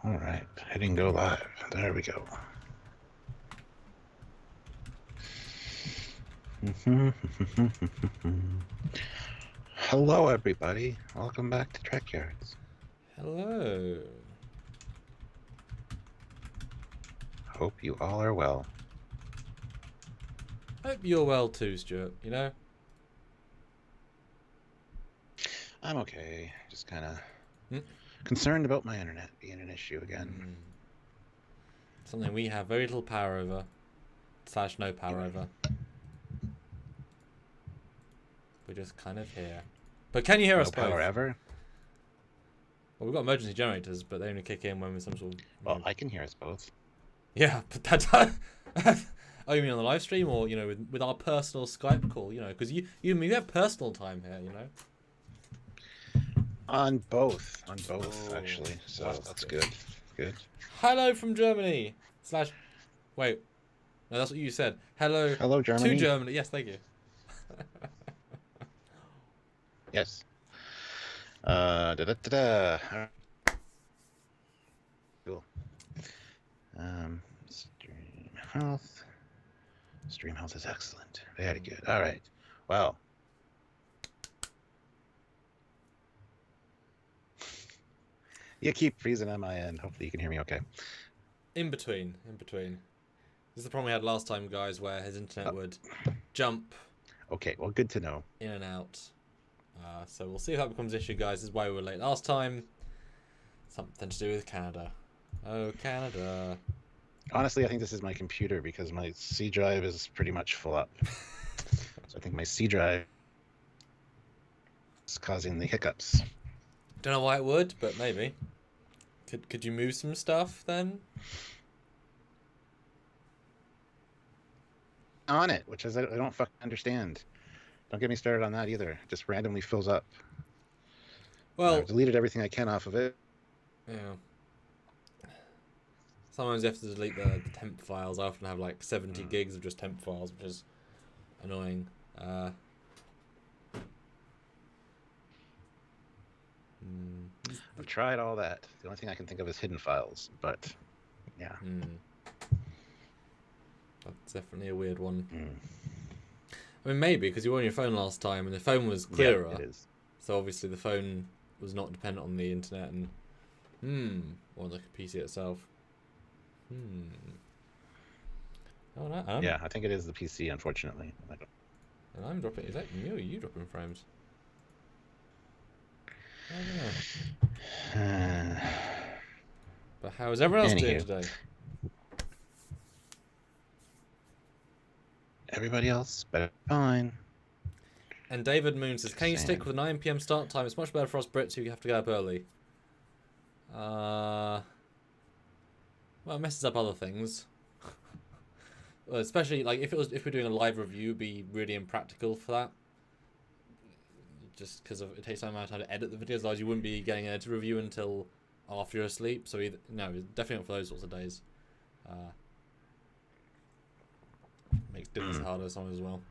All right, hitting go live. There we go. Hello, everybody. Welcome back to Trekyards. Hello. Hope you all are well. Hope you're well too, Stuart, you know? I'm okay. Just kind of concerned about my internet being an issue again. Something we have very little power over. / no power over. We're just kind of here. But can you hear us both? No power ever? Well, we've got emergency generators, but they only kick in when we're some sort of... Well, I can hear us both. Yeah, but that's... Oh, you mean on the live stream, or, you know, with our personal Skype call, you know? Because you have personal time here, you know? On both, actually. So that's good. Good. Hello from Germany. / Wait. No, that's what you said. Hello. Hello, Germany. To Germany. Yes, thank you. Yes. Cool. Stream health is excellent. Very good. All right. Well. You keep freezing on my end. Hopefully you can hear me okay. In between. This is the problem we had last time, guys, where his internet would jump. Okay, well, good to know. In and out. So we'll see if that becomes an issue, guys. This is why we were late last time. Something to do with Canada. Oh, Canada. Honestly, I think this is my computer because my C drive is pretty much full up. So I think my C drive is causing the hiccups. Don't know why it would, but maybe. Could you move some stuff then? On it, which is I don't fucking understand. Don't get me started on that either. It just randomly fills up. Well, I've deleted everything I can off of it. Yeah. Sometimes you have to delete the temp files. I often have like 70 gigs of just temp files, which is annoying. I've tried all that. The only thing I can think of is hidden files, but yeah. That's definitely a weird one. I mean, maybe because you were on your phone last time and the phone was clearer. Yeah, it is. So obviously the phone was not dependent on the internet and or the PC itself. Oh no. Yeah, I think it is the PC, unfortunately. And I'm dropping. Is that me or you dropping frames? I don't know. But how is everyone else doing today? Everybody else, better fine. And David Moon says, "Can you stick with 9 PM start time? It's much better for us Brits who have to get up early." Well, it messes up other things. Well, especially like if we're doing a live review, it'd be really impractical for that. Just because it takes some amount of time to edit the videos, otherwise you wouldn't be getting an edited review until after you're asleep. So no, definitely not for those sorts of days. Makes dinners harder sometimes as well.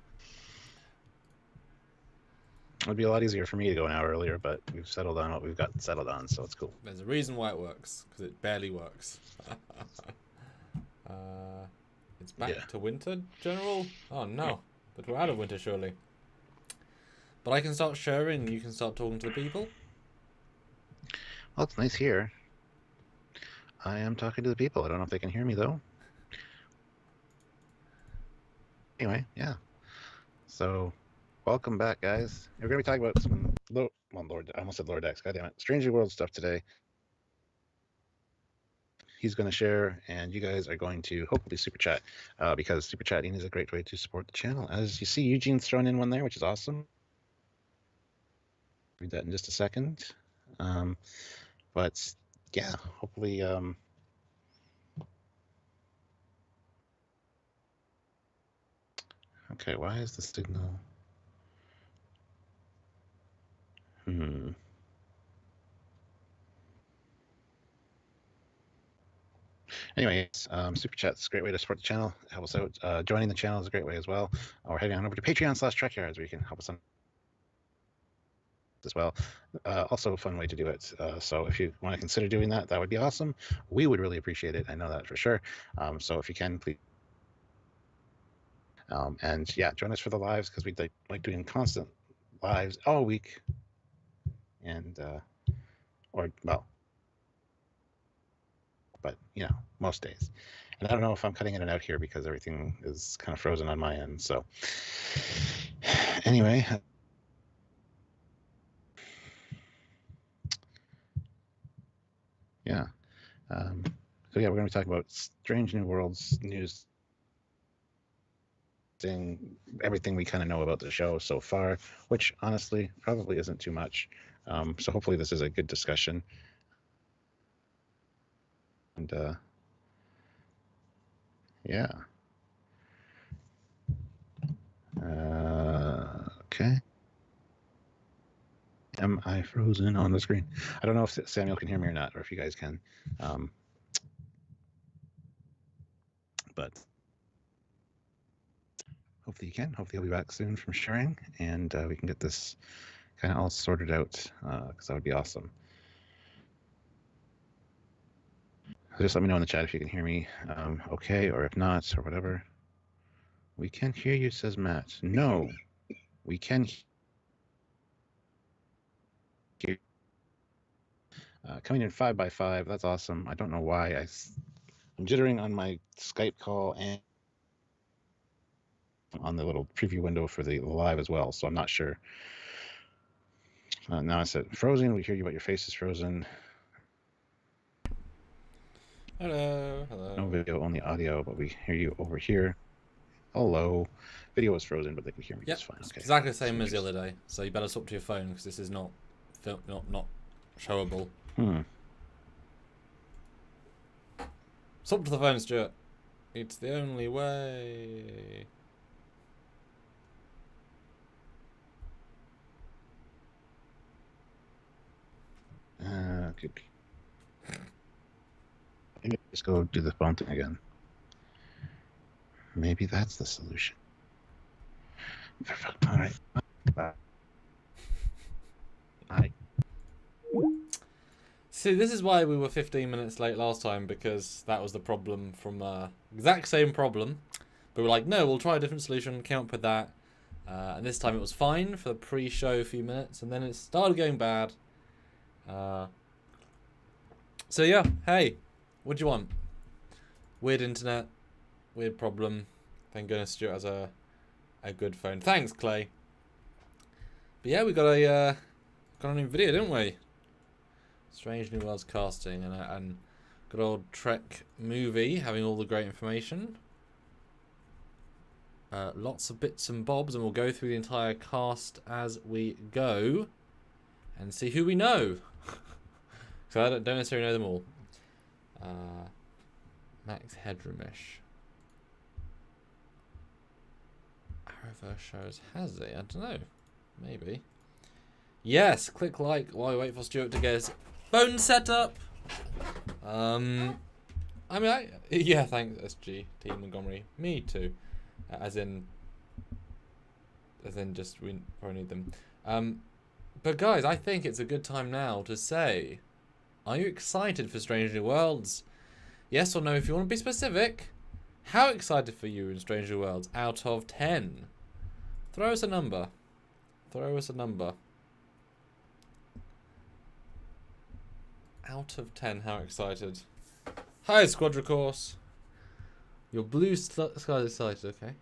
It would be a lot easier for me to go an hour earlier, but we've settled on what we've got settled on, so it's cool. There's a reason why it works, because it barely works. It's back to winter, General? Oh no, but we're out of winter surely. But I can start sharing and you can start talking to the people. Well, it's nice here. I am talking to the people. I don't know if they can hear me, though. Anyway, yeah. So, welcome back, guys. We're going to be talking about some I almost said Lower Decks. Goddamn it. Stranger World stuff today. He's going to share, and you guys are going to hopefully super chat, because super chatting is a great way to support the channel. As you see, Eugene's thrown in one there, which is awesome. Read that in just a second. But yeah, hopefully okay, why is the signal Anyways, super chat's a great way to support the channel, help us out. Joining the channel is a great way as well, or heading on over to Patreon/Trekyards where you can help us on as well. Also a fun way to do it. So if you want to consider doing that, that would be awesome. We would really appreciate it. I know that for sure. So if you can, please. And yeah, join us for the lives, because we like doing constant lives all week. And, or, well, but you know, most days. And I don't know if I'm cutting in and out here because everything is kind of frozen on my end. So anyway, yeah. So yeah, we're going to be talking about Strange New Worlds news, everything we kind of know about the show so far, which honestly probably isn't too much. So hopefully this is a good discussion. And yeah. Okay. Am I frozen on the screen? I don't know if Samuel can hear me or not, or if you guys can. But hopefully you can. Hopefully he'll be back soon from sharing, and we can get this kind of all sorted out, because that would be awesome. Just let me know in the chat if you can hear me okay, or if not, or whatever. We can't hear you, says Matt. No, we can hear. Coming in 5x5, that's awesome. I don't know why. I'm jittering on my Skype call and on the little preview window for the live as well, so I'm not sure. Now I said frozen. We hear you, but your face is frozen. Hello, hello. No video, only audio, but we hear you over here. Hello. Video was frozen, but they could hear me just fine. Okay. Exactly the same as the other day. So you better swap to your phone, because this is not showable. Swap to the phone, Stuart. It's the only way. Good. Maybe just go do the phone thing again. Maybe that's the solution. All right. Bye. Bye. See, this is why we were 15 minutes late last time, because that was the problem from exact same problem. But we're like, no, we'll try a different solution. Came up with that, and this time it was fine for the pre-show few minutes, and then it started going bad. So yeah, hey, what do you want? Weird internet, weird problem. Thank goodness Stuart has a good phone. Thanks, Clay. But yeah, we got a new video, didn't we? Strange New Worlds casting and good old Trek movie having all the great information. Lots of bits and bobs, and we'll go through the entire cast as we go and see who we know. So I don't necessarily know them all. Max Headroomish. Arrowverse shows has he? I don't know. Maybe. Yes, click like while we wait for Stuart to get his phone set up. Yeah, thanks SG T Montgomery. Me too. As in just we probably need them. But guys, I think it's a good time now to say, are you excited for Strange New Worlds? Yes or no, if you want to be specific. How excited for you in Strange New Worlds out of 10? Throw us a number. Throw us a number. Out of 10, how excited? Hi, Squadracourse. Your blue sky is excited, okay?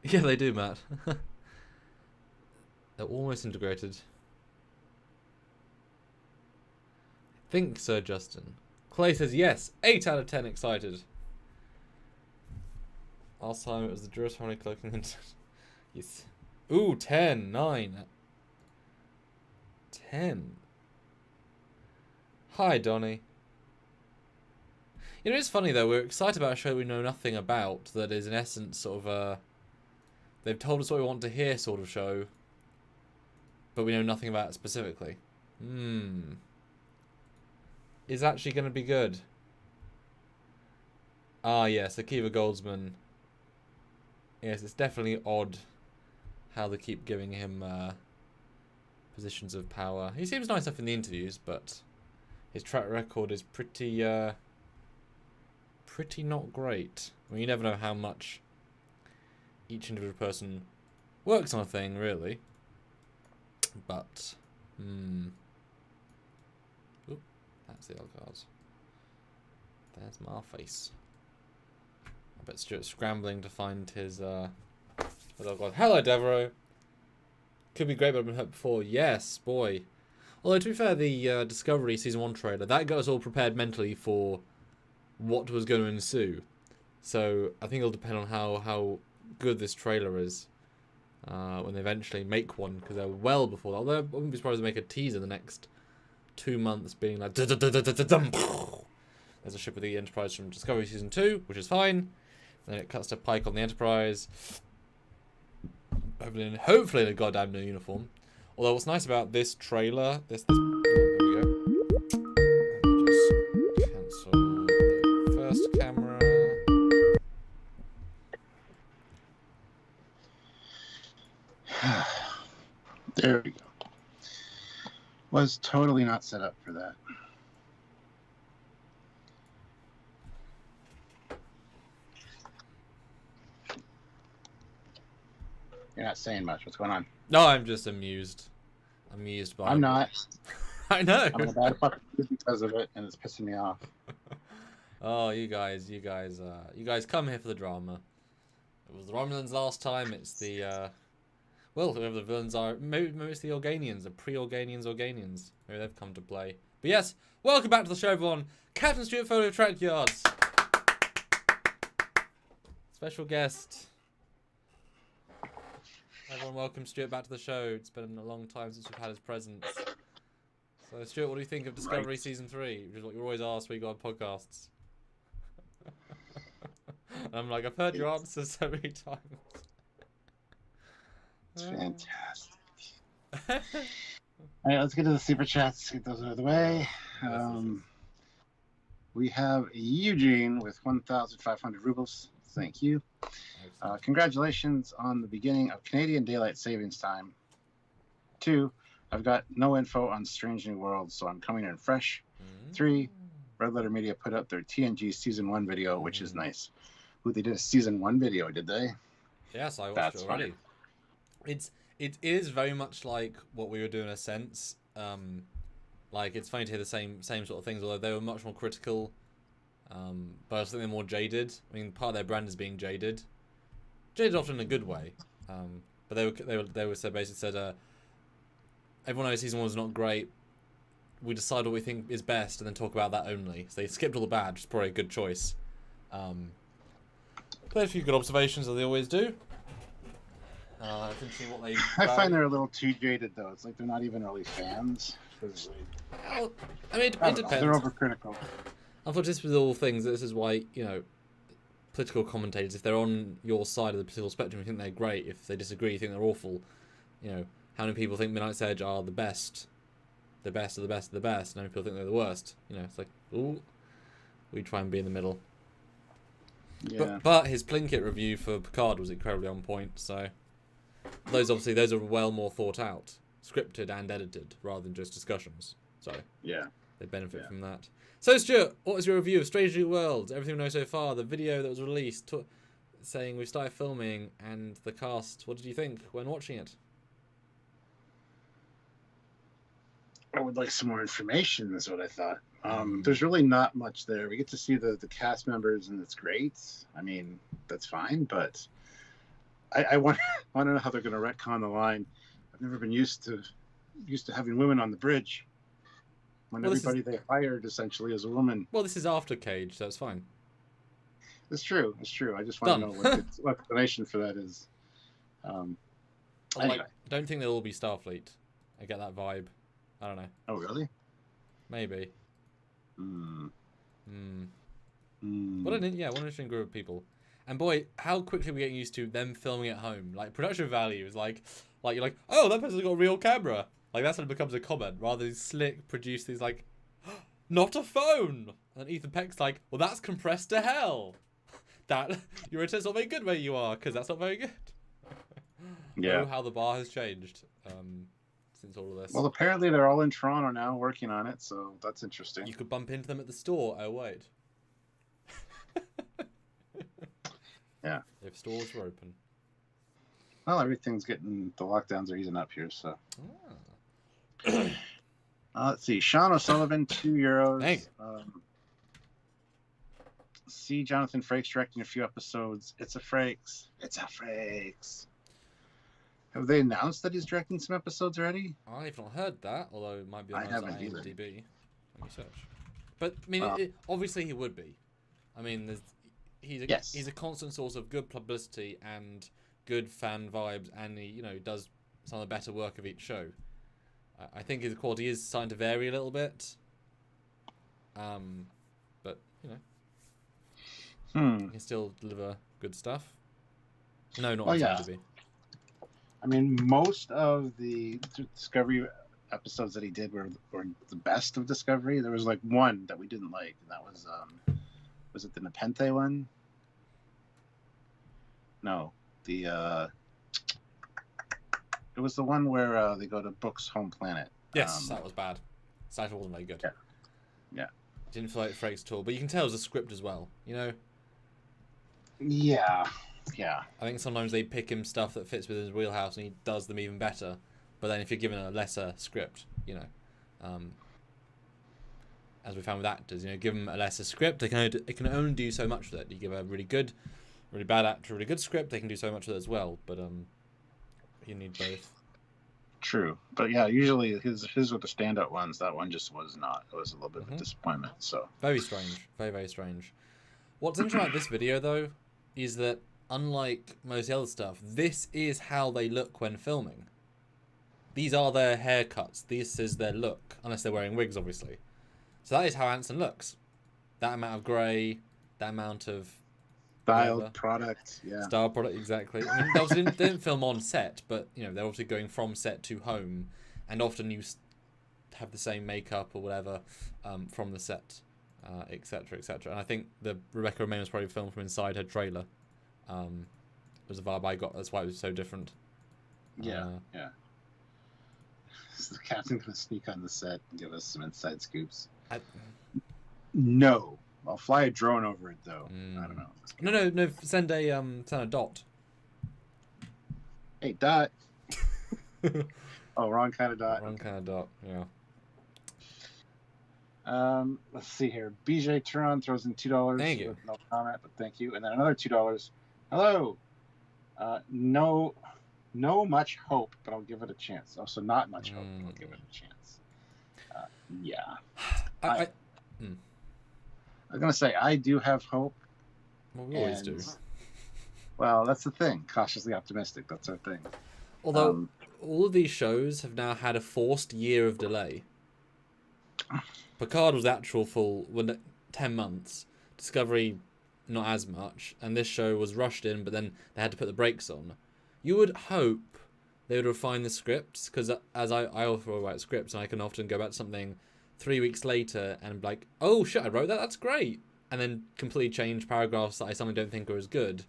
Yeah, they do, Matt. They're almost integrated. I think so, Justin. Clay says yes. 8 out of 10 excited. Last time it was the Juris Harmony cloaking. Yes. Ooh, 10, 9. 10. Hi, Donnie. You know, it's funny though, we're excited about a show we know nothing about, that is in essence sort of they've told us what we want to hear sort of show, but we know nothing about it specifically. Is actually going to be good. Ah, yes, Akiva Goldsman. Yes, it's definitely odd how they keep giving him positions of power. He seems nice enough in the interviews, but his track record is pretty not great. I mean, you never know how much each individual person works on a thing, really. But, Oop, that's the Elgar's. There's my face. I bet Stuart's scrambling to find his, Hello, Devereaux. Could be great, but I've been hurt before. Yes, boy. Although, to be fair, the Discovery Season 1 trailer, that got us all prepared mentally for what was going to ensue. So, I think it'll depend on how good this trailer is when they eventually make one, because they're well before that. Although, I wouldn't be surprised to make a teaser the next 2 months, being like... There's a ship of the Enterprise from Discovery Season 2, which is fine. Then it cuts to Pike on the Enterprise. Hopefully in a goddamn new uniform. Although what's nice about this trailer, there we go. Let me just cancel the first camera. There we go. Was totally not set up for that. You're not saying much. What's going on? No, I'm just amused. Amused by I'm not. I know. I'm in a bad fucking mood because of it, and it's pissing me off. Oh, you guys come here for the drama. It was the Romulans last time. It's the well, whoever the villains are. Maybe it's the Organians, the pre-Organians, Organians. Maybe they've come to play. But yes, welcome back to the show, everyone. Captain Stuart Foley of Trekyards. Special guest. Everyone, welcome Stuart back to the show. It's been a long time since we've had his presence. So, Stuart, what do you think of Discovery Season 3? Which is what you're always asked when you go on podcasts. And I'm like, I've heard your answers so many times. It's fantastic. Alright, let's get to the super chats. Get those out of the way. We have Eugene with 1,500 rubles. Thank you. Congratulations on the beginning of Canadian Daylight Savings Time. 2, I've got no info on Strange New Worlds, so I'm coming in fresh. 3, Red Letter Media put up their TNG Season 1 video, which is nice. Ooh, they did a Season 1 video, did they? Yes, I watched it already. It is very much like what we were doing in a sense. Like, it's funny to hear the same sort of things, although they were much more critical. But I think they're more jaded. I mean, part of their brand is being jaded. Jaded often in a good way. But they basically said, everyone knows Season 1 was not great. We decide what we think is best and then talk about that only. So they skipped all the bad, which is probably a good choice. But a few good observations, as they always do. I find they're a little too jaded, though. It's like they're not even really fans. Well, I mean, it depends. They're overcritical. Unfortunately, this with all things, this is why, political commentators, if they're on your side of the political spectrum, you think they're great. If they disagree, you think they're awful. How many people think Midnight's Edge are the best? The best of the best of the best. And how many people think they're the worst? It's like, ooh, we try and be in the middle. Yeah. But his Plinkett review for Picard was incredibly on point, so... Those are well more thought out, scripted and edited, rather than just discussions. So yeah, they benefit from that. So Stuart, what was your review of Strange New Worlds? Everything we know so far, the video that was released saying we started filming, and the cast. What did you think when watching it? I would like some more information, is what I thought. There's really not much there. We get to see the cast members, and it's great. I mean, that's fine, but I want to know how they're going to retcon the line. I've never been used to having women on the bridge when everybody they hired essentially is a woman. Well, this is after Cage, so it's fine. It's true. I just want to know what the explanation for that is. Anyway. I don't think they'll all be Starfleet. I get that vibe. I don't know. Oh, really? Maybe. What an interesting group of people. And boy, how quickly we're getting used to them filming at home. Like, production value is like you're like, oh, that person's got a real camera. Like, that's when it becomes a comment. Rather than slick produce these like, not a phone. And then Ethan Peck's like, well, that's compressed to hell. That your internet's not very good where you are, because that's not very good. Yeah. Oh, how the bar has changed since all of this. Well, apparently they're all in Toronto now working on it, so that's interesting. You could bump into them at the store. Oh, wait. Yeah. If stores were open. Well, everything's getting... The lockdowns are easing up here, so... Let's see. Sean O'Sullivan, €2. Thank See Jonathan Frakes directing a few episodes. It's a Frakes. It's a Frakes. Have they announced that he's directing some episodes already? I've not heard that, although it might be on IMDb. Let me search. But I mean, obviously he would be. I mean, he's a constant source of good publicity and good fan vibes, and he does some of the better work of each show. I think his quality is starting to vary a little bit. But he can still deliver good stuff. No, not on IMDb. I mean, most of the Discovery episodes that he did were the best of Discovery. There was like one that we didn't like, and that was it the Nepenthe one? No, it was the one where they go to Book's home planet. Yes, that was bad. That wasn't very good. Yeah. Didn't feel like Frakes at all, but you can tell it was a script as well. Yeah. I think sometimes they pick him stuff that fits with his wheelhouse, and he does them even better. But then if you're given a lesser script, as we found with actors, give them a lesser script, they can only do so much with it. You give a really bad actor a really good script, they can do so much with it as well. But you need both. True, but yeah, usually his were the standout ones. That one just was not. It was a little bit of a disappointment. So very strange, very very strange. What's interesting about this video though is that unlike most of the other stuff, this is how they look when filming. These are their haircuts. This is their look, unless they're wearing wigs, obviously. So that is how Anson looks. That amount of grey, that amount of styled product, style product, exactly. I mean, they obviously didn't film on set, but they're obviously going from set to home, and often you have the same makeup or whatever from the set, etc., etc. And I think the Rebecca Romaine was probably filmed from inside her trailer. Was the vibe I got. That's why it was so different. Yeah. Is the captain going to sneak on the set and give us some inside scoops? No. I'll fly a drone over it, though. I don't know. No. Send a dot. Hey, dot. Oh, wrong kind of dot. Wrong kind of dot, yeah. Let's see here. BJ Turon throws in $2. Thank you. With no comment, but thank you. And then another $2. Hello. No much hope, but I'll give it a chance. Also, not much hope, but I'll give it a chance. Yeah. I was going to say, I do have hope. Well, we always do. Well, that's the thing. Cautiously optimistic. That's our thing. Although, all of these shows have now had a forced year of delay. Picard was actual full 10 months. Discovery, not as much. And this show was rushed in, but then they had to put the brakes on. You would hope they would refine the scripts, because as I also write scripts, and I can often go back to something 3 weeks later and be like, oh shit, I wrote that, that's great. And then completely change paragraphs that I suddenly don't think are as good.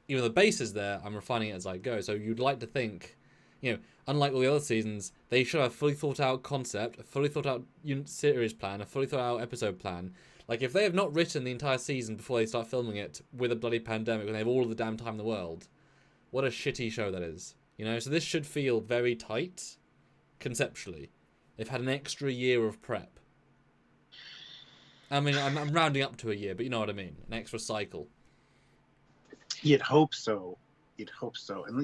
Even though the base is there, I'm refining it as I go. So you'd like to think, unlike all the other seasons, they should have a fully thought out concept, a fully thought out series plan, a fully thought out episode plan. Like, if they have not written the entire season before they start filming it with a bloody pandemic when they have all of the damn time in the world, what a shitty show that is. So this should feel very tight, conceptually. They've had an extra year of prep. I mean, I'm rounding up to a year, but you know what I mean. An extra cycle. You'd hope so. And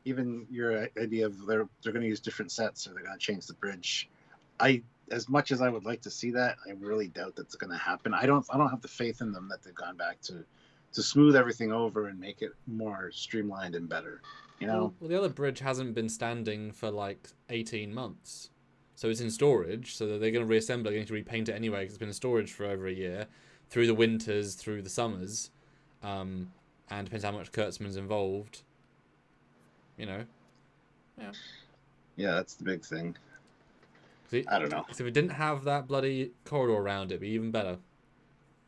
even your idea of they're going to use different sets, or they're going to change the bridge. As much as I would like to see that, I really doubt that's going to happen. I don't have the faith in them that they've gone back to smooth everything over and make it more streamlined and better. Well, the other bridge hasn't been standing for like 18 months. So it's in storage, so they're going to reassemble it, they're going to repaint it anyway, because it's been in storage for over a year, through the winters, through the summers, and depends how much Kurtzman's involved. Yeah, that's the big thing. I don't know. So if it didn't have that bloody corridor around it, it'd be even better.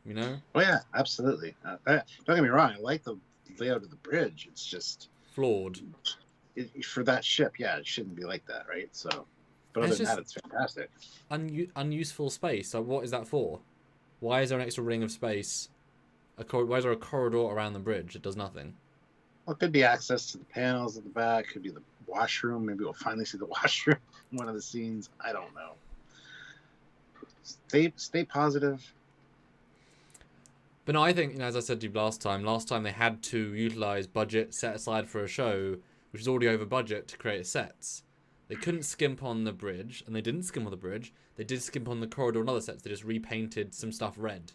Oh yeah, absolutely. Don't get me wrong, I like the layout of the bridge. It's just flawed. for that ship, yeah, it shouldn't be like that, right? So, but other than that, it's fantastic. Unuseful space. So what is that for? Why is there an extra ring of space? Why is there a corridor around the bridge? It does nothing. Well, it could be access to the panels at the back. Could be the washroom. Maybe we'll finally see the washroom in one of the scenes. I don't know. Stay positive. But no, I think, as I said to you last time they had to utilize budget set aside for a show which is already over budget to create sets. They couldn't skimp on the bridge, and they didn't skimp on the bridge. They did skimp on the corridor and other sets. They just repainted some stuff red,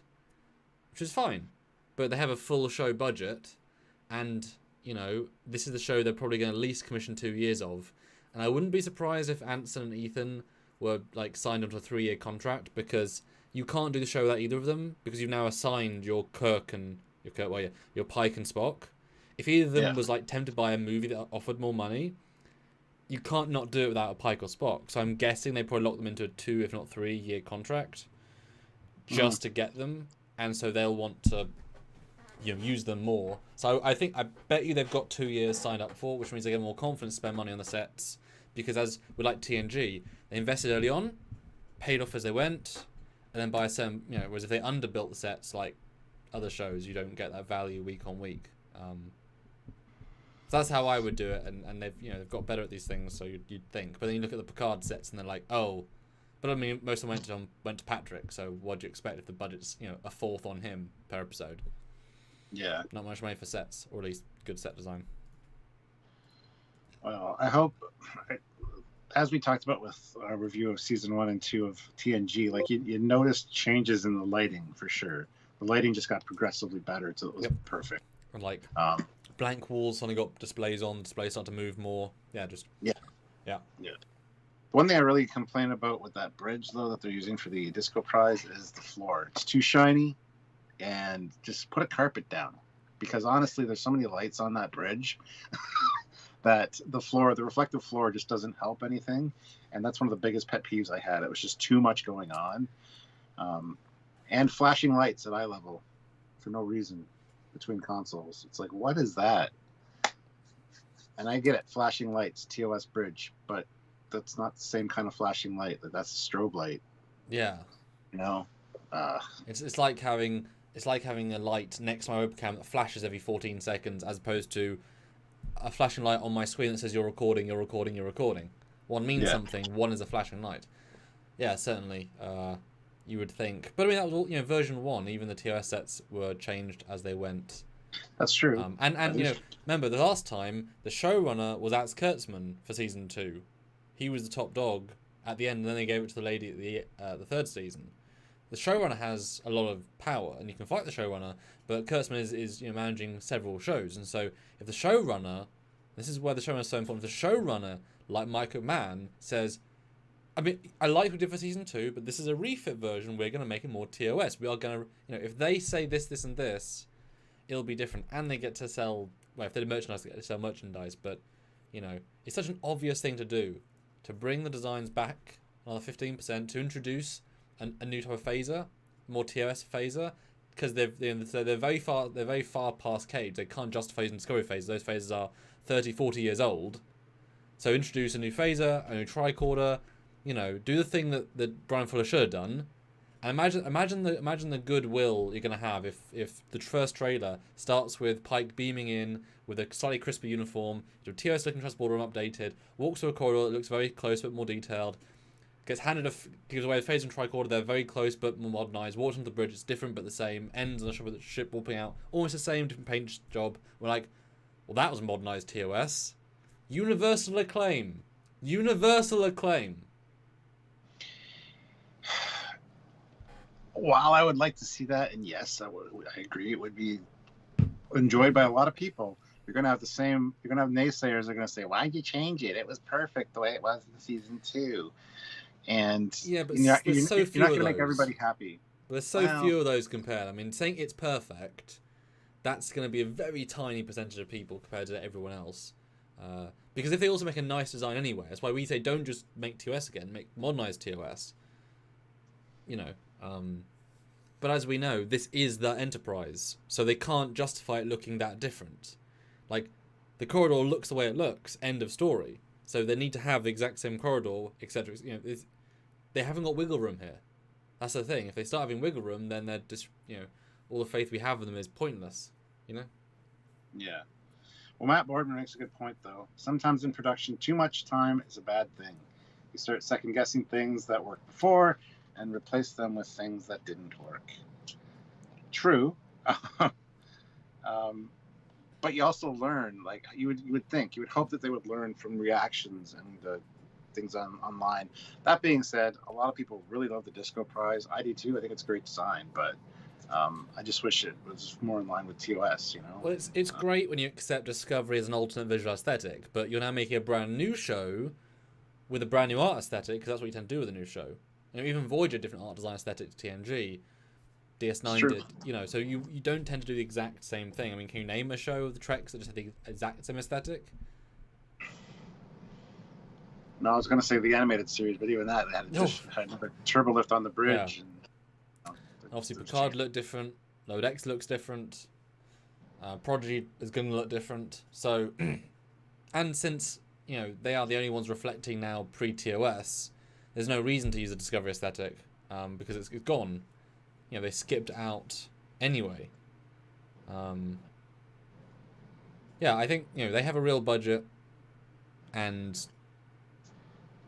which is fine. But they have a full show budget, and, this is the show they're probably going to at least commission 2 years of. And I wouldn't be surprised if Anson and Ethan were, signed onto a 3-year contract, because you can't do the show without either of them, because you've now assigned your Pike and Spock. If either of them was, tempted by a movie that offered more money, you can't not do it without a Pike or Spock. So I'm guessing they probably locked them into a 2, if not 3-year contract just to get them. And so they'll want to use them more. So I bet you they've got 2 years signed up for, which means they get more confidence to spend money on the sets. Because as with TNG, they invested early on, paid off as they went, and then by a certain, whereas if they underbuilt the sets like other shows, you don't get that value week on week. So that's how I would do it, and they've got better at these things, so you'd think. But then you look at the Picard sets, and they're like, oh, but I mean, most of them went to Patrick. So what do you expect if the budget's a fourth on him per episode? Yeah, not much money for sets, or at least good set design. Well, I hope, as we talked about with our review of season 1 and 2 of TNG, you noticed changes in the lighting for sure. The lighting just got progressively better until it was perfect. And blank walls suddenly got displays on. Displays start to move more. Yeah. One thing I really complain about with that bridge, though, that they're using for the disco prize is the floor. It's too shiny, and just put a carpet down. Because honestly, there's so many lights on that bridge that the reflective floor just doesn't help anything. And that's one of the biggest pet peeves I had. It was just too much going on. And flashing lights at eye level for no reason between consoles. It's like, what is that? And I get it, flashing lights, TOS bridge, but that's not the same kind of flashing light. That's a strobe light. Yeah. It's like having a light next to my webcam that flashes every 14 seconds, as opposed to a flashing light on my screen that says you're recording. One means something. One is a flashing light. Yeah, certainly. You would think, but I mean that was all. Version 1, even the TOS sets were changed as they went. That's true. And remember the last time the showrunner was Alex Kurtzman for season 2. He was the top dog at the end, and then they gave it to the lady at the third season. The showrunner has a lot of power, and you can fight the showrunner, but Kurtzman is managing several shows, and so if the showrunner, this is where the showrunner is so important. If the showrunner, like Mike McMahon, says, I mean, I like what we did for season 2, but this is a refit version. We're going to make it more TOS. We are going to, if they say this, this, and this, it'll be different. And they get to sell, if they do merchandise, they get to sell merchandise. But, it's such an obvious thing to do, to bring the designs back another 15%, to introduce a new type of phaser, more TOS phaser, because they're very far past Cage. They can't justify using Discovery phasers. Those phasers are 30, 40 years old. So introduce a new phaser, a new tricorder. Do the thing that Brian Fuller should have done, and imagine the goodwill you're gonna have if the first trailer starts with Pike beaming in with a slightly crisper uniform, TOS looking transporter room updated, walks through a corridor that looks very close but more detailed, gives away the phaser and tricorder, they're very close but more modernized, walks onto the bridge, it's different but the same, ends on a shot with the ship warping out, almost the same, different paint job. We're like, well, that was modernized TOS. Universal acclaim. While I would like to see that, and yes, I agree, it would be enjoyed by a lot of people. You're gonna have naysayers. They're gonna say, "Why'd you change it? It was perfect the way it was in season 2." And but you're there's so few not of gonna make those. everybody happy. There's so few of those compared. I mean, saying it's perfect, that's going to be a very tiny percentage of people compared to everyone else. Because if they also make a nice design anyway, that's why we say don't just make TOS again, make modernized TOS. But as we know, this is the Enterprise, so they can't justify it looking that different. the corridor looks the way it looks. End of story. So they need to have the exact same corridor, etc. You know, they haven't got wiggle room here. That's the thing. If they start having wiggle room, then they're just, you know, all the faith we have in them is pointless. You know. Yeah. Well, Matt Boardman makes a good point, though. Sometimes in production, too much time is a bad thing. You start second-guessing things that worked before and replace them with things that didn't work. True. But you also learn, like you would hope that they would learn from reactions and things online. That being said, a lot of people really love the Disco Prize. I do too. I think it's a great design, but I just wish it was more in line with TOS, you know? Well, it's great when you accept Discovery as an alternate visual aesthetic, but you're now making a brand new show with a brand new art aesthetic, because that's what you tend to do with a new show. You know, even Voyager, different art design aesthetic to TNG. DS9 did, you know, so you don't tend to do the exact same thing. I mean, can you name a show of the Treks that just had the exact same aesthetic? No, I was going to say the animated series, but even that, they had another turbo lift on the bridge. Yeah. And, obviously, Picard looked different. Load X looks different. Prodigy is going to look different. So, and since, you know, they are the only ones reflecting now pre-TOS, there's no reason to use a Discovery aesthetic because it's gone. You know, they skipped out anyway. Yeah, I think, you know, they have a real budget, and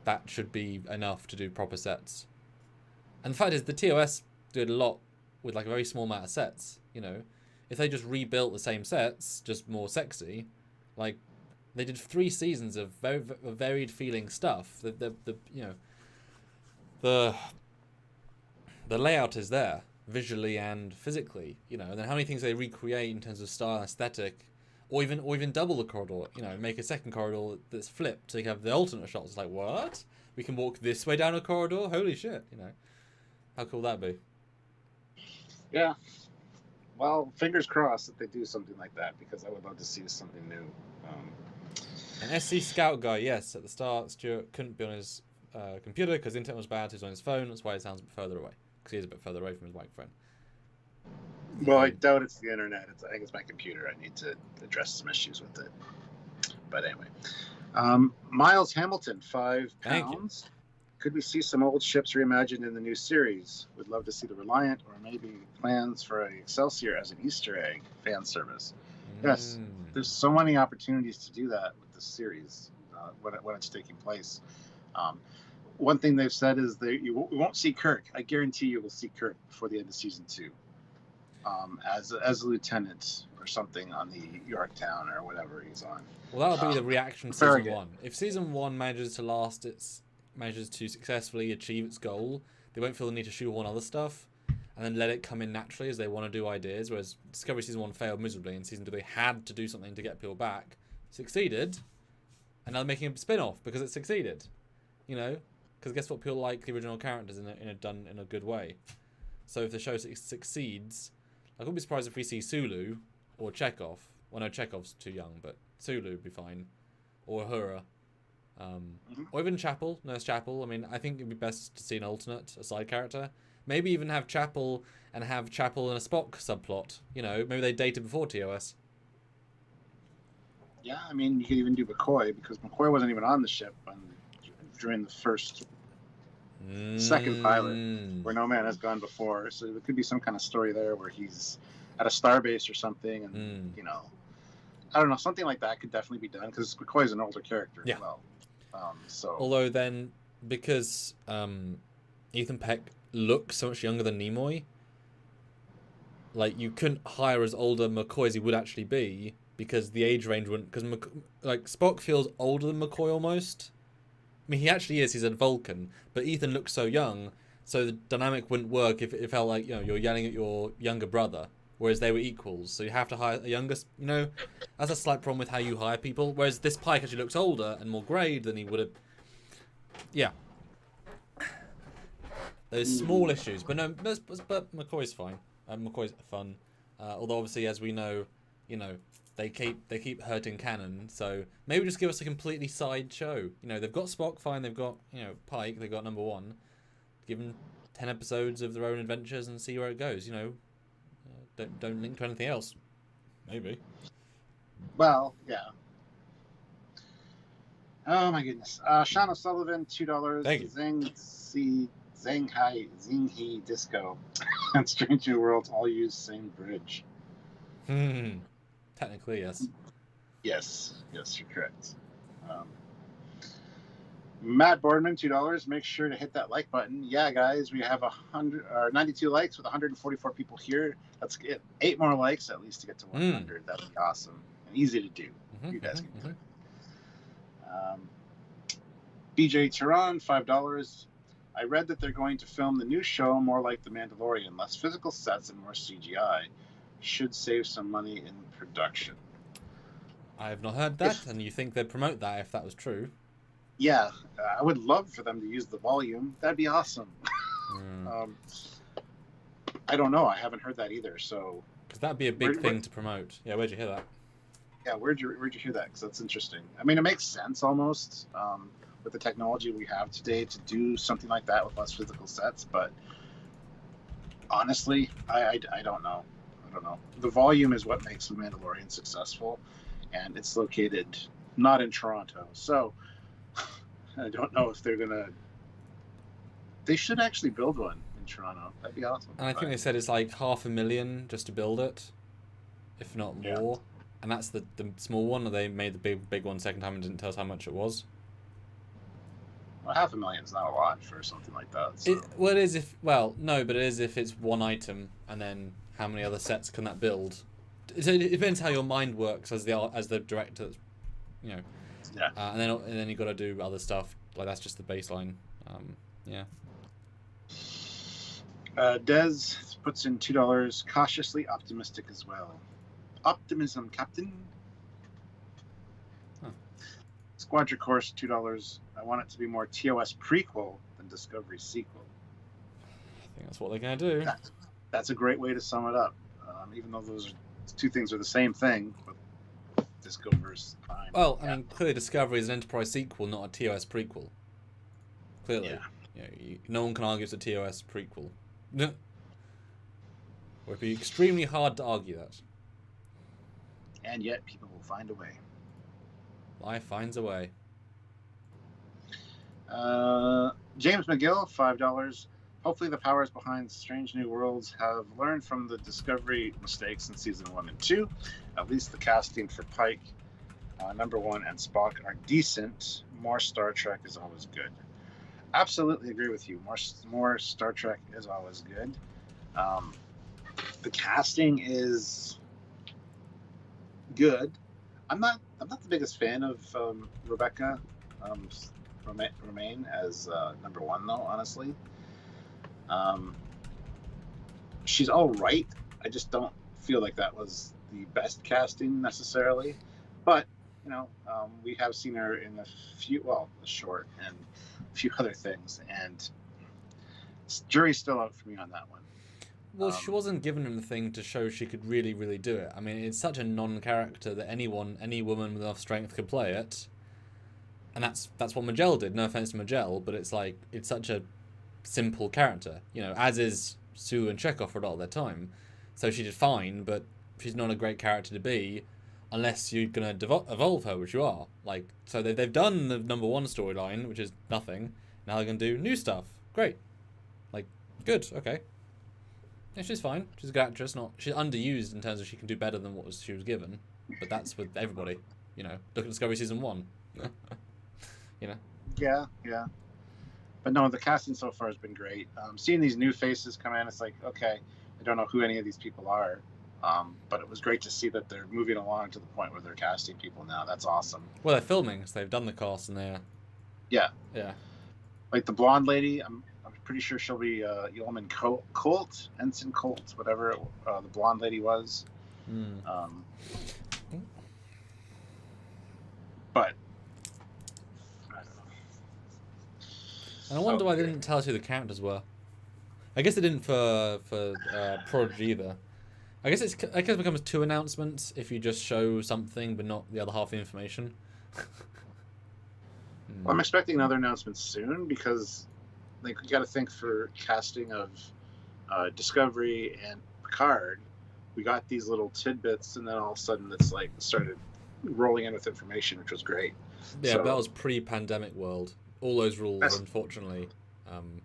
that should be enough to do proper sets. And the fact is, the TOS did a lot with like a very small amount of sets. You know, if they just rebuilt the same sets, just more sexy, like they did 3 seasons of very varied feeling stuff. The you know, the layout is there visually and physically, you know, and then how many things they recreate in terms of style and aesthetic, or even double the corridor, you know, make a second corridor that's flipped so you can have the alternate shots. It's like, what? We can walk this way down a corridor? Holy shit, you know. How cool would that be? Yeah. Well, fingers crossed that they do something like that, because I would love to see something new. An SC Scout guy, yes, at the start, Stuart couldn't be on his computer because the internet was bad, he was on his phone, that's why it sounds a bit further away. Because he is a bit further away from his microphone. Well, I doubt it's the internet. I think it's my computer. I need to address some issues with it. But anyway. Miles Hamilton, 5 pounds. Could we see some old ships reimagined in the new series? Would love to see the Reliant, or maybe plans for an Excelsior as an Easter egg fan service. Yes, there's so many opportunities to do that with this series when it's taking place. One thing they've said is that we won't see Kirk. I guarantee you will see Kirk before the end of season 2, as a lieutenant or something on the Yorktown or whatever he's on. Well, that'll be the reaction to season 1. If season 1 manages to successfully achieve its goal, they won't feel the need to shoehorn other stuff and then let it come in naturally as they want to do ideas. Whereas Discovery season 1 failed miserably, and season 2 they had to do something to get people back. Succeeded, and now they're making a spin-off because it succeeded. You know. Because guess what? People like the original characters done in a good way. So if the show succeeds, I wouldn't be surprised if we see Sulu or Chekhov. Well, no, Chekhov's too young, but Sulu would be fine, or Uhura, or even Chapel, Nurse Chapel. I mean, I think it'd be best to see an alternate, a side character. Maybe even have Chapel and a Spock subplot. You know, maybe they dated before TOS. Yeah, I mean, you could even do McCoy, because McCoy wasn't even on the ship during the second pilot, where no man has gone before. So there could be some kind of story there where he's at a starbase or something, and you know, I don't know, something like that could definitely be done, because McCoy's an older character as well. So although then, because Ethan Peck looks so much younger than Nimoy, like you couldn't hire as older McCoy as he would actually be, because the age range wouldn't. Because like Spock feels older than McCoy almost. I mean, he actually is. He's a Vulcan, but Ethan looks so young, so the dynamic wouldn't work if it felt like, you know, you're yelling at your younger brother, whereas they were equals. So you have to hire a younger. You know, that's a slight problem with how you hire people. Whereas this Pike actually looks older and more greyed than he would have. Yeah, there's small issues, but no, but McCoy's fine. McCoy's fun, although obviously, as we know, you know. They keep hurting canon, so maybe just give us a completely side show. You know, they've got Spock, fine. They've got, you know, Pike. They've got number 1. Give them 10 episodes of their own adventures and see where it goes. You know, don't link to anything else. Maybe. Well, yeah. Oh my goodness. Sean O'Sullivan, $2. Thank you. Zhenghe Disco and Strange New Worlds all use same bridge. Technically, yes. Yes, you're correct. Matt Boardman, $2. Make sure to hit that like button. Yeah, guys, we have 92 likes with 144 people here. Let's get 8 more likes at least to get to 100. That would be awesome and easy to do. You guys can do it. BJ Tehran, $5. I read that they're going to film the new show more like The Mandalorian, less physical sets and more CGI. Should save some money in production. I have not heard that, and you think they'd promote that if that was true? Yeah, I would love for them to use the volume. That'd be awesome. I don't know. I haven't heard that either. So because that'd be a big thing to promote. Yeah, where'd you hear that? Yeah, where'd you hear that? Because that's interesting. I mean, it makes sense almost with the technology we have today to do something like that with less physical sets. But honestly, I don't know. I don't know. The volume is what makes The Mandalorian successful, and it's located not in Toronto. So I don't know if they're gonna. They should actually build one in Toronto. That'd be awesome. And I think they said it's like $500,000 just to build it, if not more. Yeah. And that's the small one, or they made the big one second time and didn't tell us how much it was. Well, $500,000 is not a lot for something like that. So. It is if it is if it's one item, and then how many other sets can that build? So it depends how your mind works as the director, you know. Yeah. And then you got to do other stuff. Like that's just the baseline. Yeah. Des puts in $2. Cautiously optimistic as well. Optimism, Captain. Huh. Squadra Course, $2. I want it to be more TOS prequel than Discovery sequel. I think that's what they're going to do. That's a great way to sum it up. Even though those two things are the same thing. But Disco versus Prime. Well, I mean, clearly Discovery is an Enterprise sequel, not a TOS prequel. Clearly. Yeah. No one can argue it's a TOS prequel. It would be extremely hard to argue that. And yet, people will find a way. Life finds a way. James McGill, $5. Hopefully the powers behind Strange New Worlds have learned from the Discovery mistakes in Season 1 and 2. At least the casting for Pike, number 1, and Spock are decent. More Star Trek is always good. Absolutely agree with you. More Star Trek is always good. The casting is good. I'm not the biggest fan of Rebecca Romaine as number 1 though, honestly. She's all right. I just don't feel like that was the best casting necessarily. But we have seen her in a short and a few other things, and jury's still out for me on that one. Well, she wasn't given anything to show she could really, really do it. I mean, it's such a non-character that any woman with enough strength could play it, and that's what Magell did. No offense to Magell, but it's such a simple character, as is Sue and Chekhov for a lot of their time. So she did fine, but she's not a great character to be unless you're gonna evolve her, which you are. So they've done the number 1 storyline, which is nothing. Now they're gonna do new stuff. Great, good, okay. Yeah, she's fine. She's a good actress. She's underused in terms of she can do better than she was given. But that's with everybody. Look at Discovery Season 1. Yeah. But no, the casting so far has been great. Seeing these new faces come in, it's like, okay, I don't know who any of these people are. But it was great to see that they're moving along to the point where they're casting people now. That's awesome. Well, they're filming, so they've done the cast, and they're... Yeah. Like the blonde lady, I'm pretty sure she'll be Yeoman Colt, Ensign Colt, whatever the blonde lady was. But I don't know. And I wonder why they didn't tell us who the characters were. I guess they didn't for Prodigy either. I guess it becomes 2 announcements if you just show something but not the other half of the information. Well, I'm expecting another announcement soon because you got to think for casting of Discovery and Picard, we got these little tidbits, and then all of a sudden it's started rolling in with information, which was great. Yeah, So, but that was pre-pandemic world. All those rules, unfortunately.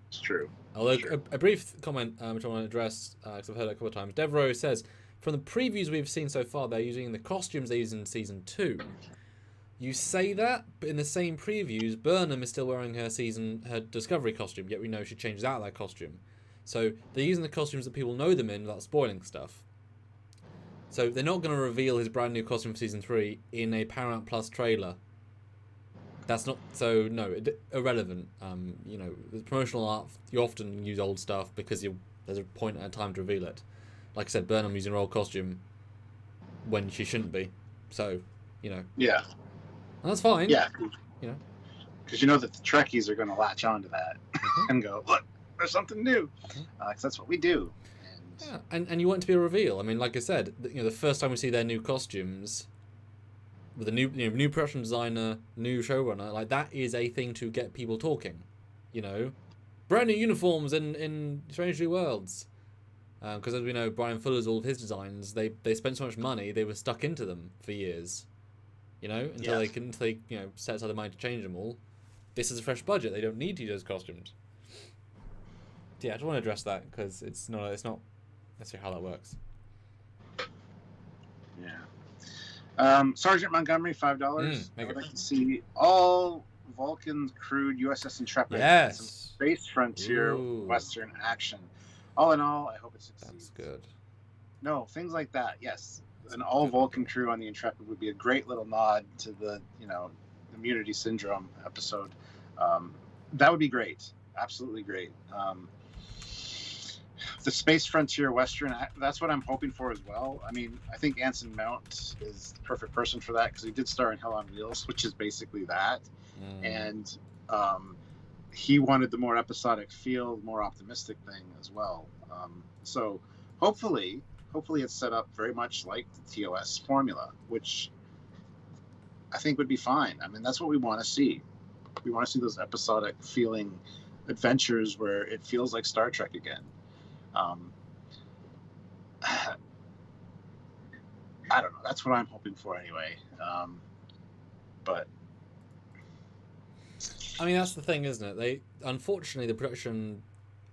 It's true. Although a brief comment which I want to address, because I've heard it a couple of times. Devereaux says, from the previews we've seen so far, they're using the costumes they used in season 2. You say that, but in the same previews, Burnham is still wearing her Discovery costume, yet we know she changes out of that costume. So they're using the costumes that people know them in without spoiling stuff. So they're not going to reveal his brand new costume for season 3 in a Paramount Plus trailer. That's not so irrelevant. The promotional art, you often use old stuff because there's a point at a time to reveal it. Like I said, Burnham using her old costume when she shouldn't be. So, Yeah. And that's fine. Yeah. Because that the Trekkies are going to latch onto that and go, look, there's something new. Because that's what we do. Yeah, and you want it to be a reveal. I mean, like I said, the first time we see their new costumes with a new production designer, new showrunner, like that is a thing to get people talking. Brand new uniforms in Strange New Worlds. Because as we know, Brian Fuller's all of his designs, they spent so much money, they were stuck into them for years. Until they set aside the money to change them all. This is a fresh budget; they don't need to use those costumes. Yeah, I just want to address that because it's not necessarily how that works. Yeah. Sergeant Montgomery, $5. I would like to see all Vulcan crewed USS Intrepid. Yes. Some space frontier Western action. All in all, I hope it succeeds. That's good. No, things like that. Yes, an all Vulcan crew on the Intrepid would be a great little nod to the Immunity Syndrome episode. That would be great. Absolutely great. The Space Frontier Western, that's what I'm hoping for as well. I mean, I think Anson Mount is the perfect person for that because he did star in Hell on Wheels, which is basically that. And he wanted the more episodic feel, more optimistic thing as well. So hopefully it's set up very much like the TOS formula, which I think would be fine. I mean, that's what we want to see. We want to see those episodic feeling adventures where it feels like Star Trek again. I don't know. That's what I'm hoping for anyway. But I mean, that's the thing, isn't it? Unfortunately, the production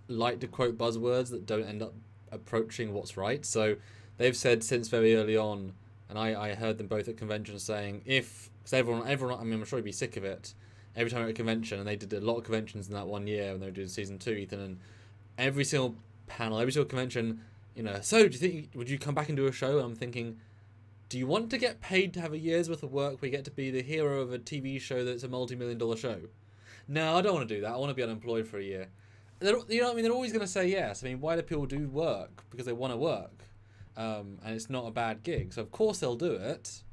like to quote buzzwords that don't end up approaching what's right. So they've said since very early on, and I heard them both at conventions saying, because everyone, I mean, I'm sure you'd be sick of it. Every time at a convention, and they did a lot of conventions in that one year when they were doing season 2, Ethan, and every single panel, every single convention, so do you think, would you come back and do a show? And I'm thinking, do you want to get paid to have a year's worth of work where you get to be the hero of a TV show that's a multi-million-dollar show? No, I don't want to do that. I want to be unemployed for a year. You know what I mean? They're always going to say yes. I mean, why do people do work? Because they want to work. And it's not a bad gig. So, of course, they'll do it.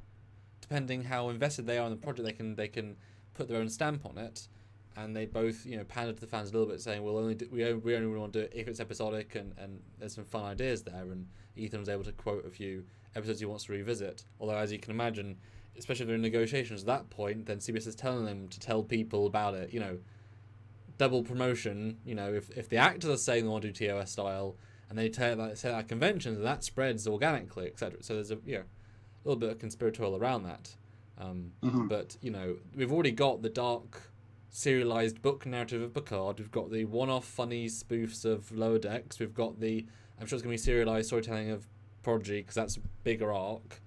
Depending how invested they are in the project, they can put their own stamp on it. And they both, pandered to the fans a little bit, saying, "Well, we only want to do it if it's episodic," and there's some fun ideas there. And Ethan was able to quote a few episodes he wants to revisit. Although, as you can imagine, especially if they're in negotiations at that point, then CBS is telling them to tell people about it. Double promotion. If the actors are saying they want to do TOS style, and they say that at conventions, that spreads organically, etc. So there's a little bit of conspiratorial around that. But we've already got the dark serialized book narrative of Picard. We've got the one-off funny spoofs of Lower Decks. We've got I'm sure it's going to be serialized storytelling of Prodigy because that's a bigger arc.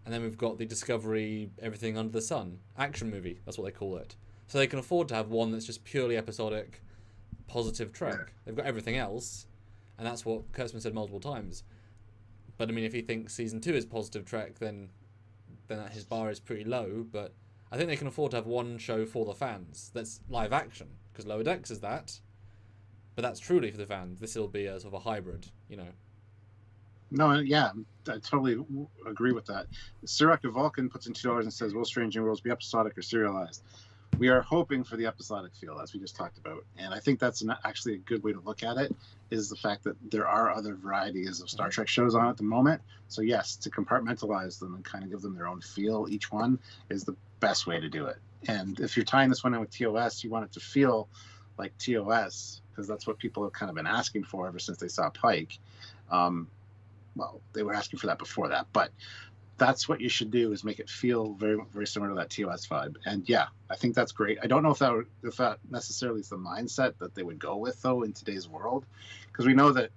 And then we've got the Discovery Everything Under the Sun action movie. That's what they call it. So they can afford to have one that's just purely episodic, positive Trek. They've got everything else, and that's what Kurtzman said multiple times. But I mean, if he thinks season 2 is positive Trek, then his bar is pretty low. But I think they can afford to have one show for the fans that's live action, because Lower Decks is that. But that's truly for the fans. This will be a sort of a hybrid, No, yeah, I totally agree with that. Sirach of Vulcan puts in $2 and says, "Will Strange New Worlds be episodic or serialized?" We are hoping for the episodic feel, as we just talked about. And I think that's actually a good way to look at it, is the fact that there are other varieties of Star Trek shows on at the moment. So yes, to compartmentalize them and kind of give them their own feel, each one, is the best way to do it. And if you're tying this one in with TOS, you want it to feel like TOS, because that's what people have kind of been asking for ever since they saw Pike. Well, they were asking for that before that, but that's what you should do, is make it feel very, very similar to that TOS vibe. And yeah, I think that's great. I don't know if that necessarily is the mindset that they would go with though in today's world, because we know that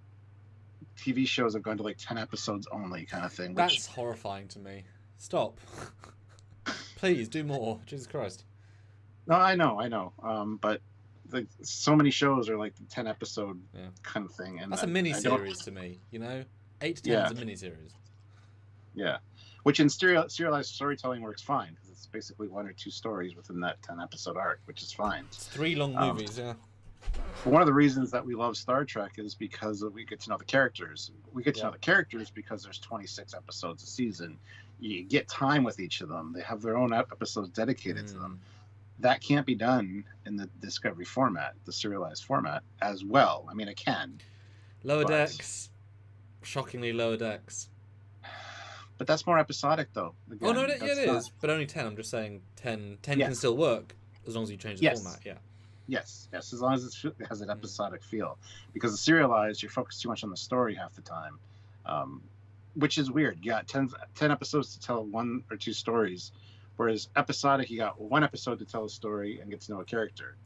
TV shows have gone to like 10 episodes only kind of thing. That's horrifying to me. Stop. Please do more. Jesus Christ. No, I know. But so many shows are like the 10 episode kind of thing. And that's a mini series to me, 8 to 10 is a mini series. Yeah. Which in serialized storytelling works fine, because it's basically 1 or 2 stories within that 10 episode arc, which is fine. It's 3 long movies, yeah. One of the reasons that we love Star Trek is because we get to know the characters. We get to know the characters because there's 26 episodes a season. You get time with each of them. They have their own episodes dedicated to them. That can't be done in the Discovery format, the serialized format, as well. I mean, it can. Lower Decks. Shockingly Lower Decks. But that's more episodic, though. Again, it is. But only 10. I'm just saying 10 can still work as long as you change the format, Yes, as long as it has an episodic feel. Because the serialized, you're focused too much on the story half the time, which is weird. You got 10 episodes to tell 1 or 2 stories, whereas episodic, you got 1 episode to tell a story and get to know a character.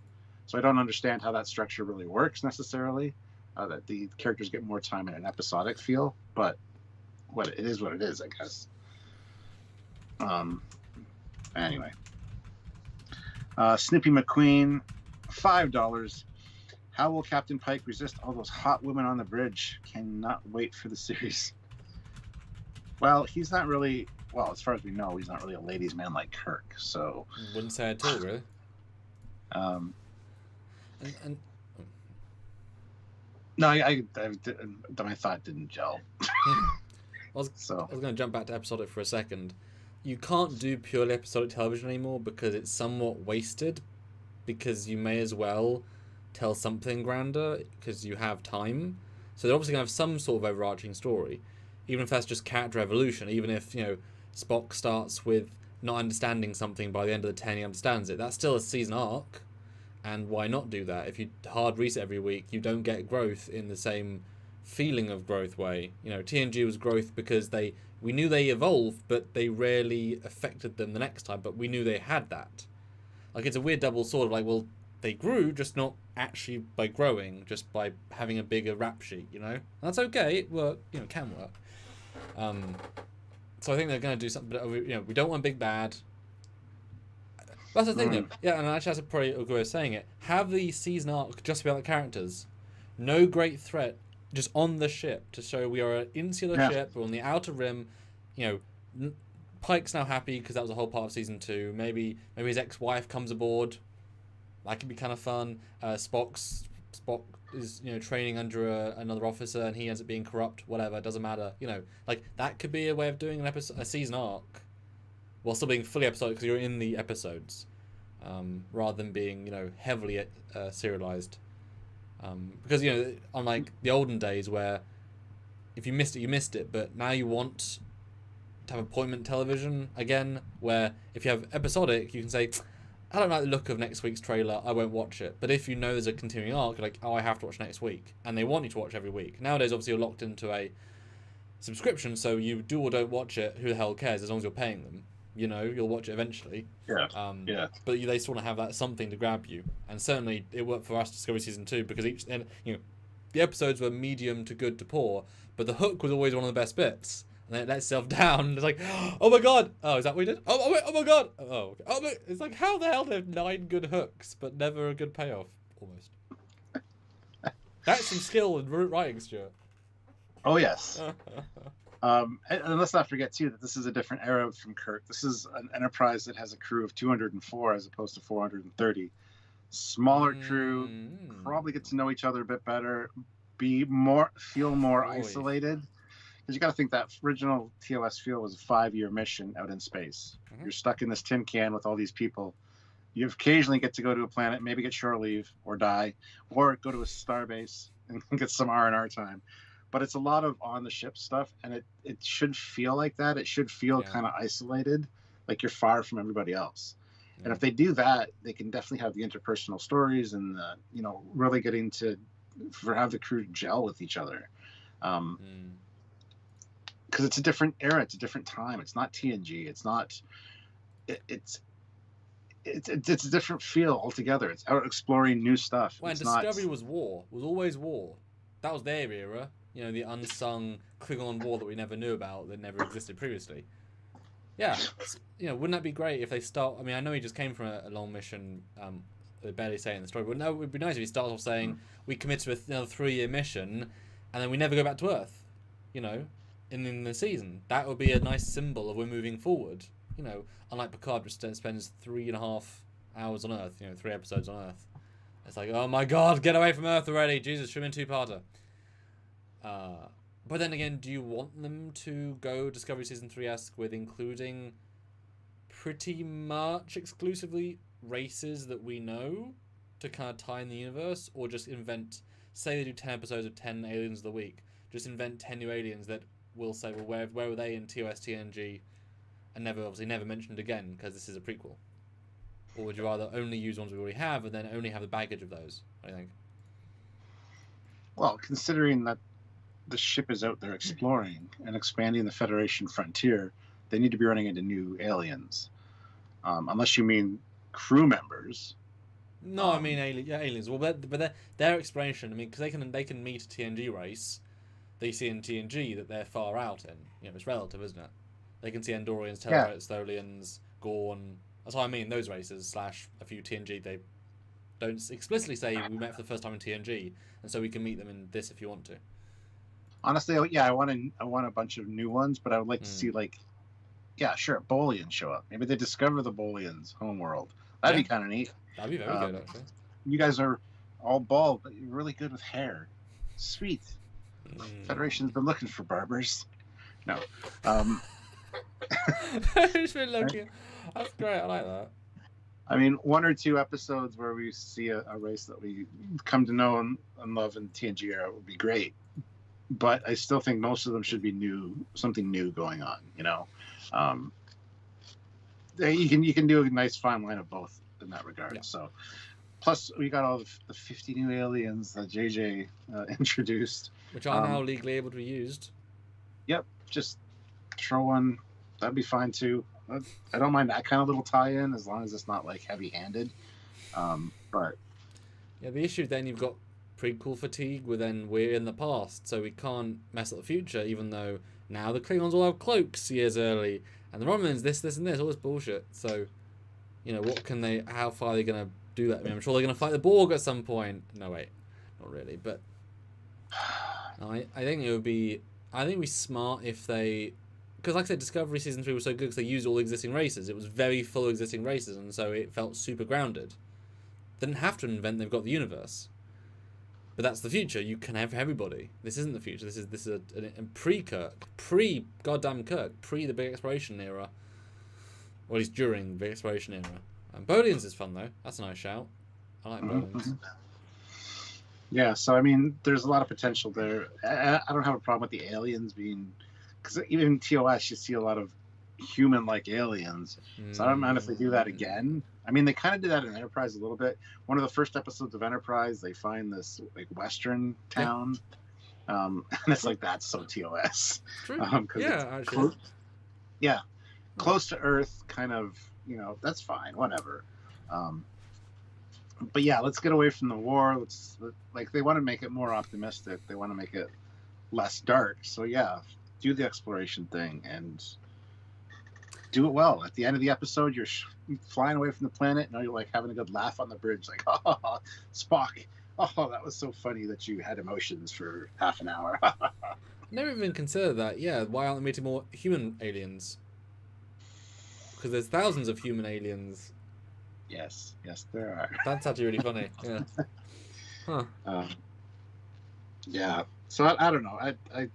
So I don't understand how that structure really works necessarily, that the characters get more time in an episodic feel, but it is what it is, I guess. Anyway. Snoopy McQueen, $5. How will Captain Pike resist all those hot women on the bridge? Cannot wait for the series. Well, he's not really... Well, as far as we know, he's not really a ladies' man like Kirk, so... Wouldn't say at all, really. No, my thought didn't gel. I was going to jump back to Episodic for a second. You can't do purely episodic television anymore because it's somewhat wasted, because you may as well tell something grander because you have time. So they're obviously going to have some sort of overarching story, even if that's just character evolution, even if, Spock starts with not understanding something, by the end of the 10 he understands it. That's still a season arc, and why not do that? If you hard reset every week, you don't get growth in the same feeling of growth way. TNG was growth because we knew they evolved, but they rarely affected them the next time, but we knew they had that. Like, it's a weird double sword of like, well, they grew, just not actually by growing, just by having a bigger rap sheet, And that's okay, it can work. So I think they're going to do something, but we don't want big bad. That's the thing, though. Yeah, and actually, that's probably a good way of saying it. Have the season arc just about the characters. No great threat, just on the ship to show we are an insular ship. We're on the outer rim. Pike's now happy because that was a whole part of season 2. Maybe his ex-wife comes aboard. That could be kind of fun. Spock is training under another officer and he ends up being corrupt. Whatever, it doesn't matter. Like that could be a way of doing a season arc while still being fully episodic because you're in the episodes, rather than being heavily serialized. Because unlike the olden days where if you missed it, you missed it, but now you want to have appointment television again, where if you have episodic, you can say, I don't like the look of next week's trailer, I won't watch it. But if you know there's a continuing arc, you're like, oh, I have to watch next week, and they want you to watch every week. Nowadays, obviously, you're locked into a subscription, so you do or don't watch it, who the hell cares, as long as you're paying them. You'll watch it eventually. Yeah. But they just want to have that something to grab you, and certainly it worked for us Discovery season 2 because the episodes were medium to good to poor, but the hook was always one of the best bits, and then it let itself down. It's like, oh my god, oh, is that what we did? Oh my god, oh, it's like, how the hell do they have 9 good hooks but never a good payoff? Almost. That's some skill in writing, Stuart. Oh yes. And let's not forget, too, that this is a different era from Kirk. This is an Enterprise that has a crew of 204 as opposed to 430. Smaller crew, probably get to know each other a bit better, feel more isolated. Because you got to think that original TOS feel was a 5-year mission out in space. You're stuck in this tin can with all these people. You occasionally get to go to a planet, maybe get shore leave or die, or go to a starbase and get some R&R time. But it's a lot of on the ship stuff, and it should feel like that. It should feel kind of isolated, like you're far from everybody else. Yeah. And if they do that, they can definitely have the interpersonal stories and really getting to have the crew gel with each other. because it's a different era, it's a different time. It's not TNG. It's not. It's a different feel altogether. It's out exploring new stuff. Well, and Discovery was war. Was always war. That was their era. You know, the unsung Klingon war that we never knew about, that never existed previously. Yeah, you know, wouldn't that be great if they start? I mean, I know he just came from a long mission. They barely say it in the story, but no, it would be nice if he starts off saying we commit to another 3-year mission, and then we never go back to Earth. You know, in the season, that would be a nice symbol of we're moving forward. You know, unlike Picard, which spends 3.5 hours on Earth. You know, 3 episodes on Earth. It's like, oh my God, get away from Earth already! Jesus, should have been 2-parter. But then again, do you want them to go Discovery Season 3-esque with including pretty much exclusively races that we know to kind of tie in the universe, or just invent, say they do 10 episodes of 10 aliens of the week, just invent 10 new aliens that will say, well, where were they in TOS TNG, and obviously never mentioned again because this is a prequel? Or would you rather only use ones we already have and then only have the baggage of those? What do you think? Well, considering that the ship is out there exploring and expanding the Federation frontier, they need to be running into new aliens. Unless you mean crew members. No, I mean aliens. Well, but their exploration. I mean, because they can meet a TNG race, they see in TNG that they're far out in. You know, it's relative, isn't it? They can see Andorians, Tellarians, Tholians, Gorn. That's what I mean. Those races / a few TNG. They don't explicitly say we met for the first time in TNG, and so we can meet them in this if you want to. Honestly, yeah, I want a bunch of new ones, but I would like to see Bolians show up. Maybe they discover the Bolians' homeworld. That'd be kind of neat. That'd be very good, actually. You guys are all bald, but you're really good with hair. Sweet. Federation's been looking for barbers. No. It's been looking. That's great. I like that. I mean, 1 or 2 episodes where we see a race that we come to know and love in TNG era would be great. But I still think most of them should be new, something new going on. You know, you can do a nice fine line of both in that regard. Yeah. So, plus we got all the 50 new aliens that JJ introduced, which are now legally able to be used. Yep, just throw one. That'd be fine too. I don't mind that kind of little tie-in as long as it's not like heavy-handed. But yeah, the issue then you've got prequel fatigue, we're in the past, so we can't mess up the future, even though now the Klingons all have cloaks years early, and the Romulans this and this, all this bullshit. So, you know, how far are they going to do that? I mean, I'm sure they're going to fight the Borg at some point. No, wait, not really, but I think it would be smart if they, because like I said, Discovery Season 3 was so good because they used all the existing races. It was very full of existing races, and so it felt super grounded. They didn't have to invent, they've got the universe. But that's the future. You can have everybody. This isn't the future. This is a pre-Kirk, pre-goddamn Kirk, pre the big exploration era, or at least during the big exploration era. Bolians is fun though. That's a nice shout. I like Bolians. Yeah. So I mean, there's a lot of potential there. I don't have a problem with the aliens being, because even in TOS you see a lot of human-like aliens. So I don't mind if they do that again. I mean, they kind of did that in Enterprise a little bit. One of the first episodes of Enterprise, they find this like Western town, and it's like that's so TOS. True. Actually. Close to Earth, kind of. You know, that's fine, whatever. But yeah, let's get away from the war. They want to make it more optimistic. They want to make it less dark. So yeah, do the exploration thing and do it well. At the end of the episode, you're flying away from the planet. Now you're like having a good laugh on the bridge, like, oh, Spock. Oh, that was so funny that you had emotions for half an hour. Never even considered that. Yeah, why aren't they meeting more human aliens? Because there's thousands of human aliens. Yes, there are. That's actually really funny. Yeah. Huh. Yeah. So I don't know. I'd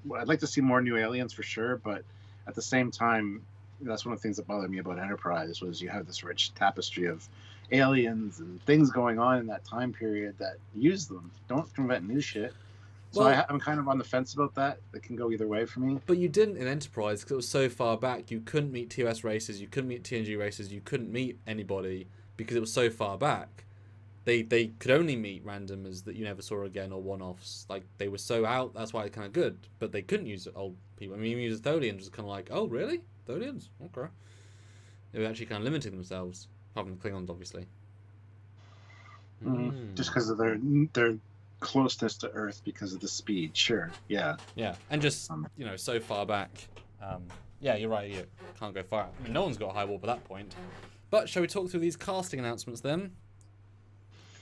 like to see more new aliens for sure, but at the same time, that's one of the things that bothered me about Enterprise was you have this rich tapestry of aliens and things going on in that time period that use them. Don't invent new shit. So I'm kind of on the fence about that. It can go either way for me. But you didn't in Enterprise because it was so far back. You couldn't meet TOS races. You couldn't meet TNG races. You couldn't meet anybody because it was so far back. they could only meet randomers that you never saw again or one-offs. Like, they were so out, that's why it's kind of good. But they couldn't use old people. I mean, you use Tholians, was kind of like, oh, really? Tholians? Okay. They were actually kind of limiting themselves. Apart from the Klingons, obviously. Just because of their closeness to Earth because of the speed. Sure. Yeah. Yeah. And just, so far back. Yeah, you're right. You can't go far. I mean, no one's got a high wall by that point. But shall we talk through these casting announcements then?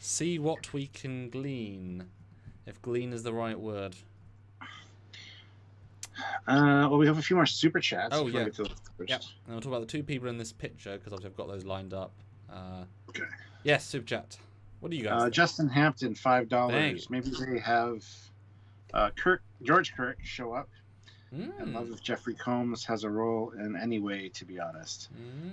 See what we can glean. If glean is the right word. Well, we have a few more super chats. Oh, yeah. Yep. And I'll talk about the two people in this picture, because obviously I've got those lined up. Okay. Yes, super chat. What do you guys think? Justin Hampton, $5. Thanks. Maybe they have George Kirk show up. I'd love if Jeffrey Combs has a role in any way, to be honest.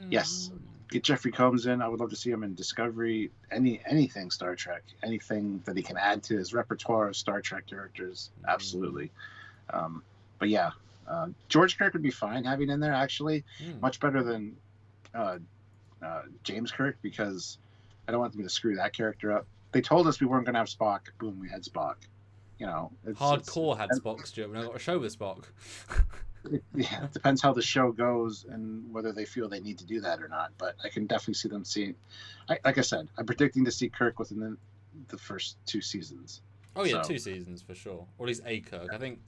Yes. Get Jeffrey Combs in. I would love to see him in Discovery, anything Star Trek, anything that he can add to his repertoire of Star Trek characters. Absolutely. But yeah, George Kirk would be fine having in there, actually. Much better than James Kirk, because I don't want them to screw that character up. They told us we weren't going to have Spock. Boom, we had Spock. Hardcore had Spock, Stuart. When I got a show with Spock. It depends how the show goes and whether they feel they need to do that or not. But I can definitely see them seeing. Like I said, I'm predicting to see Kirk within the first 2 seasons. Oh yeah, 2 seasons for sure, or at least a Kirk. I think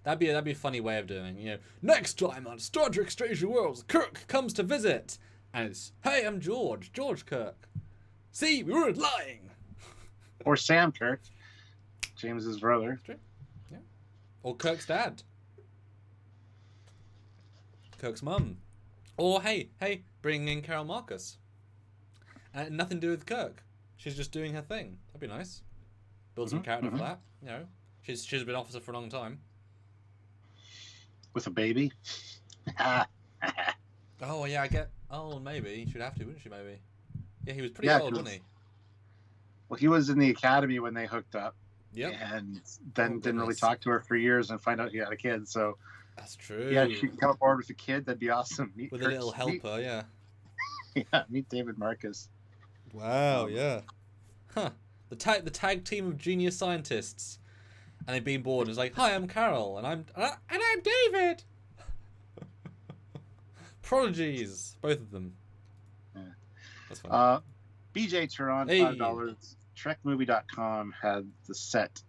that'd be a funny way of doing. Next time on Star Trek: Strange New Worlds, Kirk comes to visit, and it's, hey, I'm George Kirk. See, we weren't lying. Or Sam Kirk, James's brother. Yeah. Or Kirk's dad. Kirk's mum. Or hey, bringing in Carol Marcus. And nothing to do with Kirk. She's just doing her thing. That'd be nice. Build some character for that. She's been officer for a long time. With a baby. Oh yeah, I get. Oh, maybe she'd have to, wouldn't she? Maybe. Yeah, he was pretty old, wasn't he? Well, he was in the academy when they hooked up. Yep. And then didn't really talk to her for years and find out he had a kid. So that's true. Yeah, she could come aboard with a kid. That'd be awesome. With a little helper, yeah. Yeah, meet David Marcus. Wow, yeah. Huh. The tag team of genius scientists, and they've been born. It's like, hi, I'm Carol, and I'm David. Prodigies, both of them. Yeah. That's funny. BJ Turon, $5. TrekMovie.com had the set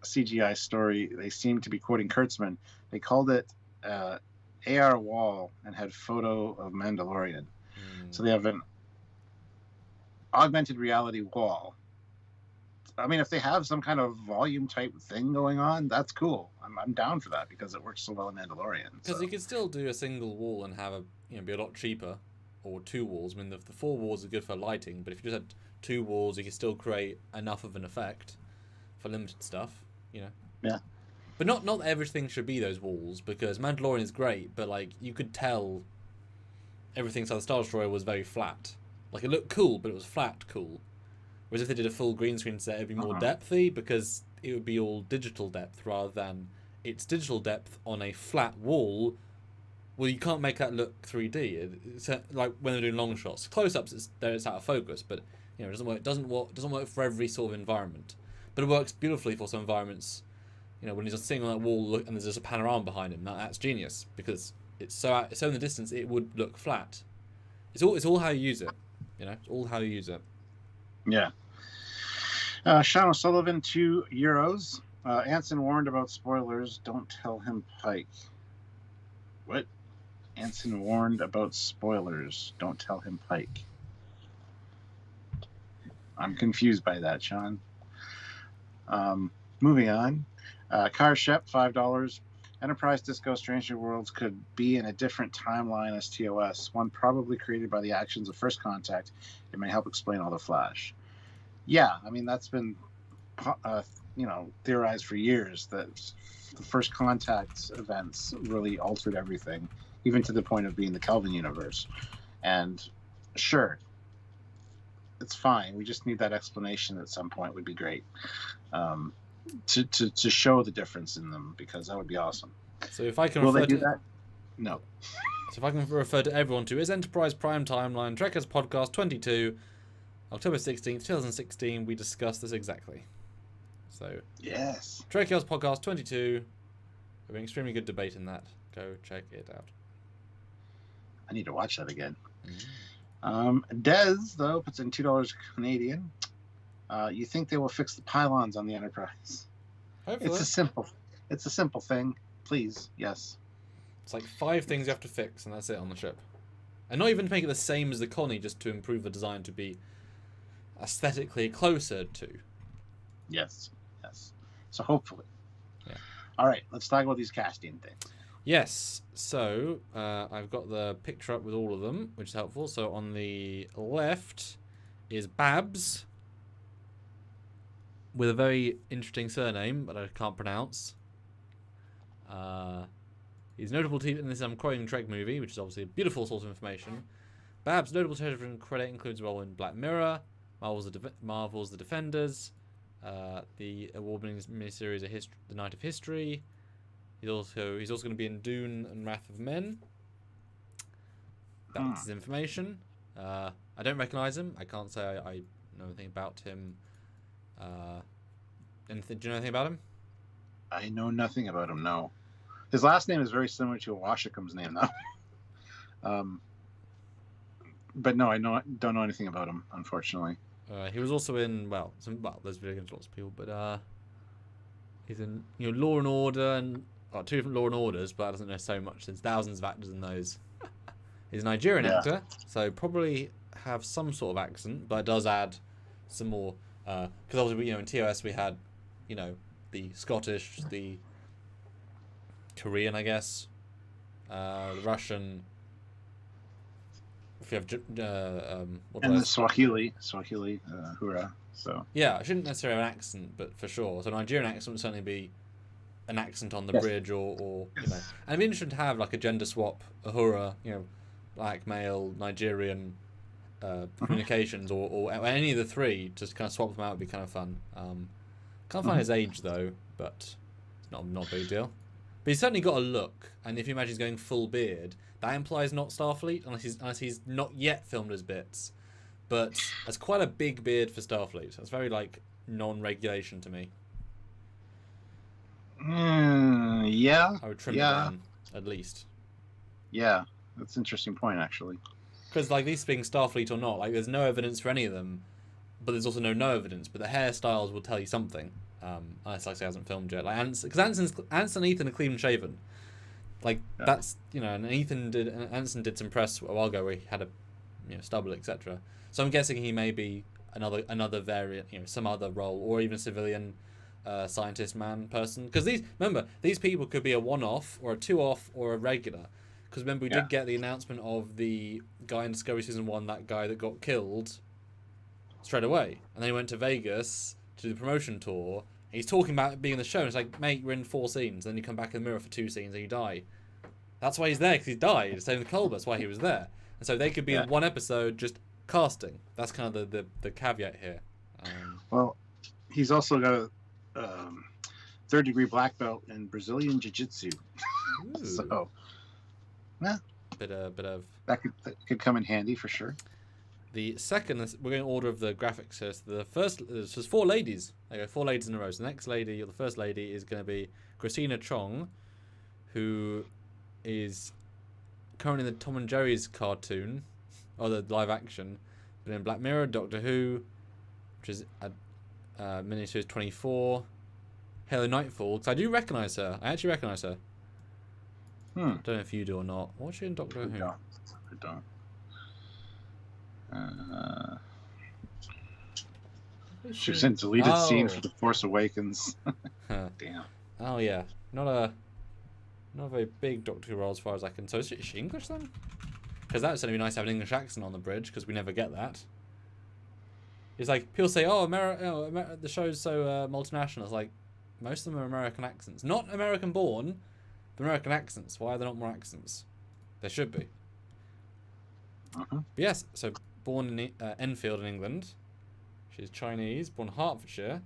CGI story. They seemed to be quoting Kurtzman. They called it AR wall and had photo of Mandalorian. So they have an augmented reality wall. I mean, if they have some kind of volume type thing going on, that's cool. I'm down for that because it works so well in Mandalorian. Because you could still do a single wall and have be a lot cheaper, or 2 walls. I mean, the 4 walls are good for lighting, but if you just had 2 walls, you could still create enough of an effect for limited stuff. Yeah. But not everything should be those walls, because Mandalorian is great, but like you could tell everything inside the Star Destroyer was very flat. Like it looked cool, but it was flat cool. Whereas if they did a full green screen set, it'd be more depthy, because it would be all digital depth rather than it's digital depth on a flat wall. Well, you can't make that look 3D. It's like when they're doing long shots, close-ups, it's out of focus, but it doesn't work. Doesn't work for every sort of environment, but it works beautifully for some environments. When he's just sitting on that wall, and there's just a panorama behind him. That's genius, because it's so in the distance it would look flat. It's all how you use it. It's all how you use it. Yeah. Sean O'Sullivan, €2. Anson warned about spoilers. Don't tell him Pike. What? Anson warned about spoilers. Don't tell him Pike. I'm confused by that, Sean. Moving on. Car Shep, $5. Enterprise Disco Strange New Worlds could be in a different timeline as TOS, one probably created by the actions of First Contact. It may help explain all the Flash. Yeah, I mean, that's been theorized for years, that the First Contact events really altered everything, even to the point of being the Kelvin universe. And sure, it's fine. We just need that explanation at some point. Would be great. To show the difference in them, because that would be awesome. So if I can Will they do that? No. So if I can refer to everyone to his Enterprise Prime Timeline, Trekkers Podcast 22, October 16th, 2016, we discussed this exactly. So, yes. Trekyards Podcast 22. We have an extremely good debate in that. Go check it out. I need to watch that again. Dez, though, puts in $2 Canadian. You think they will fix the pylons on the Enterprise? Hopefully. It's a simple thing. Please, yes. It's like 5 things you have to fix, and that's it on the ship. And not even to make it the same as the colony, just to improve the design to be aesthetically closer to. Yes. So hopefully. Yeah. All right, let's talk about these casting things. Yes. So I've got the picture up with all of them, which is helpful. So on the left is Babs, with a very interesting surname, but I can't pronounce. He's notable in this quoting Trek movie, which is obviously a beautiful source of information. Babs' notable television credit includes a role in Black Mirror, Marvel's The Defenders, the award-winning miniseries The Night of History. He's also going to be in Dune and Wrath of Men. That's his information. I don't recognise him. I can't say I know anything about him. Do you know anything about him? I know nothing about him, no. His last name is very similar to Washikum's name, though. But no, don't know anything about him, unfortunately. He was also in, there's video games, lots of people, but he's in Law and Order and 2 different Law and Orders, but that doesn't know so much. There's thousands of actors in those. He's a Nigerian actor, so probably have some sort of accent, but it does add some more. Because obviously, in TOS we had, the Scottish, the Korean, I guess, the Russian. If you have the Swahili, hoorah. So yeah, I shouldn't necessarily have an accent, but for sure, so Nigerian accent would certainly be an accent on the bridge, or and it'd be interesting to have like a gender swap, Uhura, black male Nigerian communications, or any of the 3, just kind of swap them out would be kind of fun. Can't find his age though, but it's not a big deal. But he's certainly got a look, and if you imagine he's going full beard, that implies not Starfleet, unless he's not yet filmed as bits. But that's quite a big beard for Starfleet. That's very non-regulation to me. Yeah. I would trim it down at least. Yeah, that's an interesting point actually. Because these being Starfleet or not, there's no evidence for any of them, but there's also no evidence. But the hairstyles will tell you something. Unless he hasn't filmed yet. Because Anson and Ethan are clean shaven. That's and Anson did some press a while ago where he had a stubble, etc. So I'm guessing he may be another variant, some other role, or even a civilian scientist person. Because these people could be a 1-off or a 2-off or a regular. Because remember we did get the announcement of the guy in Discovery Season 1, that guy that got killed straight away, and then he went to Vegas to do the promotion tour. He's talking about being in the show, and it's like, mate, you're in 4 scenes, then you come back in the mirror for 2 scenes and you die. That's why he's there, because he died. Same with Culber, that's why he was there. And so they could be in 1 episode just casting. That's kind of the caveat here. Well, he's also got a 3rd-degree black belt in Brazilian Jiu-Jitsu. So, bit of that could come in handy for sure. The second, we're going in order of the graphics here. So the first, there's 4 ladies. There you go, 4 ladies in a row. So the next lady, or the first lady, is going to be Christina Chong, who is currently in the Tom and Jerry's cartoon, or the live action, but in Black Mirror, Doctor Who, which is miniseries 24, Halo Nightfall. Because I do recognise her. I actually recognise her. I don't know if you do or not. What's she in Doctor Who? I don't. She was in deleted scene for The Force Awakens. Damn. Oh yeah, not a very big Doctor Who role as far as I can. So is she English then? Because that would certainly be nice to have an English accent on the bridge, because we never get that. It's like people say, the show's so multinational. It's like most of them are American accents, not American born, but American accents. Why are there not more accents? There should be. But yes, so born in Enfield in England. She's Chinese, born in Hertfordshire,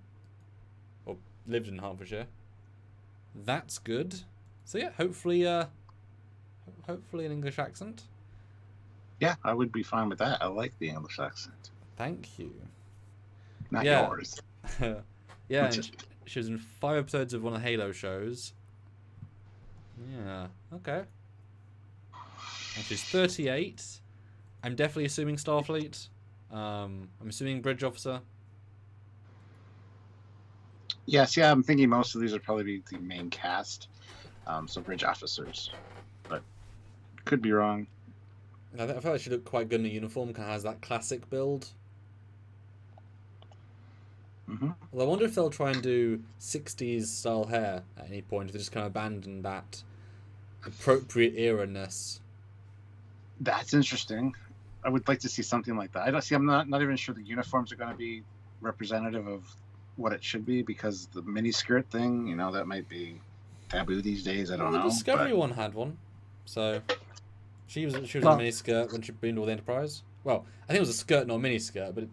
or lived in Hertfordshire. That's good. So yeah, hopefully an English accent. Yeah, I would be fine with that. I like the English accent. Thank you. Not yours. Yeah, and she was in 5 episodes of one of the Halo shows. Yeah, okay. And she's 38. I'm definitely assuming Starfleet. I'm assuming bridge officer. Yes, yeah, I'm thinking most of these would probably be the main cast. So bridge officers. But could be wrong. I feel like she looked quite good in the uniform, kind of has that classic build. Mm-hmm. Well, I wonder if they'll try and do 60s style hair at any point, if they just kind of abandon that appropriate era-ness. That's interesting. I would like to see something like that. I'm not even sure the uniforms are going to be representative of what it should be, because the mini skirt thing, you know, that might be taboo these days. I don't know. Discovery one had one, so she was in a mini skirt when she been to the Enterprise. Well, I think it was a skirt, not a mini skirt, but it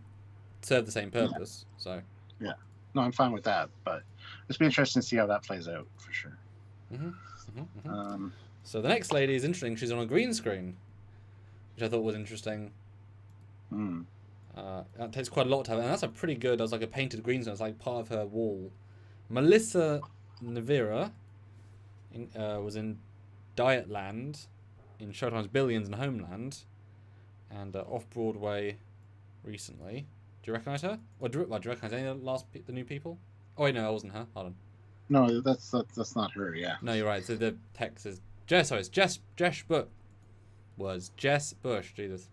served the same purpose. Yeah. So yeah, no, I'm fine with that, but it's be interesting to see how that plays out for sure. So the next lady is interesting. She's on a green screen, which I thought was interesting. That takes quite a lot to have, and that's a pretty good. That's like a painted green screen. It's like part of her wall. Melissa Navira was in Dietland, in Showtime's Billions and Homeland, and off Broadway recently. Do you recognise her? Or do you recognise any of the new people? Oh wait, no, that wasn't her. Hold on. No, that's not her. Yeah. No, you're right. So the text is Jess. Sorry, it's Jess Bush. Was Jess Bush? Jesus.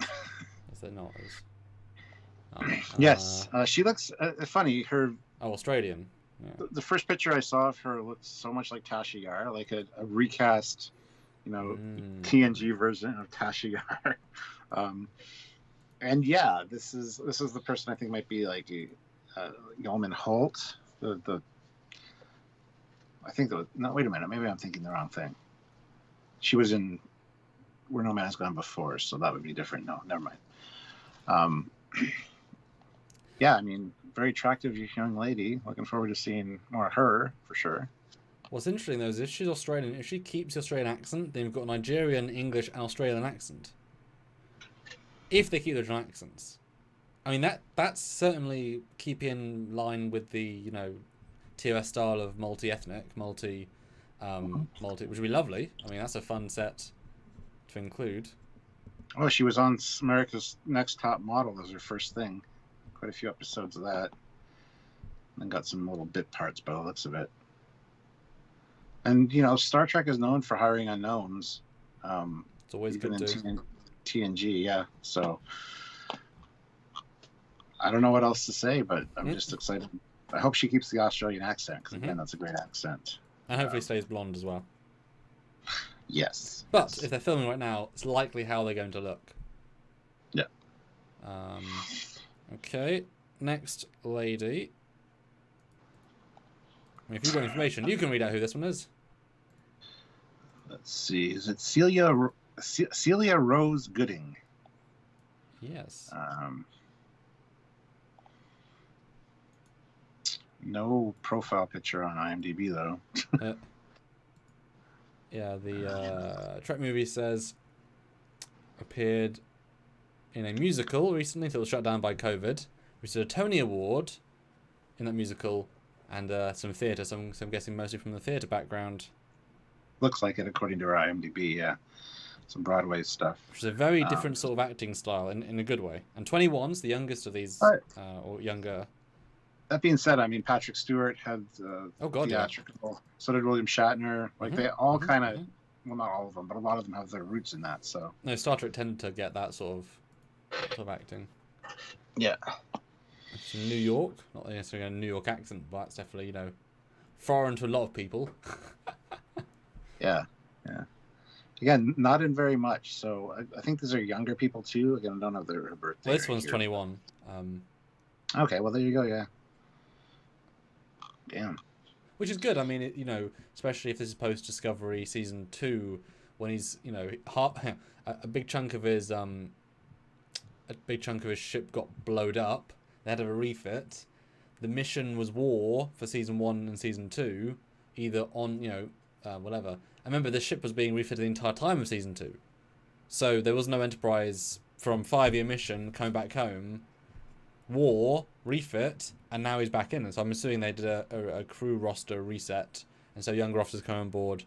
Is that not? Yes, she looks funny. Her Australian. Yeah. The first picture I saw of her looked so much like Tasha Yar, like a recast, TNG version of Tasha Yar. And yeah, this is the person I think might be like Yeoman Holt. I think wait a minute, maybe I'm thinking the wrong thing. She was in Where No Man Has Gone Before, so that would be different. No, never mind. Yeah, I mean, very attractive young lady. Looking forward to seeing more of her for sure. What's interesting though is if she's Australian, if she keeps the Australian accent, then you've got Nigerian, English, and Australian accent. If they keep the original accents, I mean that's certainly keeping in line with the TOS style of multi-ethnic, multi, which would be lovely. I mean that's a fun set to include. Oh, she was on America's Next Top Model as her first thing. Quite a few episodes of that. And got some little bit parts by the looks of it. And, Star Trek is known for hiring unknowns. It's always good to TNG, yeah. So, I don't know what else to say, but I'm just excited. I hope she keeps the Australian accent, because, again, that's a great accent. And hopefully stays blonde as well. Yes. But if they're filming right now, it's likely how they're going to look. Yeah. Okay. Next lady. I mean, if you've got information, you can read out who this one is. Let's see. Is it Celia Rose Gooding? Yes. No profile picture on IMDb, though. Yeah, the Trek movie says appeared in a musical recently until it was shut down by COVID. Received a Tony Award in that musical and some theatre, so I'm guessing mostly from the theatre background. Looks like it according to her IMDb, yeah. Some Broadway stuff. Which is a very different sort of acting style in a good way. And 21's the youngest of these, or younger. That being said, I mean, Patrick Stewart had theatrical. Yeah. So did William Shatner. Like, they all kind of, well, not all of them, but a lot of them have their roots in that, so. No, Star Trek tended to get that sort of acting. Yeah. It's in New York. Not necessarily a New York accent, but that's definitely, foreign to a lot of people. Yeah. Again, not in very much, so I think these are younger people, too. Again, I don't know their birthday. Well, this one's 21. Okay, well, there you go, yeah. Damn. Which is good. I mean, especially if this is post-Discovery Season 2, when he's, a big chunk of his ship got blowed up. They had to have a refit. The mission was war for Season 1 and Season 2, either on, whatever. I remember the ship was being refitted the entire time of Season 2. So there was no Enterprise from 5-year mission, coming back home, war, refit, and now he's back in. And so I'm assuming they did a crew roster reset, and so younger officers come on board,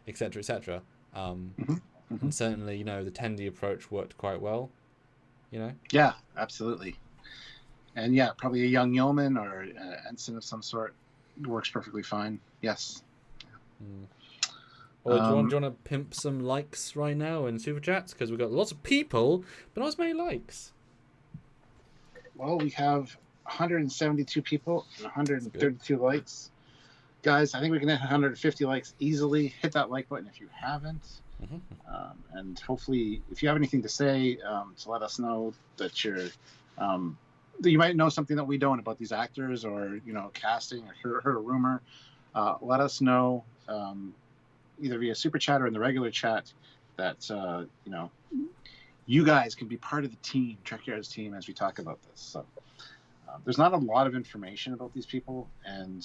etc., etc. And certainly, you know, the Tendi approach worked quite well. You know. Yeah, absolutely. And yeah, probably a young yeoman or ensign of some sort works perfectly fine. Yes. Or do you want to pimp some likes right now in super chats, because we've got lots of people, but not as many likes. Well, we have 172 people and 132 likes. Guys, I think we can hit 150 likes easily. Hit that like button if you haven't. And hopefully, if you have anything to say, to let us know that you're, that you might know something that we don't about these actors, or, you know, casting, or heard a rumor, let us know, either via super chat or in the regular chat, that, you know, you guys can be part of the team, Trekyards team, as we talk about this. So there's not a lot of information about these people, and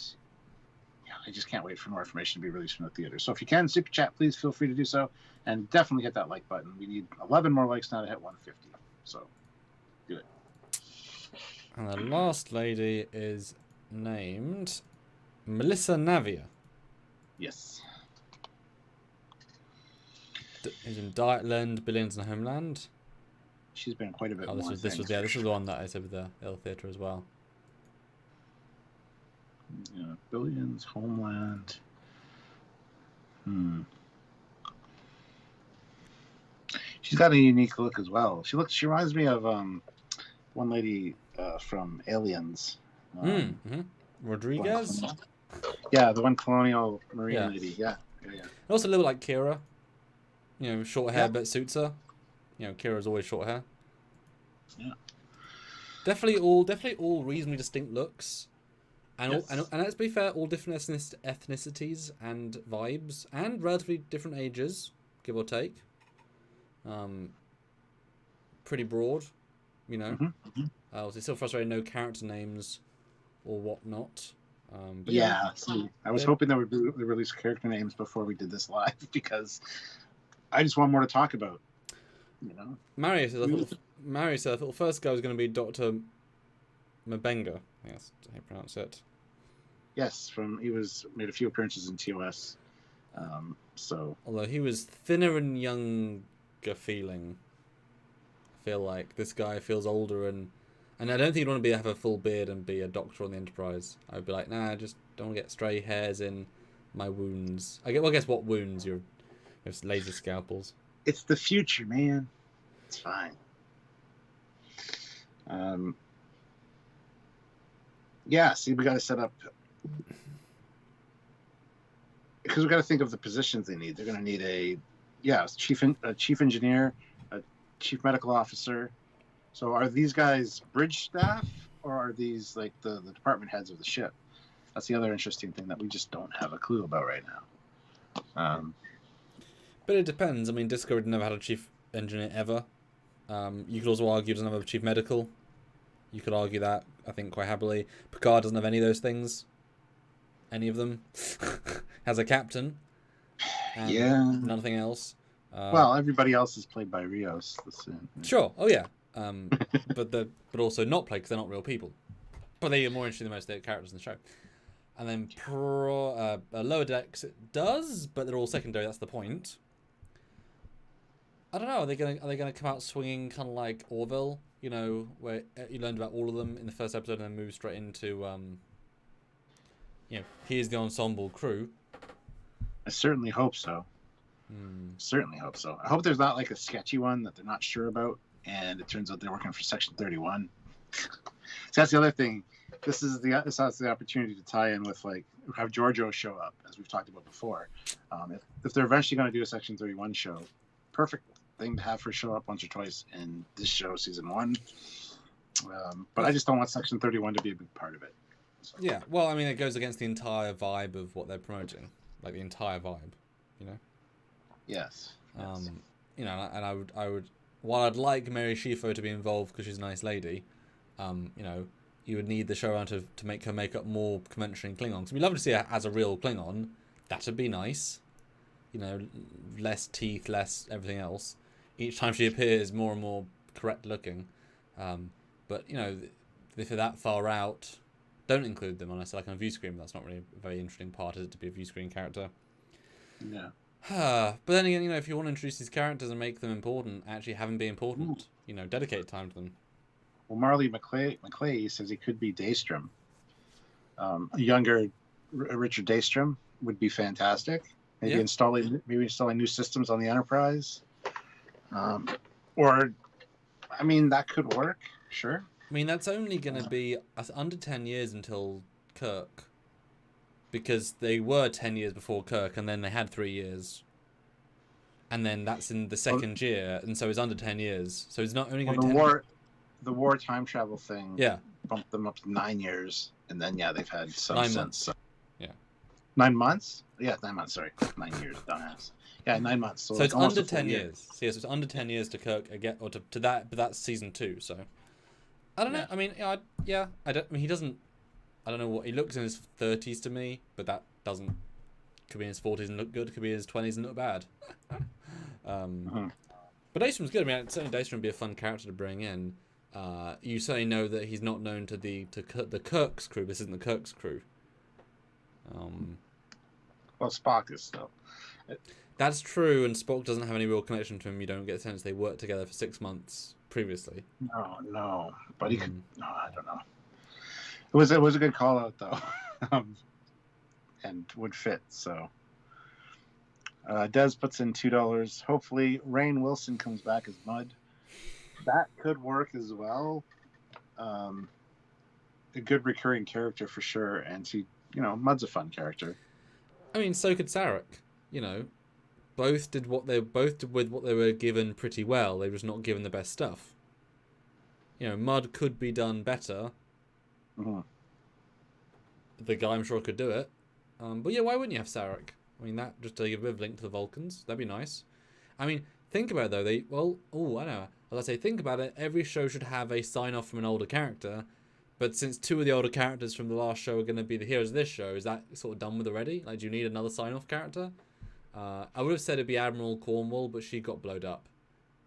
yeah, I just can't wait for more information to be released from the theater. So if you can super chat, please feel free to do so, and definitely hit that like button. We need 11 more likes now to hit 150. So do it. And the last lady is named Melissa Navia. Yes. Is in Dietland, Billions, and Homeland. She's been quite a bit. Oh, this was the one that I said with the L Theatre as well. Yeah, Billions, Homeland. She's got a unique look as well. She reminds me of one lady from Aliens. Rodriguez. Yeah, the one colonial marine lady. Yeah. Also a little like Kira. You know, short hair, but suits her. You know, Kira's always short hair. Yeah. Definitely all reasonably distinct looks, and let's be fair, all different ethnicities and vibes, and relatively different ages, give or take. Pretty broad, you know. It's still frustrating, no character names or whatnot. But yeah. I was hoping they would release character names before we did this live, because I just want more to talk about. You know, Mario said I thought the first guy was going to be Dr. Mabenga. I think that's how you pronounce it. Yes, he made a few appearances in TOS. So although he was thinner and younger feeling, I feel like this guy feels older, and I don't think he'd want to have a full beard and be a doctor on the Enterprise. I'd be like, nah, I just don't want to get stray hairs in my wounds. I guess what wounds? You're laser scalpels. It's the future, man. It's fine. Yeah, see, we got to set up, because we got to think of the positions they need. They're going to need a chief engineer, a chief medical officer. So are these guys bridge staff, or are these like the department heads of the ship? That's the other interesting thing that we just don't have a clue about right now. But it depends. I mean, Discovery never had a chief engineer ever. You could also argue doesn't have a chief medical. You could argue that, I think, quite happily. Picard doesn't have any of those things. Any of them. Has a captain. And nothing else. Well, everybody else is played by Rios. Sure. Oh, yeah. But also not played because they're not real people. But they are more interesting than most of the characters in the show. And then Lower Decks it does, but they're all secondary. That's the point. I don't know. Are they gonna come out swinging, kind of like Orville? You know, where you learned about all of them in the first episode and then move straight into, here's the ensemble crew. I certainly hope so. Certainly hope so. I hope there's not like a sketchy one that they're not sure about, and it turns out they're working for Section 31. So that's the other thing. This has the opportunity to tie in with, like, have Giorgio show up, as we've talked about before. If they're eventually going to do a Section 31 show, perfect thing to have her show up once or twice in this show, season 1. But I just don't want Section 31 to be a big part of it. So. Yeah, well, I mean, it goes against the entire vibe of what they're promoting, like the entire vibe, you know. Yes. You know, and I would, while I'd like Mary Shifo to be involved because she's a nice lady, you know, you would need the showrunner to make her makeup more conventionally Klingon. Because we'd love to see her as a real Klingon. That'd be nice. You know, less teeth, less everything else. Each time she appears, more and more correct looking. But you know, if they're that far out, don't include them unless they're like on a view screen. That's not really a very interesting part, is it, to be a view screen character? Yeah. But then again, you know, if you want to introduce these characters and make them important, actually have them be important. You know, dedicate time to them. Well, Marley McClay says he could be Daystrom. A younger Richard Daystrom would be fantastic. Maybe installing new systems on the Enterprise. Or, I mean, that could work. Sure. I mean, that's only going to be under 10 years until Kirk. Because they were 10 years before Kirk, and then they had 3 years. And then that's in the second year, and so it's under 10 years. So it's not only going to be the war time travel thing bumped them up to 9 years, and then they've had some 9 since. months. So. Yeah. 9 months? Yeah, 9 months, sorry. 9 years, dumbass. Yeah, 9 months. So it's under 10 years. So yes, it's under 10 years to Kirk again, or to that, but that's season 2, so I don't know. I mean, he doesn't. I don't know what he looks in his 30s to me, but that doesn't. Could be in his 40s and look good. Could be in his 20s and look bad. But Daystrom's good. I mean, certainly Daystrom would be a fun character to bring in. You certainly know that he's not known to the Kirk's crew. This isn't the Kirk's crew. Well, Spock is still. That's true, and Spock doesn't have any real connection to him. You don't get the sense they worked together for 6 months previously. No, but he could. No, I don't know. It was a good call out though, and would fit. So, Des puts in $2. Hopefully, Rainn Wilson comes back as Mud. That could work as well. A good recurring character for sure, and Mud's a fun character. I mean, so could Sarek. You know, both did with what they were given pretty well. They were just not given the best stuff. You know, Mud could be done better. Mm-hmm. The guy, I'm sure, could do it. But yeah, why wouldn't you have Sarek? I mean, that just to give a bit of link to the Vulcans. That'd be nice. I mean, think about it, though. I know. As I say, think about it. Every show should have a sign-off from an older character. But since 2 of the older characters from the last show are going to be the heroes of this show, is that sort of done with already? Like, do you need another sign-off character? I would have said it'd be Admiral Cornwall, but she got blowed up.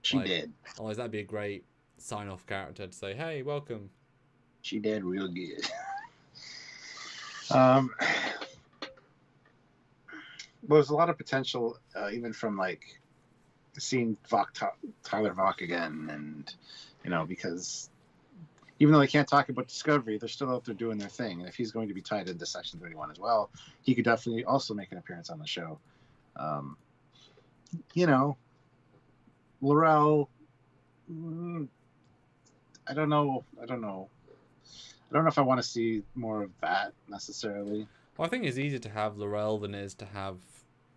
She did. Otherwise, that'd be a great sign-off character to say, hey, welcome. She did real good. There's a lot of potential, even from like seeing Tyler Vach again, and because even though they can't talk about Discovery, they're still out there doing their thing. And if he's going to be tied into Section 31 as well, he could definitely also make an appearance on the show. L'Rell, I don't know if I want to see more of that necessarily. Well, I think it's easier to have L'Rell than it is to have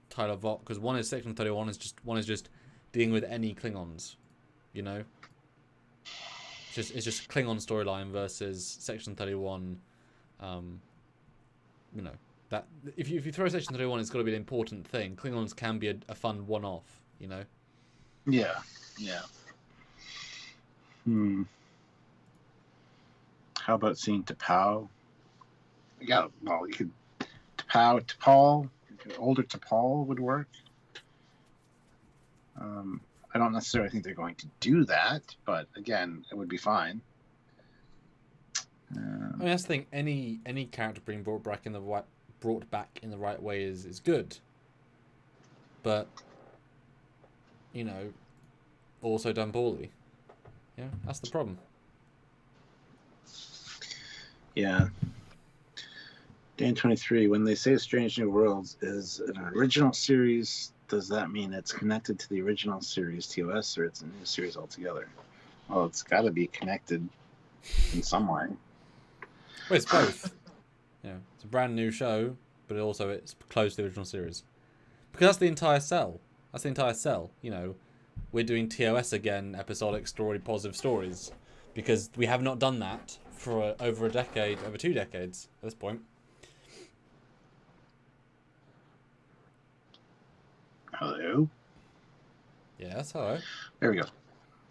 Tyler Vach, because one is Section 31, one is just dealing with any Klingons, you know. It's just Klingon storyline versus Section 31. That if you throw Section 31, it's got to be an important thing. Klingons can be a fun one-off, you know. Yeah. How about seeing T'Pau? Yeah, well, you could T'Pol, older T'Pol would work. I don't necessarily think they're going to do that, but again, it would be fine. I mean, that's the thing. Any character being brought back in the right way is good, but also done poorly. Yeah, that's the problem. Yeah. Dan23, when they say Strange New Worlds is an original series, does that mean it's connected to the original series TOS, or it's a new series altogether? Well, it's got to be connected in some way. Well, it's both. It's a brand new show, but also it's close to the original series. Because that's the entire sell. We're doing TOS again, episodic story, positive stories. Because we have not done that for over 2 decades at this point. Hello? Yes, hello. There we go.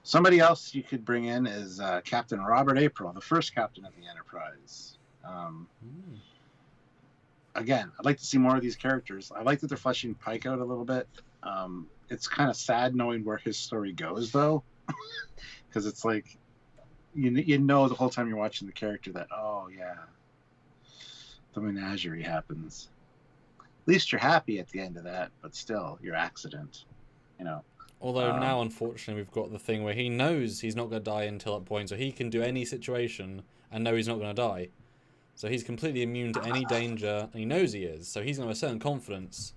Somebody else you could bring in is Captain Robert April, the first captain of the Enterprise. Again, I'd like to see more of these characters. I like that they're fleshing Pike out a little bit. It's kind of sad knowing where his story goes, though. because it's like you know the whole time you're watching the character that, oh yeah, the menagerie happens. At least you're happy at the end of that, but still, your accident, you know. Although now, unfortunately, we've got the thing where he knows he's not going to die until that point, so he can do any situation and know he's not going to die. So he's completely immune to any danger, and he knows he is. So he's going to have a certain confidence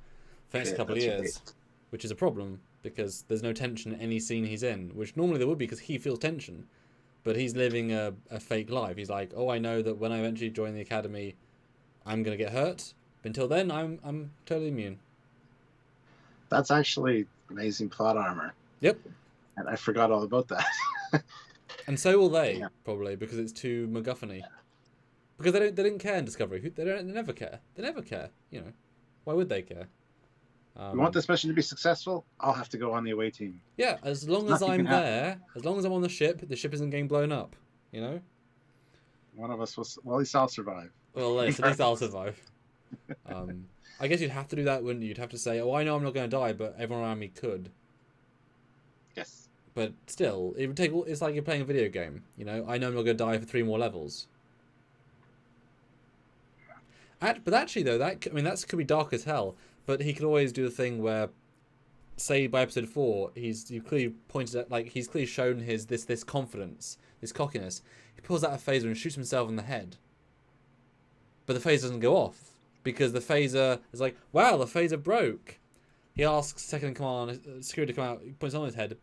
for the next couple of years, which is a problem because there's no tension in any scene he's in, which normally there would be because he feels tension. But he's living a fake life. He's like, oh, I know that when I eventually join the academy, I'm going to get hurt. But until then, I'm totally immune. That's actually amazing plot armor. Yep. And I forgot all about that. And so will they, probably, because it's too MacGuffin-y. Because they didn't care in Discovery. They never care. They never care. You know, why would they care? You want this mission to be successful? I'll have to go on the away team. Yeah, as long as I'm there, as long as I'm on the ship isn't getting blown up. You know. One of us will. Well, at least I'll survive. Well, at least I'll survive. I guess you'd have to do that, wouldn't you? You'd have to say, "Oh, I know I'm not going to die, but everyone around me could." Yes. But still, it would take. It's like you're playing a video game. You know, I know I'm not going to die for 3 more levels. But actually, though, that could be dark as hell. But he could always do the thing where, say, by episode 4, he's clearly pointed at, like, he's clearly shown his this confidence, this cockiness. He pulls out a phaser and shoots himself in the head. But the phaser doesn't go off because the phaser is like, wow, the phaser broke. He asks second in command, security to come out. He puts it on his head.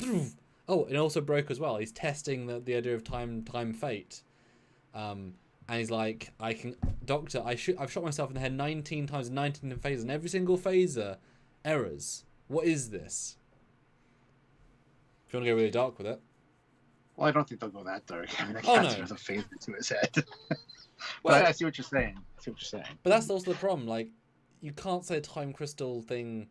Oh, it also broke as well. He's testing the idea of time fate. And he's like, Doctor, I've shot myself in the head 19 times, 19 phasers, and every single phaser errors. What is this? If you want to go really dark with it. Well, I don't think they'll go that dark. I mean, I Oh, can't no. throw the phaser to his head. Well, but I see what you're saying. But that's also the problem. Like, you can't say a time crystal thing.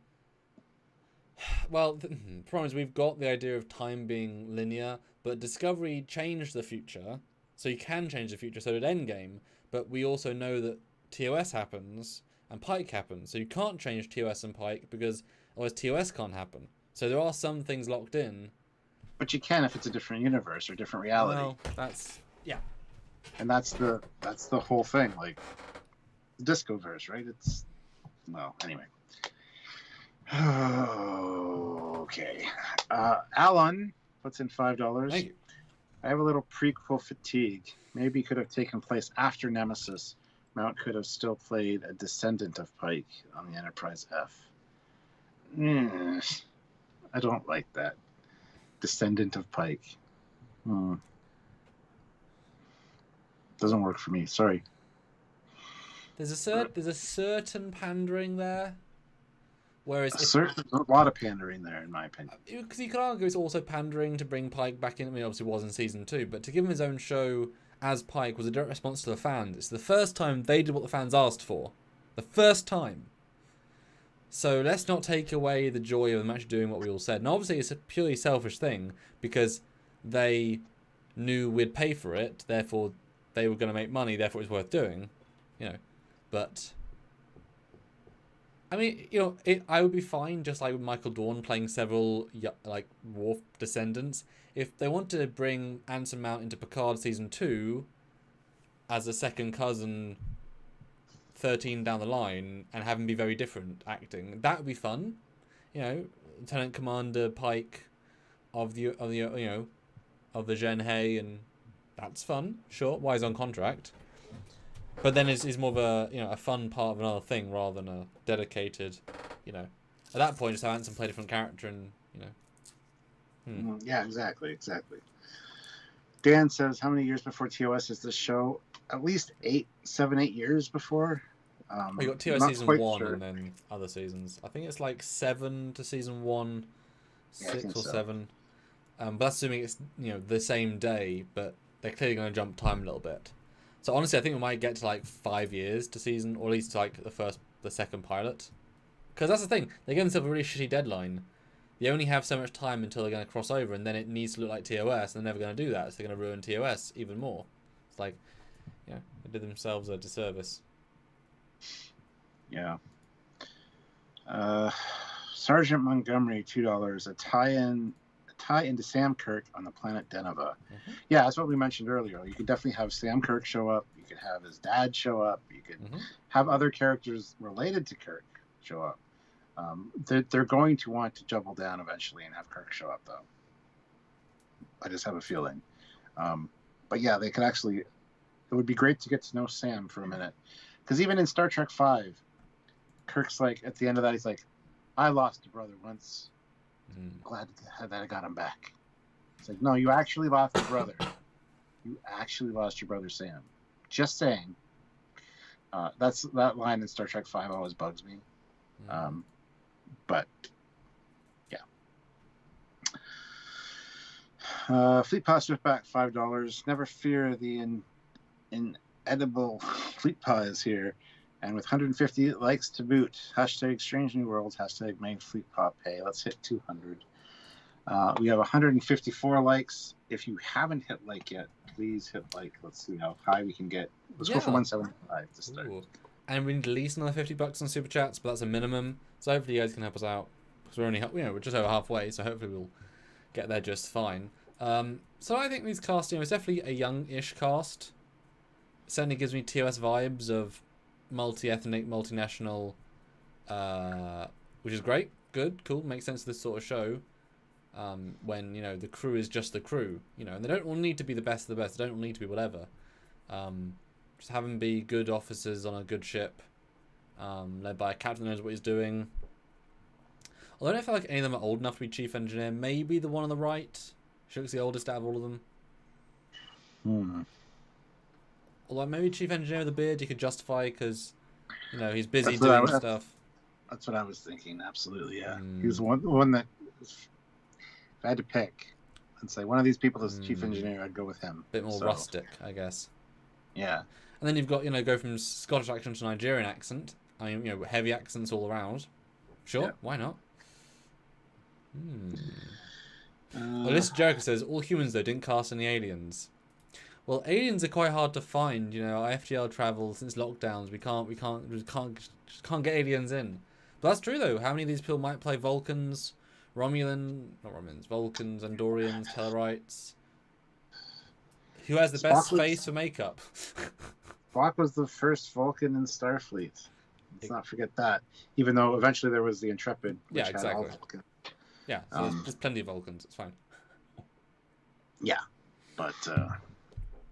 Well, the problem is we've got the idea of time being linear, but Discovery changed the future. So you can change the future, so did Endgame, but we also know that TOS happens and Pike happens, so you can't change TOS and Pike because otherwise TOS can't happen. So there are some things locked in. But you can if it's a different universe or different reality. Well, that's and that's the whole thing, like the Discoverse, right? It's anyway. Okay. Alan puts in $5. Thank you. I have a little prequel fatigue. Maybe could have taken place after Nemesis. Mount could have still played a descendant of Pike on the Enterprise F. I don't like that. Descendant of Pike. Doesn't work for me. Sorry. There's a certain pandering there. Whereas a lot of pandering there, in my opinion. Because you could argue it's also pandering to bring Pike back in. I mean, obviously it was in season 2, but to give him his own show as Pike was a direct response to the fans. It's the first time they did what the fans asked for. The first time. So let's not take away the joy of them actually doing what we all said. And obviously it's a purely selfish thing because they knew we'd pay for it, therefore they were going to make money, therefore it was worth doing. You know, but... I mean, you know, I would be fine just like with Michael Dorn playing several like Worf descendants. If they wanted to bring Anson Mount into Picard season 2 as a second cousin 13 down the line and have him be very different acting, that would be fun. You know, Lieutenant Commander Pike of the Gen Hay, and that's fun. Sure, why he's on contract. But then it's more of a fun part of another thing rather than a dedicated, at that point just have Anson play a different character and, Yeah, exactly. Dan says, how many years before TOS is this show? At least 7, 8 years before. We got TOS season 1 and then other seasons. I think it's like 7 to season 1, 6 or 7. But that's assuming it's, the same day, but they're clearly going to jump time a little bit. So honestly, I think we might get to like 5 years to season, or at least like the second pilot. Because that's the thing, they give themselves a really shitty deadline. They only have so much time until they're going to cross over, and then it needs to look like TOS, and they're never going to do that, so they're going to ruin TOS even more. It's like, they did themselves a disservice. Yeah. Sergeant Montgomery, $2. A tie-in tie into Sam Kirk on the planet Deneva. Mm-hmm. Yeah, that's what we mentioned earlier. You could definitely have Sam Kirk show up. You could have his dad show up. You could have other characters related to Kirk show up. They're going to want to double down eventually and have Kirk show up, though. I just have a feeling. But yeah, they could actually. It would be great to get to know Sam for a minute, because even in Star Trek V, Kirk's like at the end of that, he's like, "I lost a brother once. Glad that I got him back." It's like, no, you actually lost a brother. You actually lost your brother Sam. Just saying. That line in Star Trek V always bugs me. But yeah. Fleet Paw Swiftback, $5. Never fear, the inedible Fleet Paw is here. And with 150 likes to boot, hashtag Strange New Worlds, hashtag May Fleet Paw Pay. Let's hit 200. We have 154 likes. If you haven't hit like yet, please hit like. Let's see how high we can get. Let's go for 175 to start. Ooh. And we need at least another $50 on Super Chats, but that's a minimum. So hopefully you guys can help us out, because we're only, we're just over halfway, so hopefully we'll get there just fine. So I think these casts, it's definitely a young-ish cast. Certainly gives me TOS vibes of multi-ethnic, multinational, which is great, good, cool, makes sense to this sort of show. When the crew is just the crew, and they don't all need to be the best of the best. They don't all need to be whatever. Just have them be good officers on a good ship, led by a captain who knows what he's doing. Although I don't feel like any of them are old enough to be chief engineer. Maybe the one on the right. She looks the oldest out of all of them. Although maybe chief engineer with a beard you could justify, because he's busy doing stuff. That's what I was thinking. Absolutely, yeah. He was one that. If I had to pick and say one of these people is the chief engineer, I'd go with him. Bit more rustic, I guess. Yeah. And then you've got, go from Scottish accent to Nigerian accent. I mean, heavy accents all around. Sure, why not? Well, this Joker says, all humans, though, didn't cast any aliens. Well, aliens are quite hard to find. IFTL travel since lockdowns. We can't get aliens in. But that's true, though. How many of these people might play Vulcans, Vulcans, Andorians, Tellarites? Who has the best face for makeup? Spock was the first Vulcan in Starfleet. Let's not forget that. Even though eventually there was the Intrepid, which had all Vulcans. Yeah, so there's plenty of Vulcans. It's fine. Yeah, but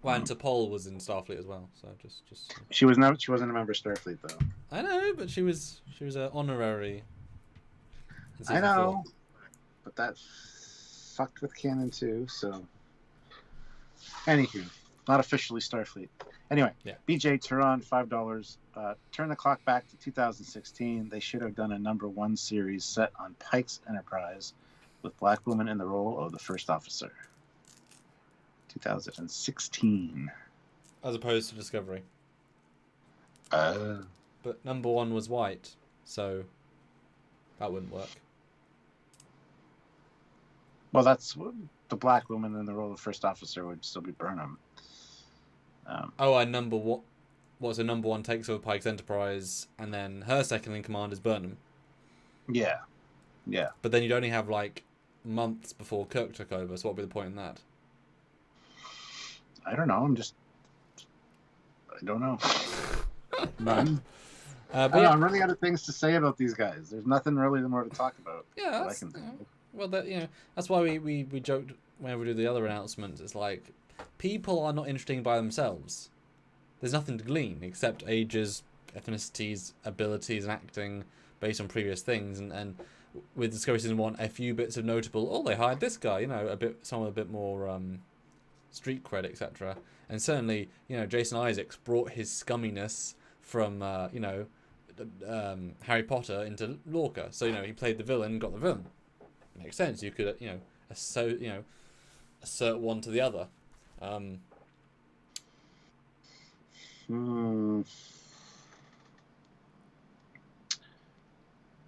well, and T'Pol was in Starfleet as well. So just she wasn't a member of Starfleet though. I know, but she was an honorary. I know, but that fucked with canon too. So, anywho, not officially Starfleet. Anyway, BJ Turan, $5. Turn the clock back to 2016. They should have done a #1 series set on Pike's Enterprise with black woman in the role of the first officer. 2016. As opposed to Discovery. But #1 was white, so that wouldn't work. Well, that's the black woman in the role of first officer would still be Burnham. And so #1 takes over Pike's Enterprise, and then her second in command is Burnham. Yeah. But then you'd only have months before Kirk took over. So what would be the point in that? I don't know. I don't know. None. I'm running out of things to say about these guys. There's nothing really more to talk about. Yeah, I can think of. Well, that's why we joked whenever we do the other announcements. It's like, people are not interesting by themselves. There's nothing to glean except ages, ethnicities, abilities, and acting based on previous things. And with Discovery Season 1, a few bits of notable. Oh, they hired this guy. Someone a bit more street cred, etc. And certainly, Jason Isaacs brought his scumminess from Harry Potter into Lorca. So he played the villain, got the villain. Makes sense. You could assert one to the other.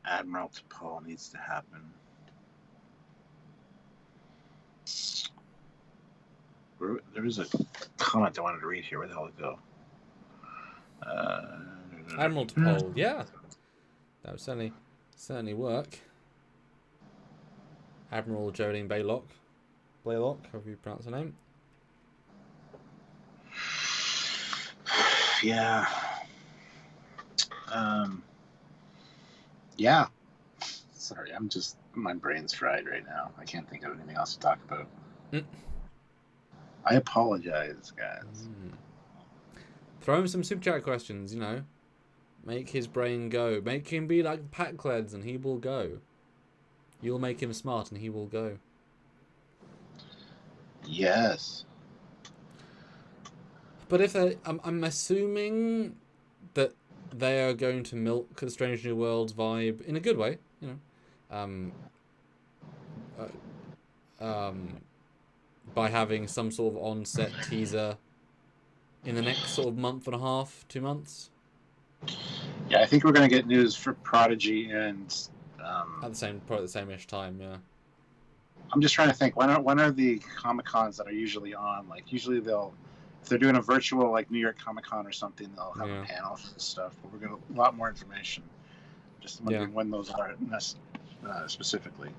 Admiral T'Pol needs to happen. There was a comment I wanted to read here. Where the hell did it go? Admiral T'Pol, yeah. That would certainly work. Admiral Jolene Blaylock, however you pronounce her name. Yeah. Yeah. Sorry, my brain's fried right now. I can't think of anything else to talk about. I apologize, guys. Throw him some super chat questions, Make his brain go. Make him be like Packleds and he will go. You'll make him smart and he will go. Yes. But if I'm assuming that they are going to milk the Strange New Worlds vibe in a good way, by having some sort of on-set teaser in the next sort of month and a half, 2 months. Yeah, I think we're going to get news for Prodigy and at the same-ish time. Yeah. I'm just trying to think when are the Comic-Cons that are usually on? Like usually if they're doing a virtual like New York Comic-Con or something, they'll have a panel for this stuff. But we're going to a lot more information. Just wondering when those are specifically.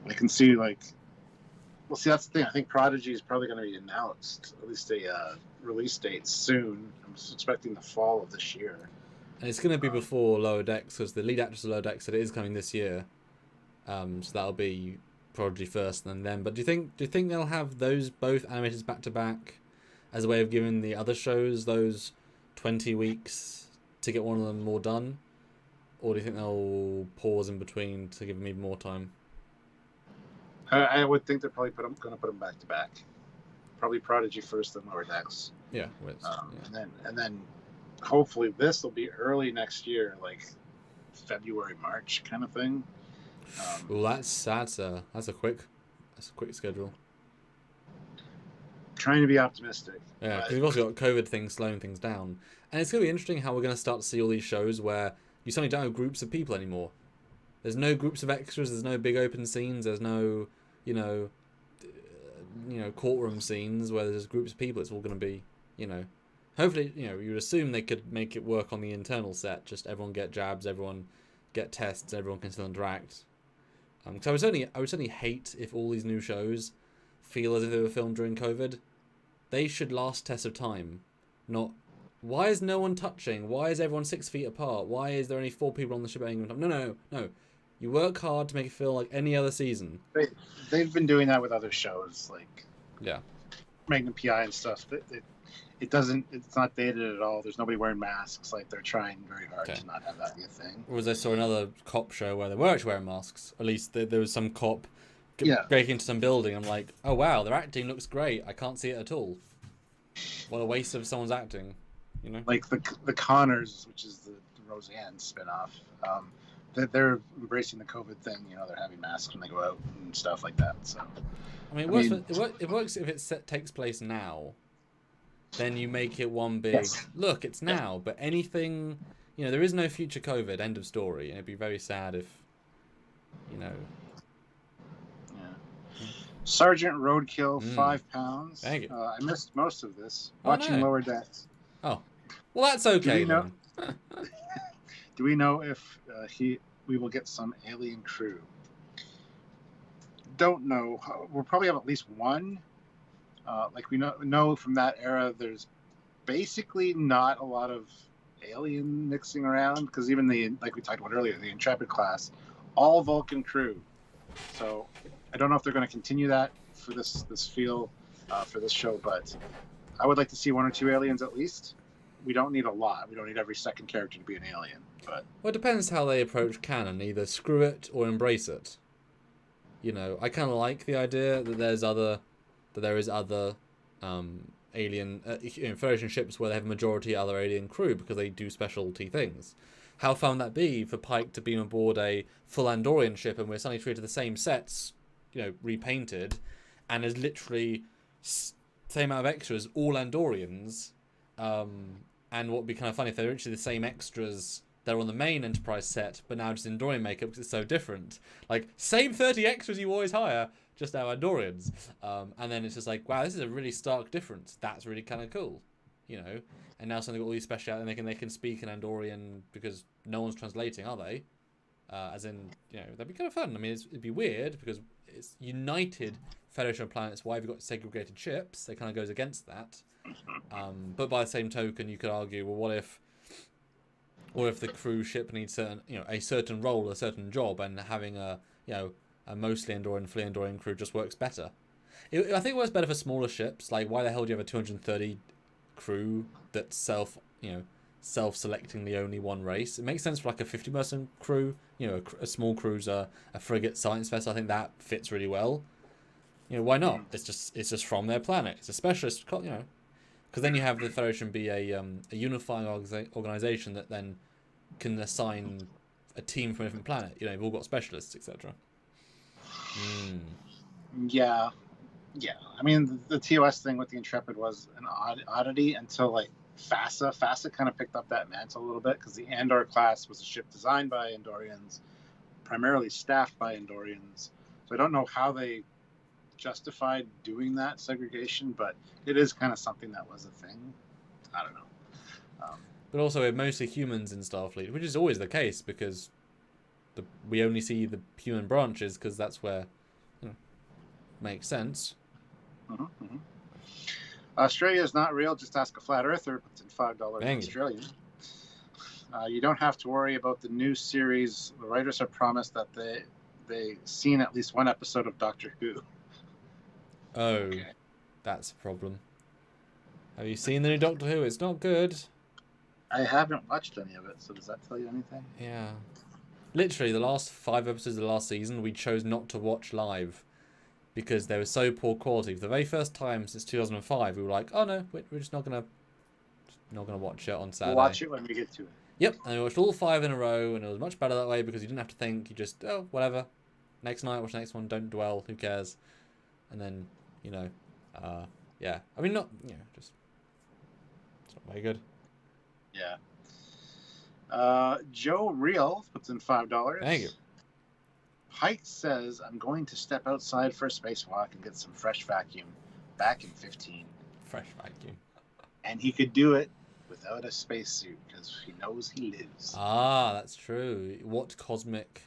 I can see well, see, that's the thing. I think Prodigy is probably going to be announced, at least a release date soon. I'm expecting the fall of this year. And it's going to be before Lower Decks, because the lead actress of Lower Decks said it is coming this year. So that'll be Prodigy first and then. But do you think they'll have those both animated back to back as a way of giving the other shows those 20 weeks to get one of them more done? Or do you think they'll pause in between to give them even more time? I would think they're probably going to put them back to back. Probably Prodigy first, then Lower Decks. Yeah. And then hopefully this will be early next year, like February, March kind of thing. Well, that's a quick schedule. Trying to be optimistic. Yeah, because we've also got COVID things slowing things down, and it's going to be interesting how we're going to start to see all these shows where you suddenly don't have groups of people anymore. There's no groups of extras. There's no big open scenes. There's no, courtroom scenes where there's groups of people. It's all going to be, hopefully, you would assume they could make it work on the internal set. Just everyone get jabs, everyone get tests, everyone can still interact. Because I would certainly hate if all these new shows feel as if they were filmed during COVID. They should last test of time. Not, why is no one touching? Why is everyone 6 feet apart? Why is there only 4 people on the ship at any given time? No. You work hard to make it feel like any other season. They've been doing that with other shows, like Magnum PI and stuff. It's not dated at all. There's nobody wearing masks. Like they're trying very hard to not have that be a thing. Whereas I saw another cop show where they were actually wearing masks. At least there was some cop breaking into some building. I'm like, oh wow, their acting looks great. I can't see it at all. What a waste of someone's acting. Like the Connors, which is the Roseanne spinoff. They're embracing the COVID thing. They're having masks when they go out and stuff like that. So, it works if it takes place now. Then you make it one big look. It's now, but anything, there is no future COVID. End of story. And it'd be very sad if, Yeah. Sergeant Roadkill, 5 pounds. Thank you. I missed most of this. Watching Lower Decks. Oh, well, that's okay. Do we know if we will get some alien crew? Don't know. We'll probably have at least one. Like we know from that era, there's basically not a lot of alien mixing around, because even like we talked about earlier, the Intrepid class, all Vulcan crew. So I don't know if they're going to continue that for this feel for this show, but I would like to see 1 or 2 aliens at least. We don't need a lot. We don't need every second character to be an alien. But it depends how they approach canon. Either screw it or embrace it. I kind of like the idea that there is other alien Federation ships where they have a majority other alien crew because they do specialty things. How fun would that be for Pike to beam aboard a full Andorian ship and we're suddenly treated the same sets, repainted, and there's literally same amount of extras, all Andorians. And what would be kind of funny if they're actually the same extras that are on the main Enterprise set, but now just Andorian makeup because it's so different. Like, same 30 extras you always hire, just now Andorians. And then it's just like, wow, this is a really stark difference. That's really kind of cool, And now suddenly got all these special, and they can speak in Andorian because no one's translating, are they? As in, that'd be kind of fun. I mean, it'd be weird because it's United Federation of Planets. Why have you got segregated ships? It kind of goes against that. But by the same token, you could argue, well, what if the cruise ship needs a certain role, a certain job, and having a mostly Andorian, fully Andorian crew just works better. I think it works better for smaller ships. Like, why the hell do you have a 230 crew that's self-selectingly only one race? It makes sense for like a 50-person crew, a small cruiser, a frigate, science vessel. I think that fits really well. Why not? It's just from their planet. It's a specialist, because then you have the Federation be a unifying organization that then can assign a team from a different planet. You've all got specialists, etc. Yeah. I mean, the TOS thing with the Intrepid was an oddity until like FASA. FASA kind of picked up that mantle a little bit because the Andor class was a ship designed by Andorians, primarily staffed by Andorians. So I don't know how they justified doing that segregation, but it is kind of something that was a thing. I don't know. But also, we're mostly humans in Starfleet, which is always the case because we only see the human branches because that's where makes sense. Australia is not real. Just ask a flat earther. It's in $5 Australian. You don't have to worry about the new series. The writers have promised that they seen at least one episode of Doctor Who. Oh, okay. That's a problem. Have you seen the new Doctor Who? It's not good. I haven't watched any of it, so does that tell you anything? Yeah. Literally, the last 5 episodes of the last season, we chose not to watch live because they were so poor quality. For the very first time since 2005, we were like, oh no, we're just not gonna watch it on Saturday. We'll watch it when we get to it. Yep, and we watched all 5 in a row, and it was much better that way because you didn't have to think. You just, whatever. Next night, watch the next one, don't dwell, who cares? And then, yeah. I mean, just, it's not very good. Yeah. Joe Real puts in $5. Thank you. Pike says, I'm going to step outside for a spacewalk and get some fresh vacuum. Back in 15. Fresh vacuum. And he could do it without a spacesuit because he knows he lives. Ah, that's true. What cosmic...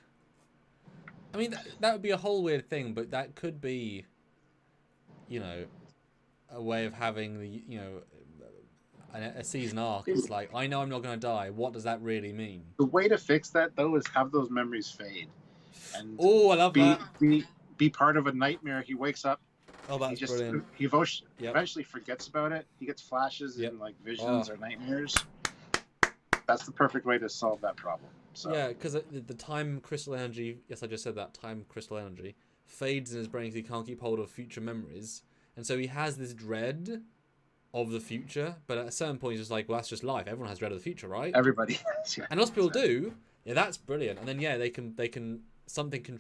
I mean, that would be a whole weird thing, but that could be, a way of having the, a season arc. It's like, I know I'm not going to die. What does that really mean? The way to fix that, though, is have those memories fade. And I love that. Be part of a nightmare. He wakes up. Oh, that's brilliant. He eventually forgets about it. He gets flashes and like visions or nightmares. That's the perfect way to solve that problem. So. Yeah, because the time crystal energy, yes, I just said that, time crystal energy, fades in his brain because he can't keep hold of future memories. And so he has this dread of the future, but at a certain point he's just like, well, that's just life. Everyone has dread of the future, right? Everybody has, yeah. And lots of people do. Yeah, that's brilliant. And then,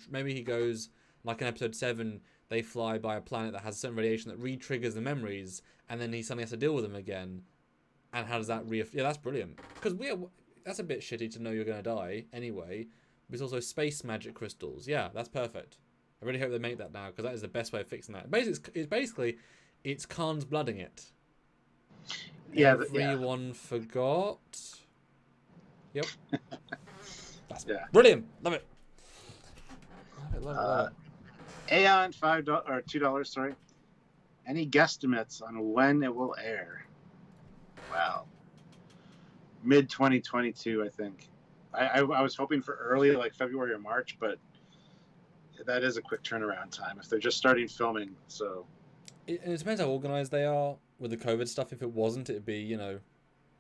maybe he goes, like in episode 7, they fly by a planet that has a certain radiation that re-triggers the memories, and then he suddenly has to deal with them again. And how does that yeah, that's brilliant. Because that's a bit shitty to know you're going to die anyway. But it's also space magic crystals. Yeah, that's perfect. I really hope they make that now, because that is the best way of fixing that. Basically, it's Khan's blooding it. Yeah, Everyone forgot. Yep. That's brilliant. Love it. Love it. Aeon $2. Sorry. Any guesstimates on when it will air? Wow. Mid 2022, I think. I was hoping for early, like February or March, but that is a quick turnaround time if they're just starting filming. So it depends how organized they are with the COVID stuff. If it wasn't, it'd be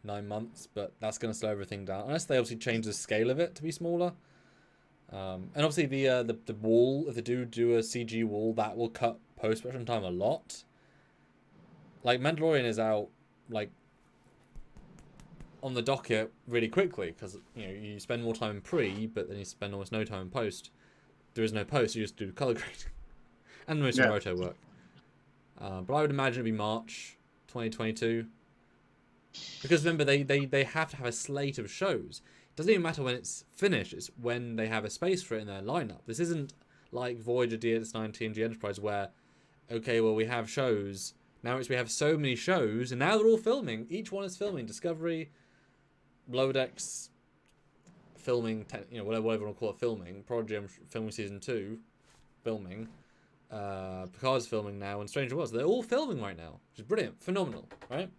9 months, but that's going to slow everything down unless they obviously change the scale of it to be smaller. And obviously the wall, if they do a CG wall, that will cut post-production time a lot. Like Mandalorian is out like on the docket really quickly because you spend more time in pre, but then you spend almost no time in post. There is no post, you just do color grading and most roto work. But I would imagine it'd be March 2022 because remember they have to have a slate of shows. It doesn't even matter when it's finished; it's when they have a space for it in their lineup. This isn't like Voyager, DS9, TNG Enterprise, where we have shows. Now we have so many shows, and now they're all filming. Each one is filming. Discovery, Below Decks, filming, whatever you want to call it, filming. Prodigy filming season 2, filming. Picard's filming now, and Stranger Worlds. They're all filming right now, which is brilliant, phenomenal, right?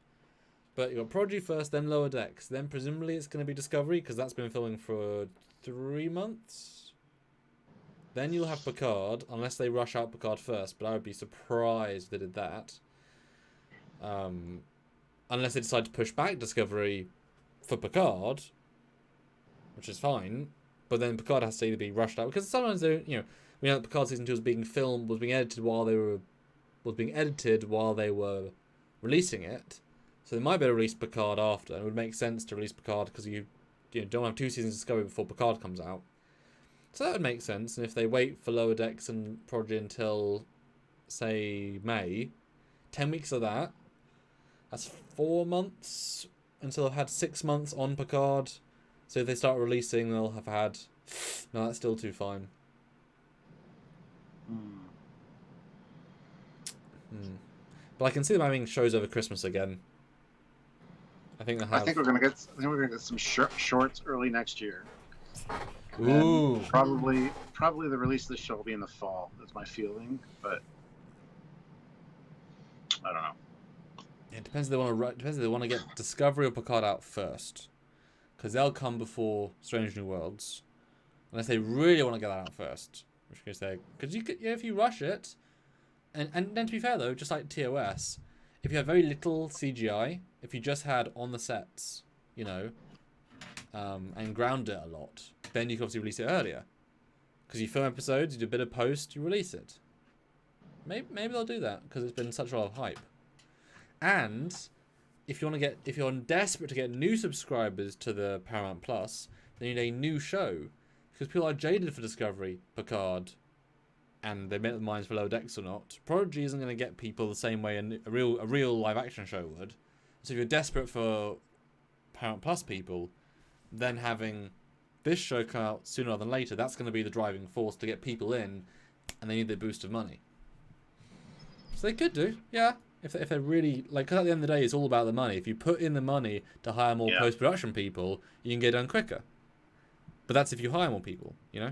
But you got Prodigy first, then Lower Decks, then presumably it's going to be Discovery because that's been filming for 3 months. Then you'll have Picard, unless they rush out Picard first. But I would be surprised if they did that. Unless they decide to push back Discovery for Picard, which is fine. But then Picard has to either be rushed out because sometimes they, we know that Picard season 2 was being filmed, was being edited while they were releasing it. So they might better release Picard after. And it would make sense to release Picard because you don't have 2 seasons of Discovery before Picard comes out. So that would make sense. And if they wait for Lower Decks and Prodigy until, say, May, 10 weeks of that, that's 4 months until they've had 6 months on Picard. So if they start releasing, they'll have had... No, that's still too fine. But I can see them having shows over Christmas again. I think they'll have... I think we're gonna get some shorts early next year. Ooh. Probably the release of the show will be in the fall. That's my feeling, but I don't know. It depends if they want to get Discovery or Picard out first, because they'll come before Strange New Worlds, unless they really want to get that out first. Which case because you could, if you rush it, and then to be fair though, just like TOS, if you have very little CGI, if you just had on the sets, and ground it a lot, then you can obviously release it earlier. Because you film episodes, you do a bit of post, you release it. Maybe they'll do that because it's been such a lot of hype. And if you're desperate to get new subscribers to the Paramount Plus, then you need a new show. Because people are jaded for Discovery, Picard, and they make their minds for Lower Decks or not. Prodigy isn't going to get people the same way a real live action show would. So if you're desperate for Paramount Plus people, then having this show come out sooner rather than later, that's going to be the driving force to get people in, and they need their boost of money. So they could do, yeah. If they're really, because at the end of the day, it's all about the money. If you put in the money to hire more post-production people, you can get it done quicker. But that's if you hire more people, Yeah.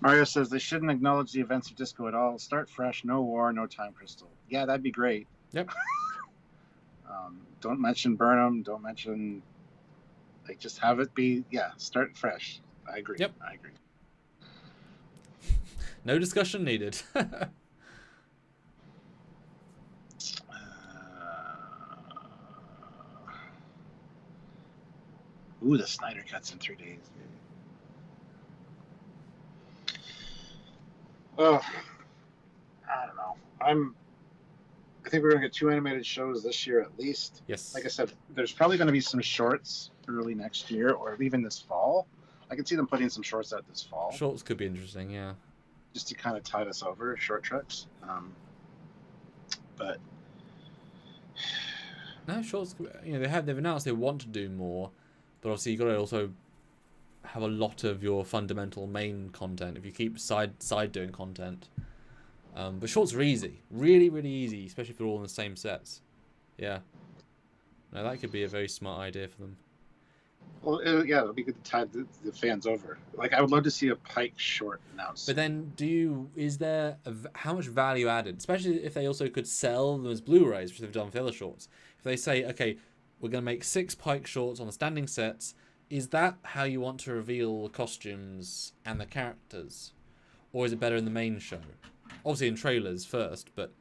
Mario says they shouldn't acknowledge the events of Disco at all. Start fresh, no war, no time crystal. Yeah, that'd be great. Yep. Don't mention Burnham. Don't mention... just have it be... Yeah, start fresh. I agree. Yep. I agree. No discussion needed. Ooh, the Snyder Cut's in 3 days. Oh, I don't know. I think we're gonna get 2 animated shows this year at least. Yes. Like I said, there's probably gonna be some shorts early next year, or even this fall. I can see them putting some shorts out this fall. Shorts could be interesting, yeah. Just to kind of tide us over, short trips. But no, shorts. They've announced they want to do more, but obviously you got to also have a lot of your fundamental main content if you keep side doing content. But shorts are easy, really, really easy, especially if they're all in the same sets. Yeah. No, that could be a very smart idea for them. Well, it'll be good to tide the fans over. I would love to see a Pike short announced. But then, is there how much value added? Especially if they also could sell them as Blu-rays, which they've done for other shorts. If they say, okay, we're going to make 6 Pike shorts on the standing sets, is that how you want to reveal the costumes and the characters? Or is it better in the main show? Obviously in trailers first, but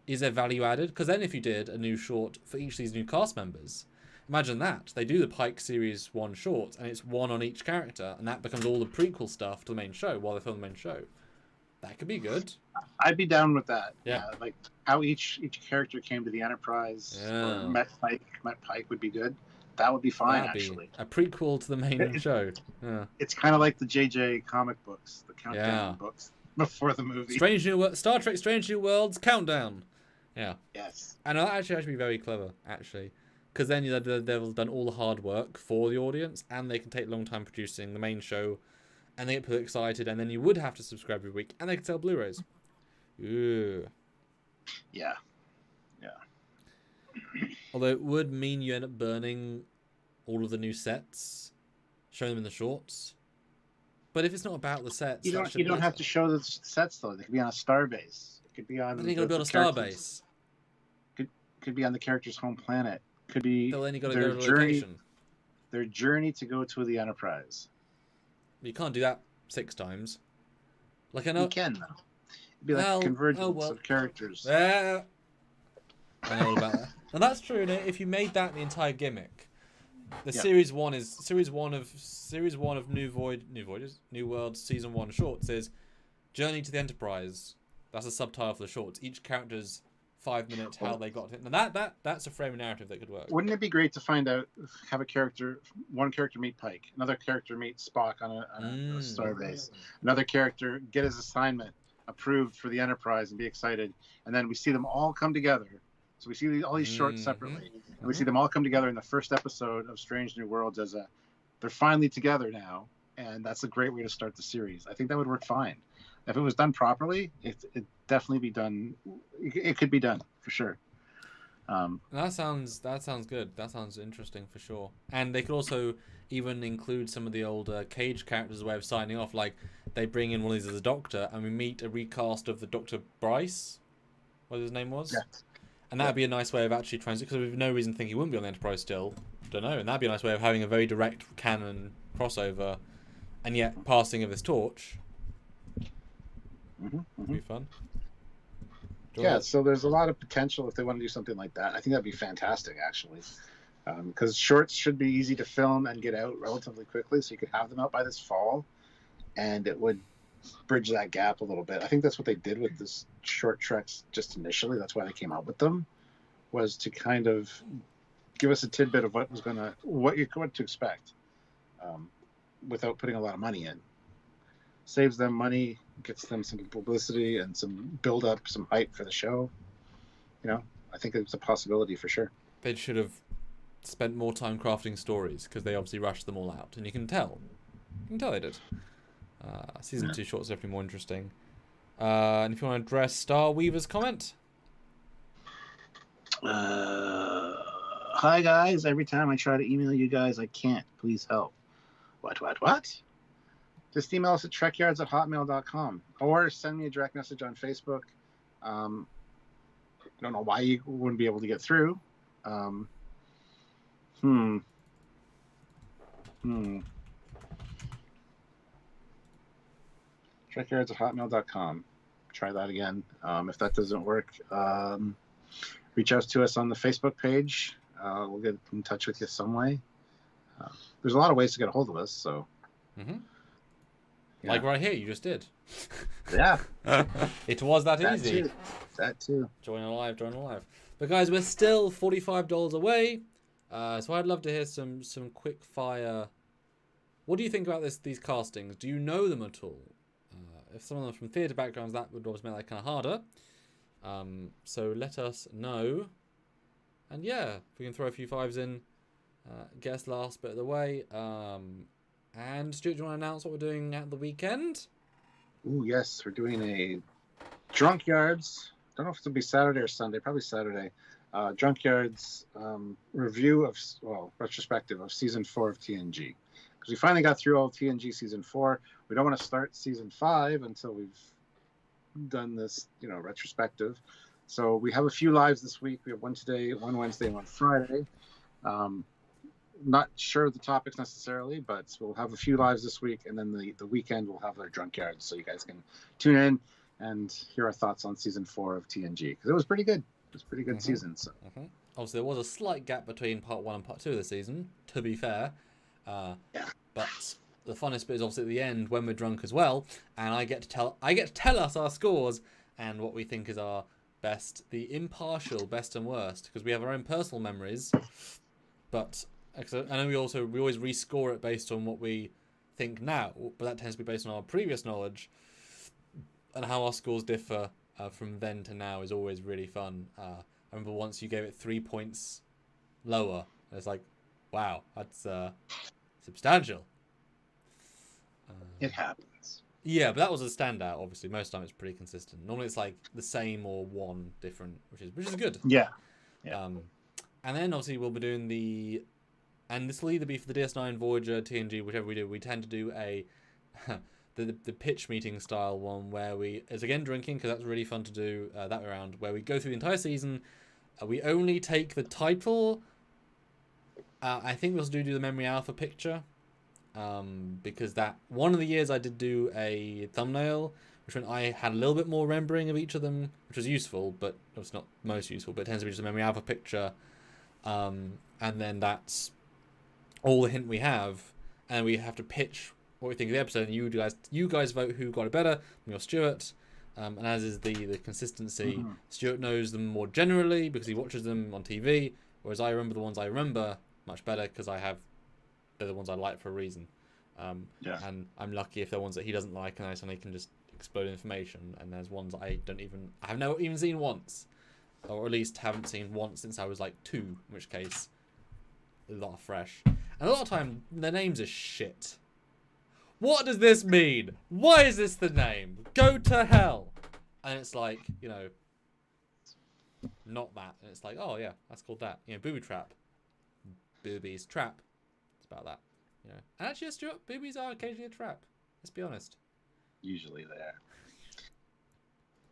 is there value added? Because then if you did a new short for each of these new cast members, imagine that. They do the Pike Series 1 short, and it's 1 on each character, and that becomes all the prequel stuff to the main show while they film the main show. That could be good. I'd be down with that. Yeah. How each character came to the Enterprise or met Pike would be good. That would be fine, actually. A prequel to the main show. Yeah. It's kind of like the JJ comic books, the countdown books before the movie. Star Trek Strange New Worlds Countdown. Yeah. Yes. And that actually be very clever, actually. Because then they've done all the hard work for the audience, and they can take a long time producing the main show, and they get people excited, and then you would have to subscribe every week, and they can sell Blu-rays. Ooh. Yeah. Although it would mean you end up burning all of the new sets, show them in the shorts. But if it's not about the sets, you don't have to show the sets though. They could be on a star base. It could be on. Then you got to build a star base. Could be on the character's home planet. Could be then you got to go to the location. Their journey to go to the Enterprise. You can't do that 6 times. Like I know you can though. It'd be like convergence of characters. I know all about that. And that's true. If you made that the entire gimmick, series one of New World season 1 shorts is Journey to the Enterprise. That's a subtitle for the shorts. Each character's 5 minutes how they got it. And that's a frame of narrative that could work. Wouldn't it be great to find out, have one character meet Pike, another character meet Spock on a star base, another character get his assignment approved for the Enterprise and be excited, and then we see them all come together. So we see all these shorts separately, and we see them all come together in the first episode of Strange New Worlds they're finally together now, and that's a great way to start the series. I think that would work fine. If it was done properly, it definitely be done. It could be done for sure. That sounds good. That sounds interesting for sure. And they could also even include some of the old Cage characters' way of signing off. Like they bring in one of these as a Doctor, and we meet a recast of the Dr. Bryce, what his name was. Yeah. And that'd be a nice way of actually transitioning, because we've no reason to think he wouldn't be on the Enterprise still. Don't know. And that'd be a nice way of having a very direct canon crossover, and yet passing of his torch. It'd be fun. Yeah, so there's a lot of potential if they want to do something like that. I think that'd be fantastic, actually, because shorts should be easy to film and get out relatively quickly, so you could have them out by this fall, and it would bridge that gap a little bit. I think that's what they did with this short treks just initially. That's why they came out with them, was to kind of give us a tidbit of what to expect, without putting a lot of money in. Saves them money, gets them some publicity and some build up, some hype for the show. I think it's a possibility for sure. They should have spent more time crafting stories, because they obviously rushed them all out, and you can tell they did. Season 2 shorts are definitely more interesting. And if you want to address Star Weaver's comment. Hi guys, every time I try to email you guys, I can't. Please help. What? Just email us at trekyards@hotmail.com, or send me a direct message on Facebook. I don't know why you wouldn't be able to get through. Trekyards@hotmail.com. Try that again. If that doesn't work, reach out to us on the Facebook page. We'll get in touch with you some way. There's a lot of ways to get a hold of us, so. Like right here, you just did. Yeah. It was that easy. That too. Join alive. But guys, we're still $45 away. So I'd love to hear some quick fire. What do you think about these castings? Do you know them at all? If some of them are from theatre backgrounds, that would obviously make that kind of harder. So let us know. And yeah, if we can throw a few fives in, get us last bit of the way. And Stuart, do you want to announce what we're doing at the weekend? Ooh, yes, we're doing a Trekyards. Don't know if it'll be Saturday or Sunday. Probably Saturday. Trekyards retrospective of season 4 of TNG. Because we finally got through all TNG season 4. We don't want to start season 5 until we've done this, retrospective. So we have a few lives this week. We have one today, one Wednesday, and one Friday. Not sure of the topics necessarily, but we'll have a few lives this week, and then the weekend we'll have our Trekyards, so you guys can tune in and hear our thoughts on season 4 of TNG, because it was pretty good. It was a pretty good season. So. Obviously, there was a slight gap between part 1 and part 2 of the season, to be fair. But the funnest bit is obviously at the end when we're drunk as well, and I get to tell us our scores and what we think is our best, the impartial best and worst, because we have our own personal memories, but. I know we always rescore it based on what we think now, but that tends to be based on our previous knowledge, and how our scores differ from then to now is always really fun. I remember once you gave it 3 points lower. It's like, wow, that's substantial. It happens. Yeah, but that was a standout. Obviously, most of the time it's pretty consistent. Normally it's like the same or one different, which is good. Yeah. And then obviously we'll be doing the and this will either be for the DS9, Voyager, TNG, whichever we do. We tend to do a the pitch meeting style one where it's again drinking, because that's really fun to do that way around, where we go through the entire season. We only take the title. I think we'll do the memory alpha picture, because that one of the years I did do a thumbnail, which when I had a little bit more remembering of each of them, which was useful, but it was not most useful. But it tends to be just a memory alpha picture, and then that's all the hint we have, and we have to pitch what we think of the episode. And you guys vote who got it better. Me or Stuart. And as is the consistency, Stuart knows them more generally because he watches them on TV, whereas I remember the ones I remember much better because they're the ones I like for a reason. And I'm lucky if they're ones that he doesn't like, and I suddenly can just explode information. And there's ones I have never even seen once, or at least haven't seen once since I was like 2, in which case a lot of fresh. And a lot of time their names are shit. What does this mean? Why is this the name? Go to hell. And it's like, not that. And it's like, oh yeah, that's called that. Booby trap. Boobies trap. It's about that. And actually, Stuart, boobies are occasionally a trap. Let's be honest. Usually there.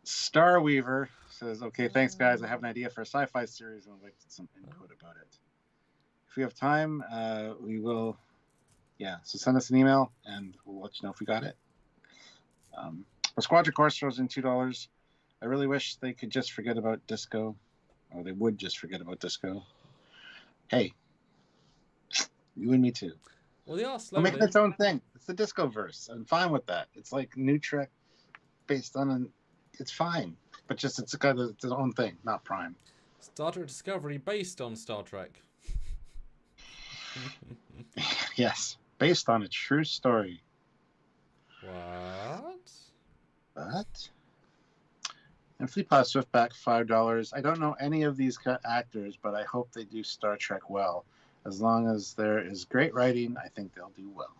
Starweaver says, okay, thanks guys. I have an idea for a sci-fi series and I'd like some input about it. If we have time, we will. Yeah, so send us an email and we'll let you know if we got it. For Squadron Course throws in $2. I really wish they could just forget about disco, or they would just forget about disco. Hey, you and me too. Well, they are slowly. They'll make its own thing. It's the disco verse. I'm fine with that. It's like New Trek based on it's fine, but just it's got its own thing, not Prime. Star Trek Discovery based on Star Trek. Yes. Based on a true story. What? And Fleetpod Swiftback, $5. I don't know any of these actors, but I hope they do Star Trek well. As long as there is great writing, I think they'll do well.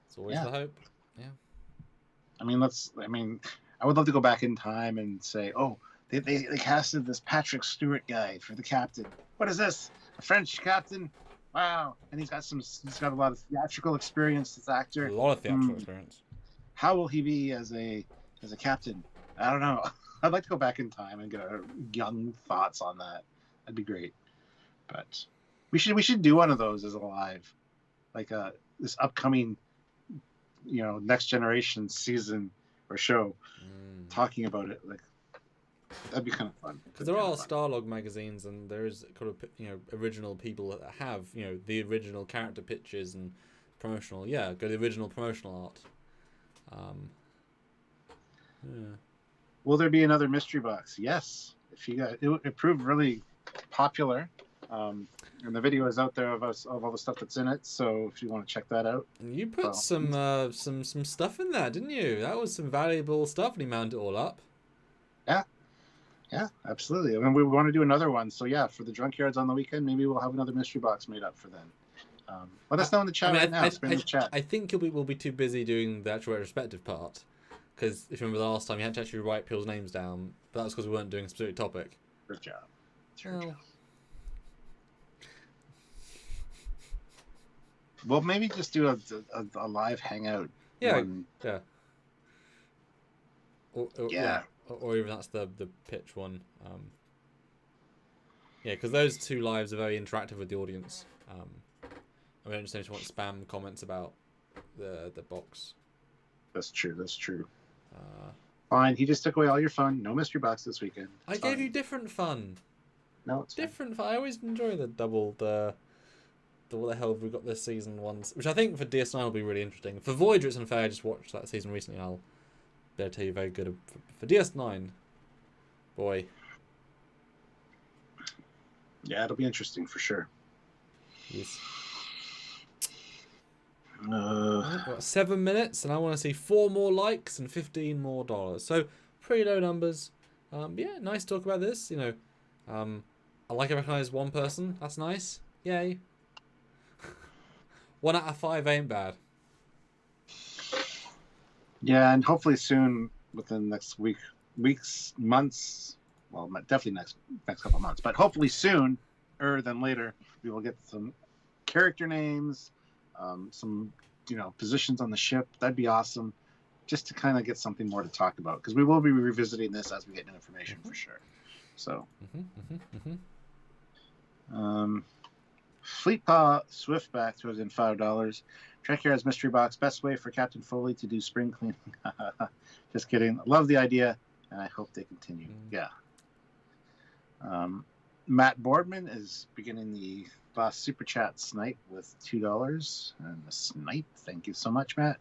It's always the hope. Yeah. I would love to go back in time and say, oh, they casted this Patrick Stewart guy for the captain. What is this? A French captain? Wow, and he's got a lot of theatrical experience as actor. A lot of theatrical experience. How will he be as a captain? I don't know. I'd like to go back in time and get young thoughts on that. That'd be great. But we should do one of those as a live, like this upcoming, Next Generation season or show, talking about it. Like that'd be kind of fun. Because there are Starlog magazines, and there is kind of original people that have the original character pictures and promotional. Yeah, go to the original promotional art. Yeah. Will there be another mystery box? Yes. If you got it proved really popular, and the video is out there of all the stuff that's in it. So if you want to check that out, and you put some stuff in there, didn't you? That was some valuable stuff, and he mounted it all up. Yeah, absolutely. I mean, we want to do another one. So yeah, for the Trekyards on the weekend, maybe we'll have another mystery box made up for then. Let us know in the chat right now. Spam the chat. I think we'll be too busy doing the actual retrospective part, because if you remember the last time, you had to actually write people's names down, but that's because we weren't doing a specific topic. Good job. Good job. Well, maybe just do a live hangout. Yeah. One. Yeah. Yeah. Or even that's the pitch one. Yeah, because those two lives are very interactive with the audience. I don't just want spam comments about the box. That's true. Fine. He just took away all your fun. No mystery box this weekend. I gave you different fun. No, it's different fun. I always enjoy the what the hell have we got this season ones, which I think for DS9 will be really interesting. For Voyager, it's unfair. I just watched that season recently, and I'll be able to tell you very good for DS9. Boy. Yeah, it'll be interesting for sure. Yes. 7 minutes, and I want to see 4 more likes and $15 more. So pretty low numbers. Yeah, nice to talk about this. I recognize one person. That's nice. Yay. 1 out of 5 ain't bad. Yeah, and hopefully soon, within the next weeks, months. Well, definitely next couple months, but hopefully sooner than later, we will get some character names, some positions on the ship. That'd be awesome, just to kind of get something more to talk about, because we will be revisiting this as we get new information for sure. So, Fleet Paw Swiftback throws in $5. Trekyards mystery box. Best way for Captain Foley to do spring cleaning. Just kidding. Love the idea, and I hope they continue. Yeah. Matt Boardman is beginning the last super chat snipe with $2. And the snipe. Thank you so much, Matt.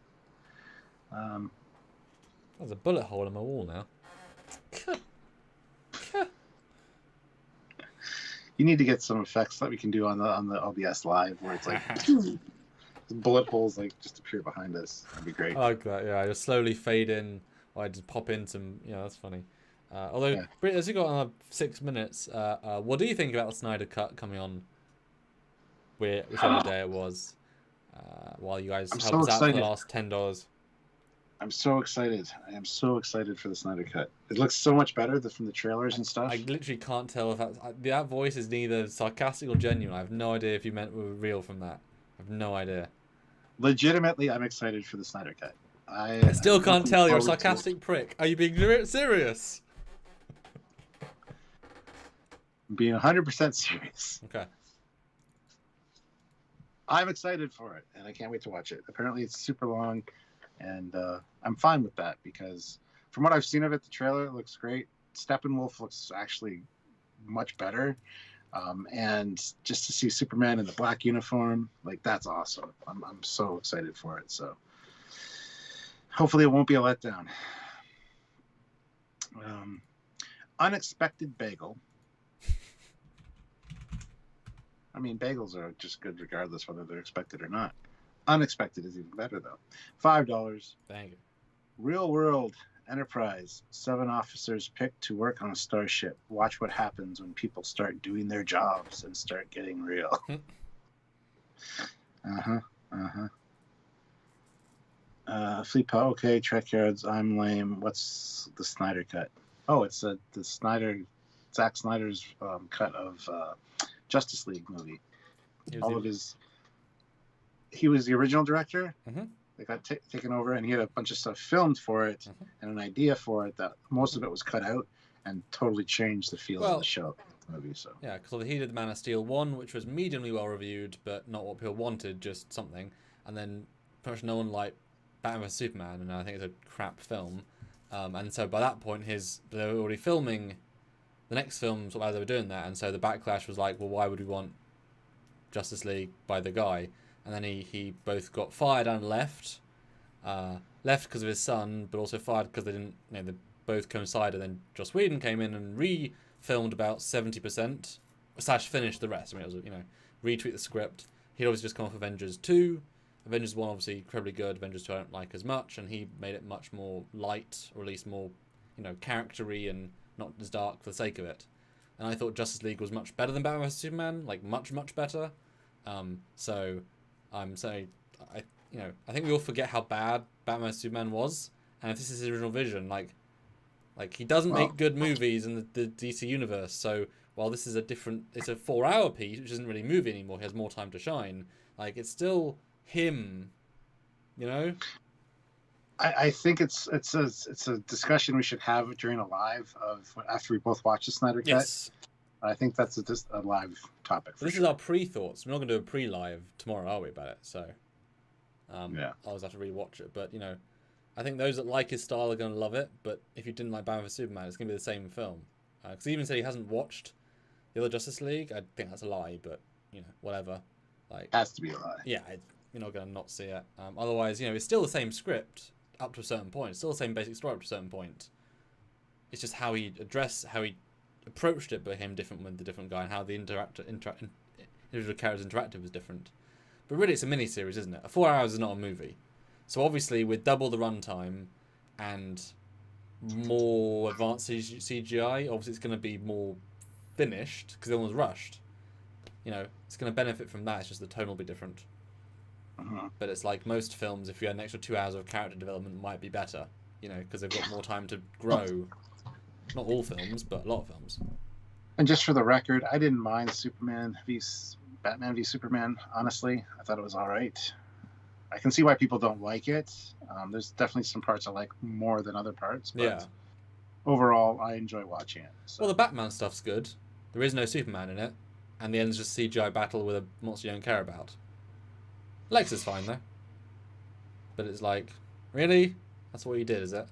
There's a bullet hole in my wall now. You need to get some effects that we can do on the OBS live, where it's like bullet holes like just appear behind us. That'd be great. I like that. Yeah, I just slowly fade in, or I just pop in some. Yeah, that's funny. Although, as we got on 6 minutes, what do you think about the Snyder Cut coming on? Whichever day it was, while you guys helped us out for the last $10. I'm so excited. I am so excited for the Snyder Cut. It looks so much better from the trailers and stuff. I literally can't tell if that voice is neither sarcastic or genuine. I have no idea if you meant we were real from that. I have no idea. Legitimately, I'm excited for the Snyder Cut. I still can't tell. You're a sarcastic prick. Are you being serious? I'm being 100% serious. Okay. I'm excited for it, and I can't wait to watch it. Apparently, it's super long. And I'm fine with that, because from what I've seen of it, the trailer looks great. Steppenwolf looks actually much better. And just to see Superman in the black uniform, like, that's awesome. I'm so excited for it. So hopefully it won't be a letdown. Unexpected bagel. I mean, bagels are just good regardless whether they're expected or not. Unexpected is even better, though. $5. Thank you. Real World Enterprise. 7 officers picked to work on a starship. Watch what happens when people start doing their jobs and start getting real. Fleet Paw. Okay, Trekyards. I'm lame. What's the Snyder Cut? Oh, it's Zack Snyder's cut of Justice League movie. He was the original director. They got taken over, and he had a bunch of stuff filmed for it and an idea for it that most of it was cut out and totally changed the feel of the show. Movie, so. Yeah, because he did Man of Steel 1, which was mediumly well reviewed, but not what people wanted, just something. And then pretty much no one liked Batman vs Superman, and I think it's a crap film. And so by that point, they were already filming the next film while they were doing that, and so the backlash was like, well, why would we want Justice League by the guy? And then he both got fired and left because of his son, but also fired because they didn't, they both coincided. Then Joss Whedon came in and re-filmed about 70% / finished the rest. I mean, it was retweet the script. He'd obviously just come off Avengers 2. Avengers 1 obviously incredibly good. Avengers 2 I don't like as much, and he made it much more light, or at least more, character-y and not as dark for the sake of it. And I thought Justice League was much better than Batman vs Superman, like much better. So I'm saying, I think we all forget how bad Batman vs Superman was, and if this is his original vision, like he doesn't make good movies in the DC universe. So while this is it's a 4-hour piece, which isn't really a movie anymore, he has more time to shine. Like, it's still him, I think it's a discussion we should have during a live after we both watch the Snyder Cut. Yes. I think that's just a live topic. This is our pre-thoughts. We're not going to do a pre-live tomorrow, are we, about it? So, I'll just have to rewatch it. But, I think those that like his style are going to love it. But if you didn't like Batman vs Superman, it's going to be the same film. Because he even said he hasn't watched the other Justice League. I think that's a lie, but, whatever. Like, has to be a lie. Yeah, you're not going to not see it. Otherwise, it's still the same script up to a certain point. It's still the same basic story up to a certain point. It's just how he approached it became different with the different guy, and how the individual characters interacted was different. But really, it's a mini-series, isn't it? 4 hours is not a movie. So obviously, with double the runtime and more advanced CGI, obviously it's going to be more finished, because it was rushed. It's going to benefit from that. It's just the tone will be different. But it's like most films, if you had an extra 2 hours of character development, might be better, because they've got more time to grow. Not all films, but a lot of films. And just for the record, I didn't mind Superman Batman v Superman. Honestly, I thought it was all right. I can see why people don't like it. There's definitely some parts I like more than other parts, but overall, I enjoy watching it. So. Well, the Batman stuff's good. There is no Superman in it, and the end's just CGI battle with a monster you don't care about. Lex is fine though, but it's like, really? That's what you did, is it?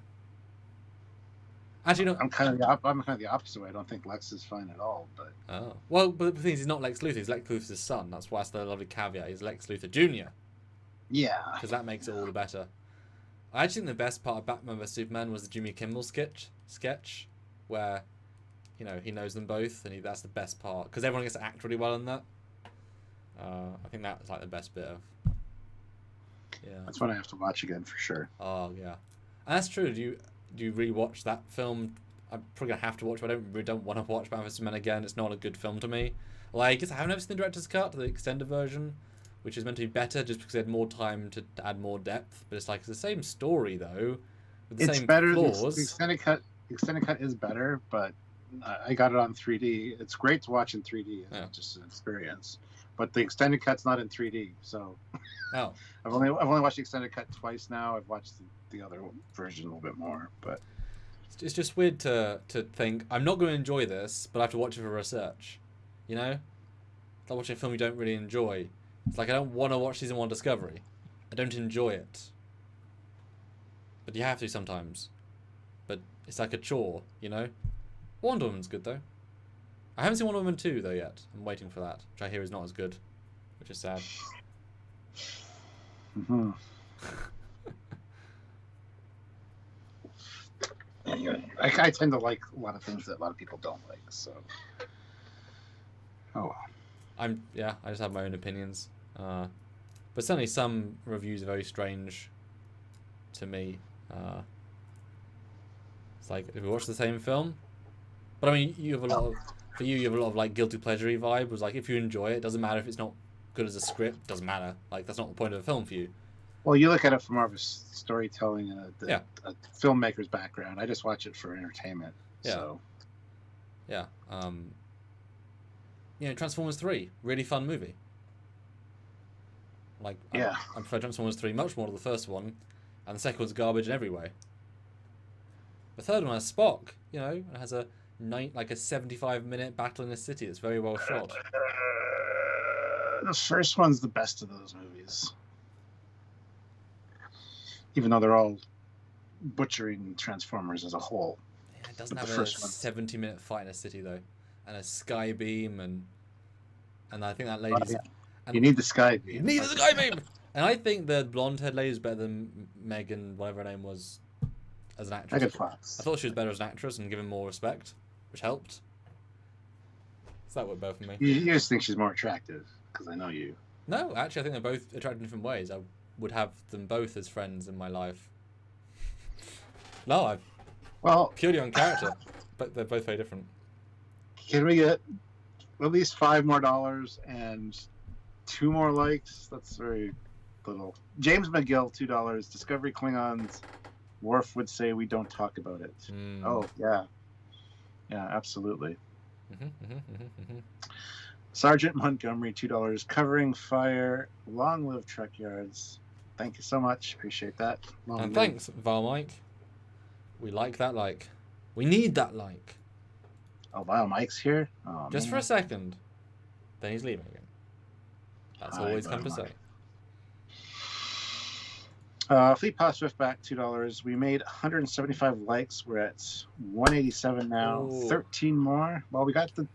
Actually, no. I'm kind of the opposite way. I don't think Lex is fine at all. But well, but the thing is, he's not Lex Luthor. He's Lex Luthor's son. That's why it's the lovely caveat. He's Lex Luthor Jr. Yeah, because that makes it all the better. I actually think the best part of Batman vs Superman was the Jimmy Kimmel sketch, where, you know, he knows them both, and that's the best part because everyone gets to act really well in that. I think that's like the best bit of. Yeah, that's what I have to watch again for sure. Oh yeah, and that's true. Do you rewatch that film? I'm probably gonna have to watch, but I don't want to watch Batman vs Superman again. It's not a good film to me. Like, I haven't ever seen the director's cut, the extended version, which is meant to be better just because they had more time to add more depth. But it's like, it's the same story though, with the same better. flaws. The extended cut is better, but I got it on 3D. It's great to watch in 3D. It's just an experience. But the extended cut's not in 3D, so I've only watched the extended cut twice now. I've watched the other version a little bit more, but it's just weird to think I'm not going to enjoy this, but I have to watch it for research. You know, it's like watching a film you don't really enjoy. It's like I don't want to watch season 1 Discovery. I don't enjoy it, but you have to sometimes. But it's like a chore, you know. Wonder Woman's good though. I haven't seen Wonder Woman 2 though yet. I'm waiting for that, which I hear is not as good, which is sad. Mm-hmm. Anyway, I tend to like a lot of things that a lot of people don't like. So, I just have my own opinions. But certainly some reviews are very strange to me. It's like, if we watch the same film, but I mean, you have a lot of like guilty pleasure-y vibe. It was like, if you enjoy it, doesn't matter if it's not good as a script. Doesn't matter. Like, that's not the point of a film for you. Well, you look at it from more of a storytelling and a filmmaker's background. I just watch it for entertainment. Yeah. So. Yeah. Transformers 3, really fun movie. Like, I prefer Transformers 3 much more to the first one, and the second one's garbage in every way. The third one has Spock, you know, and has a 75-minute battle in a city that's very well shot. The first one's the best of those movies. Even though they're all butchering Transformers as a whole. Yeah, it doesn't have a 70-minute fight in a city, though. And a sky beam, and I think that lady's... You need the sky beam. You need the sky beam! And I think the blonde-haired lady is better than Megan, whatever her name was, as an actress. Megan Fox. I thought she was better as an actress and given more respect, which helped. So that worked both for me. You just think she's more attractive, because I know you. No, actually, I think they're both attractive in different ways. I would have them both as friends in my life. No, purely on character, but they're both very different. Can we get at least $5 more and 2 more likes? That's very little. James McGill, $2. Discovery Klingons. Worf would say we don't talk about it. Oh, yeah. Yeah, absolutely. Sergeant Montgomery, $2. Covering Fire. Long live Trekyards. Thank you so much. Appreciate that. And thanks, Valmike. We like that like. We need that like. Oh, wow, Mike's here? Oh, just for a second. Then he's leaving again. That's all he's come to say. Fleet Pass Swift back, $2. We made 175 likes. We're at 187 now. Ooh. 13 more. Well, we got the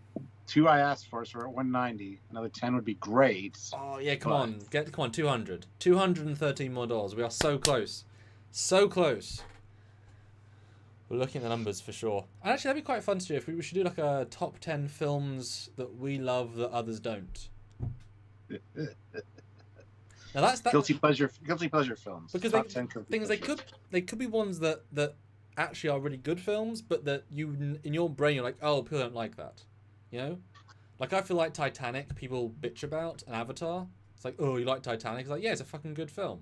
2 I asked for, so we're at 190. Another 10 would be great. Oh, yeah, come on, 200. $213 more. We are so close. So close. We're looking at the numbers for sure. And actually, that'd be quite fun to do. If we should do like a top 10 films that we love that others don't. Now that's guilty pleasure films. Because they could be ones that actually are really good films, but that you in your brain you're like, oh, people don't like that. You know, like I feel like Titanic people bitch about, and Avatar. It's like, oh, you like Titanic? It's like, yeah, it's a fucking good film.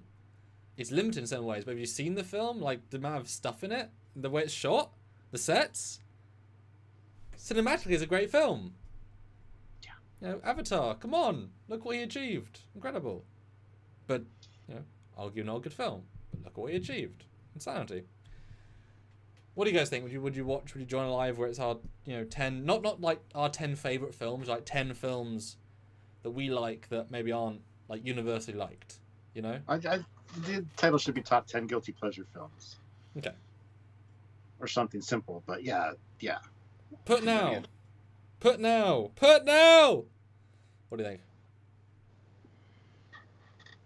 It's limited in certain ways, but have you seen the film? Like the amount of stuff in it, the way it's shot, the sets. Cinematically, it's a great film. Yeah. You know, Avatar, come on, look what he achieved, incredible. But you know, arguably not a good film, but look what he achieved. Insanity. What do you guys think? Would you watch? Would you join a live where it's our 10 not like our 10 favorite films, like 10 films that we like that maybe aren't like universally liked? You know, the title should be top 10 guilty pleasure films. Okay. Or something simple, but yeah. Put now. What do you think?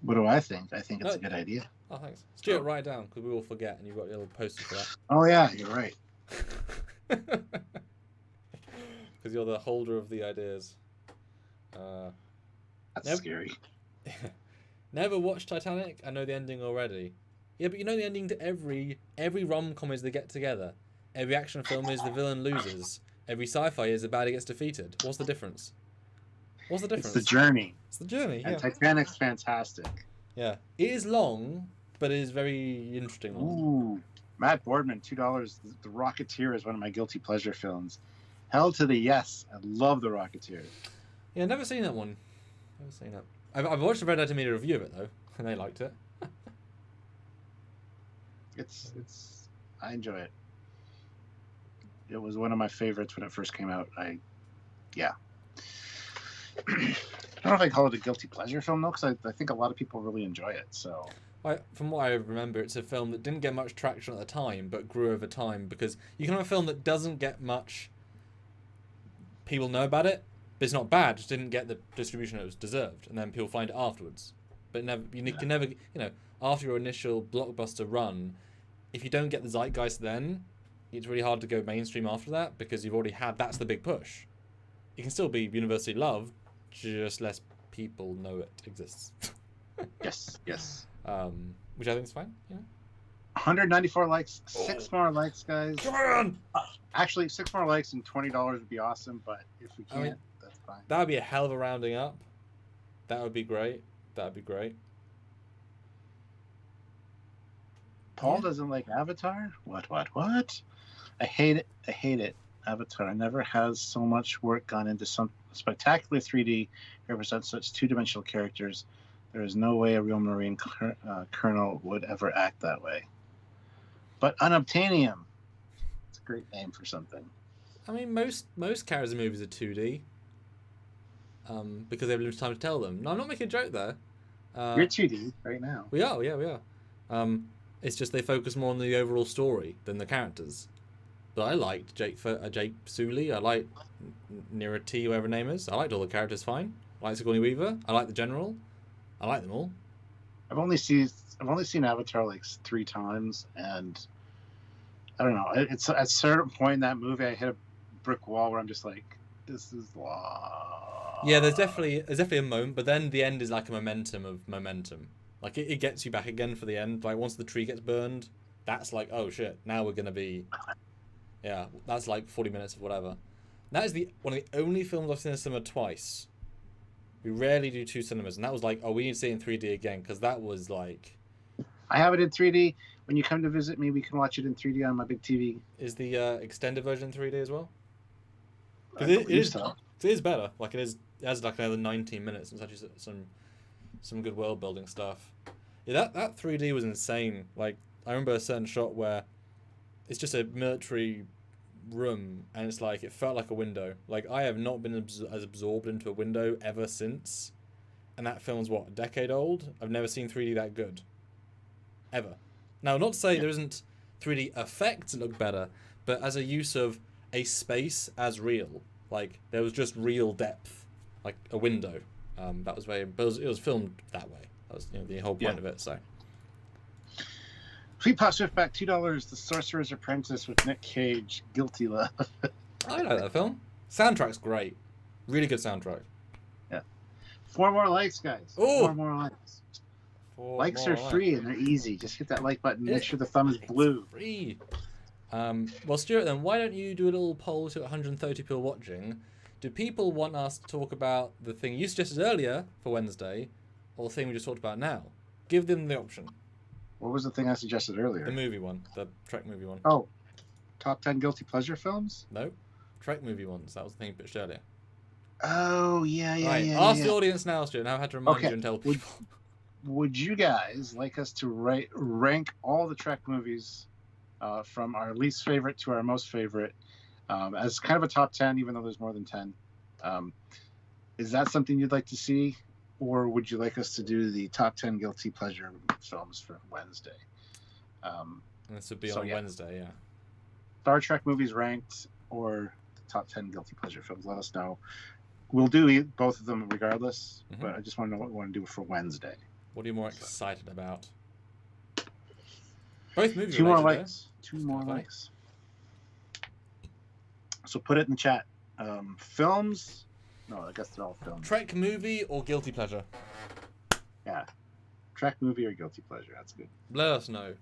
What do I think? I think it's a good idea. Oh, thanks. Stuart, write it down because we will forget, and you've got a little poster for that. Oh yeah, you're right. Because you're the holder of the ideas. That's scary. Never watched Titanic. I know the ending already. Yeah, but you know the ending to every rom-com is they get together. Every action film is the villain loses. Every sci-fi is the baddie gets defeated. What's the difference? It's the journey. It's the journey, and Titanic's fantastic. Yeah. It is long, but it is very interesting. Ooh. Matt Boardman, $2. The Rocketeer is one of my guilty pleasure films. Hell to the yes. I love The Rocketeer. Yeah, never seen that one. Never seen it. I've watched a Red Letter Media review of it, though, and they liked it. I enjoy it. It was one of my favorites when it first came out. I don't know if I call it a guilty pleasure film, though, because I think a lot of people really enjoy it. So, from what I remember, it's a film that didn't get much traction at the time, but grew over time. Because you can have a film that doesn't get much people know about it, but it's not bad. Just didn't get the distribution it was deserved, and then people find it afterwards. But you can never, after your initial blockbuster run, if you don't get the zeitgeist, then it's really hard to go mainstream after that because you've already had that's the big push. It can still be universally loved, just less people know it exists. Yes. Which I think is fine. Yeah. 194 likes, 6 more likes, guys. Come on! Actually, 6 more likes and $20 would be awesome, but if we can't, that's fine. That would be a hell of a rounding up. That would be great. Paul doesn't like Avatar? What? I hate it. Avatar never has so much work gone into some spectacular 3D represents such two-dimensional characters. There is no way a real Marine colonel would ever act that way. But Unobtainium. It's a great name for something. I mean, most character movies are 2D. Because they have limited time to tell them. No, I'm not making a joke there. We're 2D right now. We are. It's just they focus more on the overall story than the characters. But I liked Jake Sully. I liked Nira T, whatever her name is. I liked all the characters fine. I liked Sigourney Weaver. I liked the General. I like them all. I've only seen Avatar like 3 times, and I don't know. It's at a certain point in that movie, I hit a brick wall where I'm just like, this is long. Yeah, there's definitely a moment, but then the end is like a momentum of momentum. Like it gets you back again for the end. Like once the tree gets burned, that's like, oh shit, now we're gonna be. Yeah, that's like 40 minutes of whatever. That is one of the only films I've seen in the cinema twice. We rarely do 2 cinemas, and that was like, oh, we need to see it in 3D again, because that was like... I have it in 3D. When you come to visit me, we can watch it in 3D on my big TV. Is the extended version in 3D as well? It is better. Like it has like another 19 minutes, and it's actually some good world building stuff. Yeah, that 3D was insane. Like I remember a certain shot where it's just a military room, and it's like it felt like a window. Like I have not been as absorbed into a window ever since, and that film's what, a decade old. I've never seen 3D that good ever. Now, not to say there isn't 3D effects that look better, but as a use of a space as real, like there was just real depth, like a window. That was very, but it was filmed that way. That was the whole point of it. So. Fleet Pop Swift back $2. The Sorcerer's Apprentice with Nick Cage. Guilty love. I like that film. Soundtrack's great. Really good soundtrack. Yeah. 4 more likes, guys. Ooh. 4 more likes. Likes are free and they're easy. Just hit that like button. Make sure the thumb is blue. Free. Well, Stuart, then why don't you do a little poll to 130 people watching? Do people want us to talk about the thing you suggested earlier for Wednesday, or the thing we just talked about now? Give them the option. What was the thing I suggested earlier? The movie one. The Trek movie one. Oh. Top 10 guilty pleasure films? No. Trek movie ones. That was the thing you pitched earlier. Oh, yeah, yeah, Right, yeah, ask yeah. the audience now, Stuart. Now I had to remind Okay. you and tell people. Would you guys like us to rank all the Trek movies from our least favorite to our most favorite as kind of a top 10, even though there's more than 10? Is that something you'd like to see? Or would you like us to do the top 10 guilty pleasure films for Wednesday? This would be on Wednesday, yeah. Star Trek movies ranked or the top 10 guilty pleasure films. Let us know. We'll do both of them regardless, but I just want to know what we want to do for Wednesday. What are you more excited about? Both movies. Two more likes. Two more likes. So put it in the chat. Films. No, I guess they're all films. Trek movie or guilty pleasure? Yeah. Trek movie or guilty pleasure. That's good. Let us know.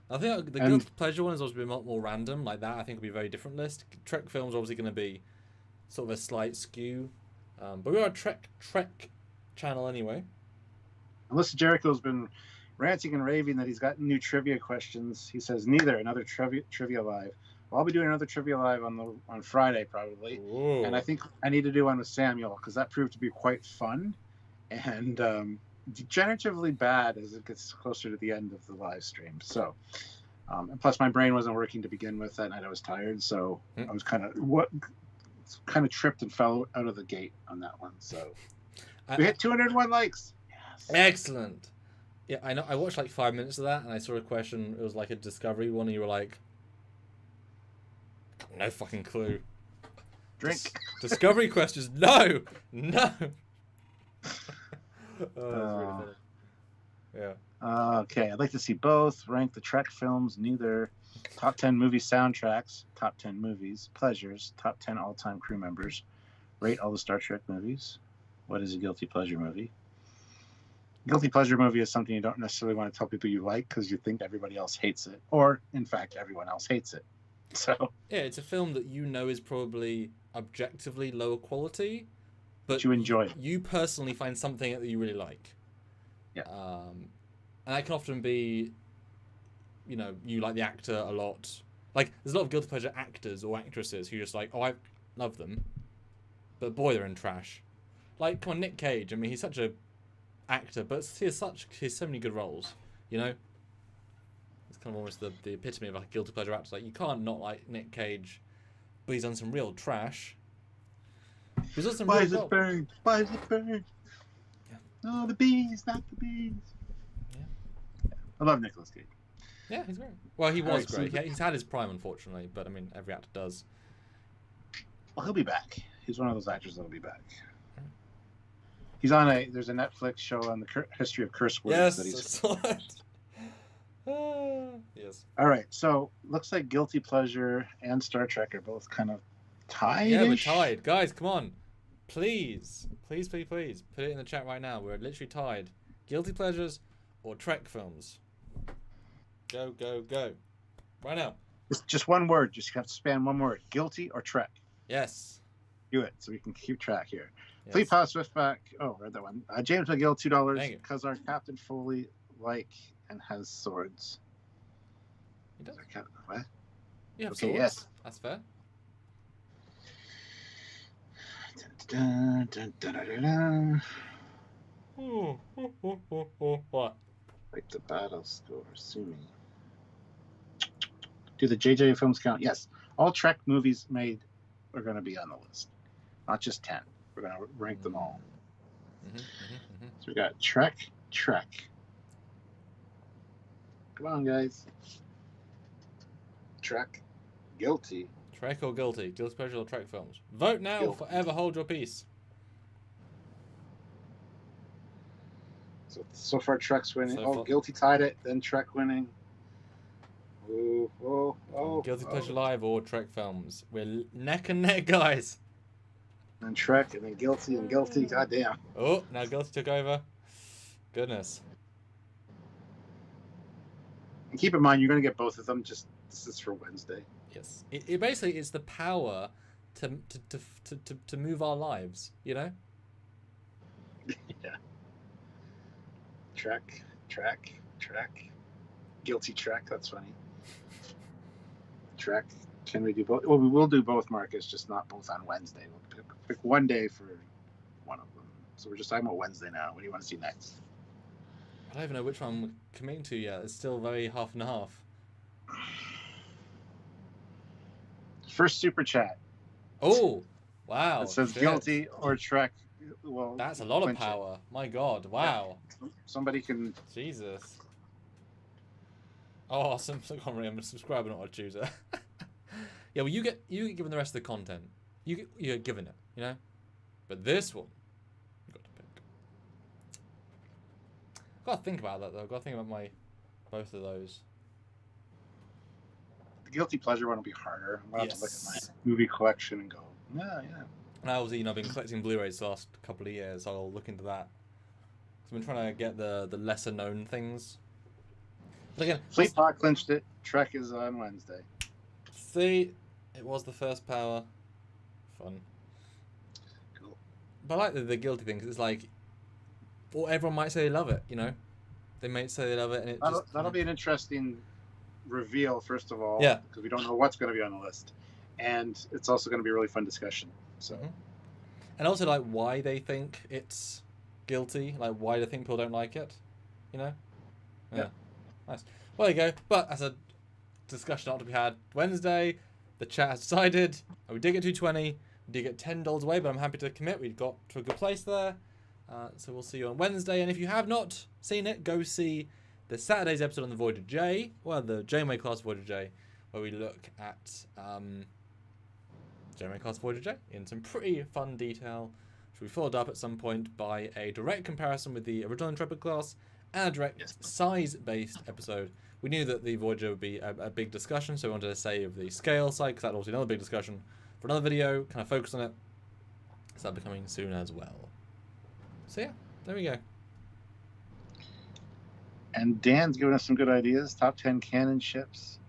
I think the guilty pleasure one is obviously a lot more random. Like that, I think will be a very different list. Trek films are obviously going to be sort of a slight skew. But we're a Trek channel anyway. Alyssa Jericho's been ranting and raving that he's got new trivia questions. He says neither. Another trivia live. Well, I'll be doing another trivia live on Friday probably. Whoa. And I think I need to do one with Samuel because that proved to be quite fun and degeneratively bad as it gets closer to the end of the live stream. So, and plus my brain wasn't working to begin with that night. I was tired, so I was kind of tripped and fell out of the gate on that one. So we hit 201 likes. Yes. Excellent. Yeah, I know. I watched like 5 minutes of that, and I saw a question. It was like a discovery one, and you were like, "No fucking clue." Drink. Discovery questions. No. Really funny. Yeah. Okay, I'd like to see both. Rank the Trek films. Neither. Top 10 movie soundtracks. Top 10 movies. Pleasures. Top 10 all-time crew members. Rate all the Star Trek movies. What is a guilty pleasure movie? Guilty pleasure movie is something you don't necessarily want to tell people you like because you think everybody else hates it, or in fact everyone else hates it. So yeah, it's a film that you know is probably objectively lower quality, but you enjoy it. You personally find something that you really like. Yeah. And that can often be, you know, you like the actor a lot. Like there's a lot of guilty pleasure actors or actresses who just like, oh, I love them, but boy, they're in trash. Like, come on, Nick Cage. I mean, he's such a actor, but he has so many good roles, you know. It's kind of almost the epitome of like a guilty pleasure actor. Like you can't not like Nick Cage, but he's done some real trash. He's done some Why real is it burned? Why is it burned? Yeah. No, the bees, not the bees. Yeah. I love Nicolas Cage. Yeah, he's great. Well, he was great. He's had his prime, unfortunately, but I mean, every actor does. Well, he'll be back. He's one of those actors that'll be back. He's on there's a Netflix show on the history of curse words. Yes, that he's... excellent. Yes. All right, so looks like Guilty Pleasure and Star Trek are both kind of tied. Yeah, we're tied. Guys, come on. Please, put it in the chat right now. We're literally tied. Guilty Pleasures or Trek films? Go. Right now. It's just one word. Just have to span one word. Guilty or Trek. Yes. Do it so we can keep track here. Yes. Fleet Pass Swiftback. Oh, read that one. James McGill, $2 you. because our Captain Foley and has swords. He does. What? You have Okay, swords. yes. That's fair. What? Like the battle score, Sumi. Do the JJ films count? Yes. All Trek movies made are going to be on the list. Not just 10. We're going to rank them all. So we got Trek. Come on, guys. Trek. Guilty. Trek or guilty? Guilty pleasure or Trek films? Vote now or forever hold your peace. So far, Trek's winning. Guilty tied it. Then Trek winning. Guilty pleasure live or Trek films? We're neck and neck, guys. And Trek, and then Guilty and Guilty. Goddamn. Oh, now Guilty took over. Goodness. And keep in mind, you're going to get both of them. Just this is for Wednesday. Yes. It basically is the power to move our lives. You know. Yeah. Trek. Guilty Trek. That's funny. Trek. Can we do both? Well, we will do both, Marcus, just not both on Wednesday. We'll pick one day for one of them. So we're just talking about Wednesday now. What do you want to see next? I don't even know which one I'm committing to yet. It's still very half and half. First super chat. Oh, wow. It says shit. guilty or Trek. Well, That's a lot of power. My God, wow. Yeah. Somebody can. Jesus. Oh, I'm a subscriber, not a chooser. Yeah, well, you get given the rest of the content. You're given it, you know. But this one, you got to pick. Got to think about that though. Got to think about both of those. The guilty pleasure one will be harder. I'm going to have to look at my Yes. movie collection and go, yeah. And I obviously, I've been collecting Blu-rays the last couple of years, so I'll look into that. So I've been trying to get the lesser known things. But again, Fleet Pod clinched it. Trek is on Wednesday. see, it was the first power. Fun. Cool. But I like the guilty thing, because it's like, well, everyone might say they love it, you know? They might say they love it, and That'll be an interesting reveal, first of all. Yeah. Because we don't know what's going to be on the list. And it's also going to be a really fun discussion. So. Mm-hmm. And also, like, why they think it's guilty, like, why they think people don't like it, you know? Yeah. Nice. Well, there you go. But as a discussion not to be had Wednesday, the chat has decided, we did get 220, we did get $10 away, but I'm happy to commit. We got to a good place there. So we'll see you on Wednesday. And if you have not seen it, go see the Saturday's episode on the Voyager J, well, the Janeway class Voyager J, where we look at Janeway class Voyager J in some pretty fun detail, which we followed up at some point by a direct comparison with the original Intrepid class and a direct size-based episode. We knew that the Voyager would be a big discussion, so we wanted to save the scale side, because that's also another big discussion for another video, kind of focus on it. So that'll be coming soon as well. So yeah, there we go. And Dan's giving us some good ideas. Top 10 canon ships.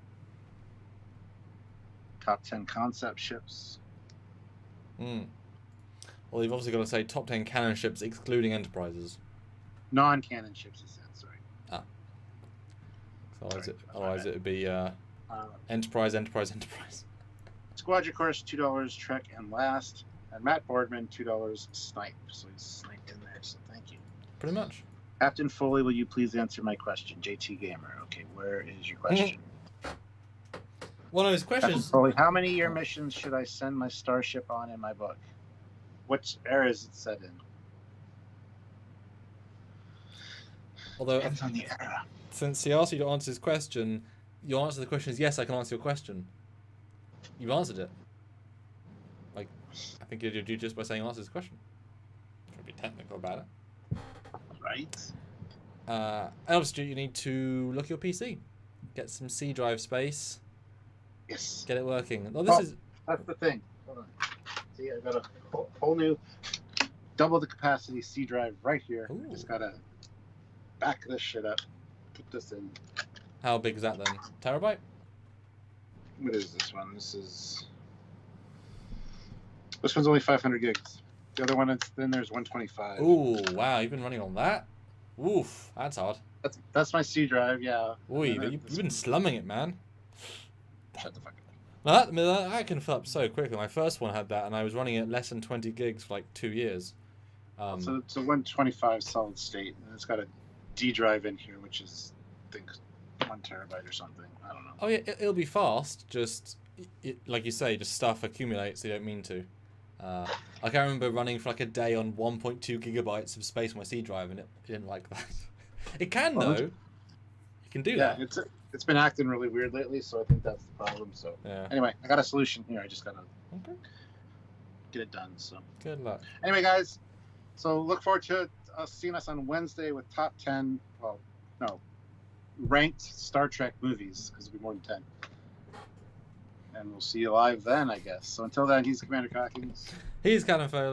Top 10 concept ships. Well, you've obviously got to say top 10 canon ships excluding Enterprises. Non-canon ships, he said, sorry. So otherwise it would be Enterprise. Squadron Course, $2, Trek and Last. And Matt Boardman, $2, Snipe. So he's sniped in there, so thank you. Pretty much. Captain Foley, will you please answer my question? JT Gamer. Okay, where is your question? One of his Captain questions. Foley, how many year missions should I send my starship on in my book? Which era is it set in? Although, Depends on the era. since he asked you to answer his question, your answer to the question is yes, I can answer your question. You've answered it. Like, I think you did just by saying answer his question. Trying to be technical about it. Right. And obviously, you need to look at your PC, get some C drive space, Yes. get it working. Oh, That's the thing. Hold on. See, I got a whole new, double the capacity C drive right here. Ooh. Just gotta back this shit up. Put this in. How big is that then? Terabyte? What is this one? This one's only 500 gigs. The other one, then there's 125. Ooh, wow, you've been running on that? Oof, that's hard. That's my C drive, yeah. Ooh, you've been slumming it, man. Shut the fuck up. Now that can fill up so quickly. My first one had that, and I was running it less than 20 gigs for like 2 years. So it's a 125 solid state, and it's got a D drive in here, which is, I think, 1 terabyte or something. I don't know. Oh yeah, it'll be fast. Just like you say, just stuff accumulates. So you don't mean to. Like I remember running for like a day on 1.2 gigabytes of space on my C drive, and it didn't like that. It can though. You can do that. Yeah, it's been acting really weird lately, so I think that's the problem. So Yeah. anyway, I got a solution here. I just gotta get it done. So Good luck. anyway, guys, so look forward to seeing us on Wednesday with top 10. Well, no, ranked Star Trek movies, because it'll be more than 10. And we'll see you live then, I guess. So until then, he's Commander Cockings. He's Captain Foley.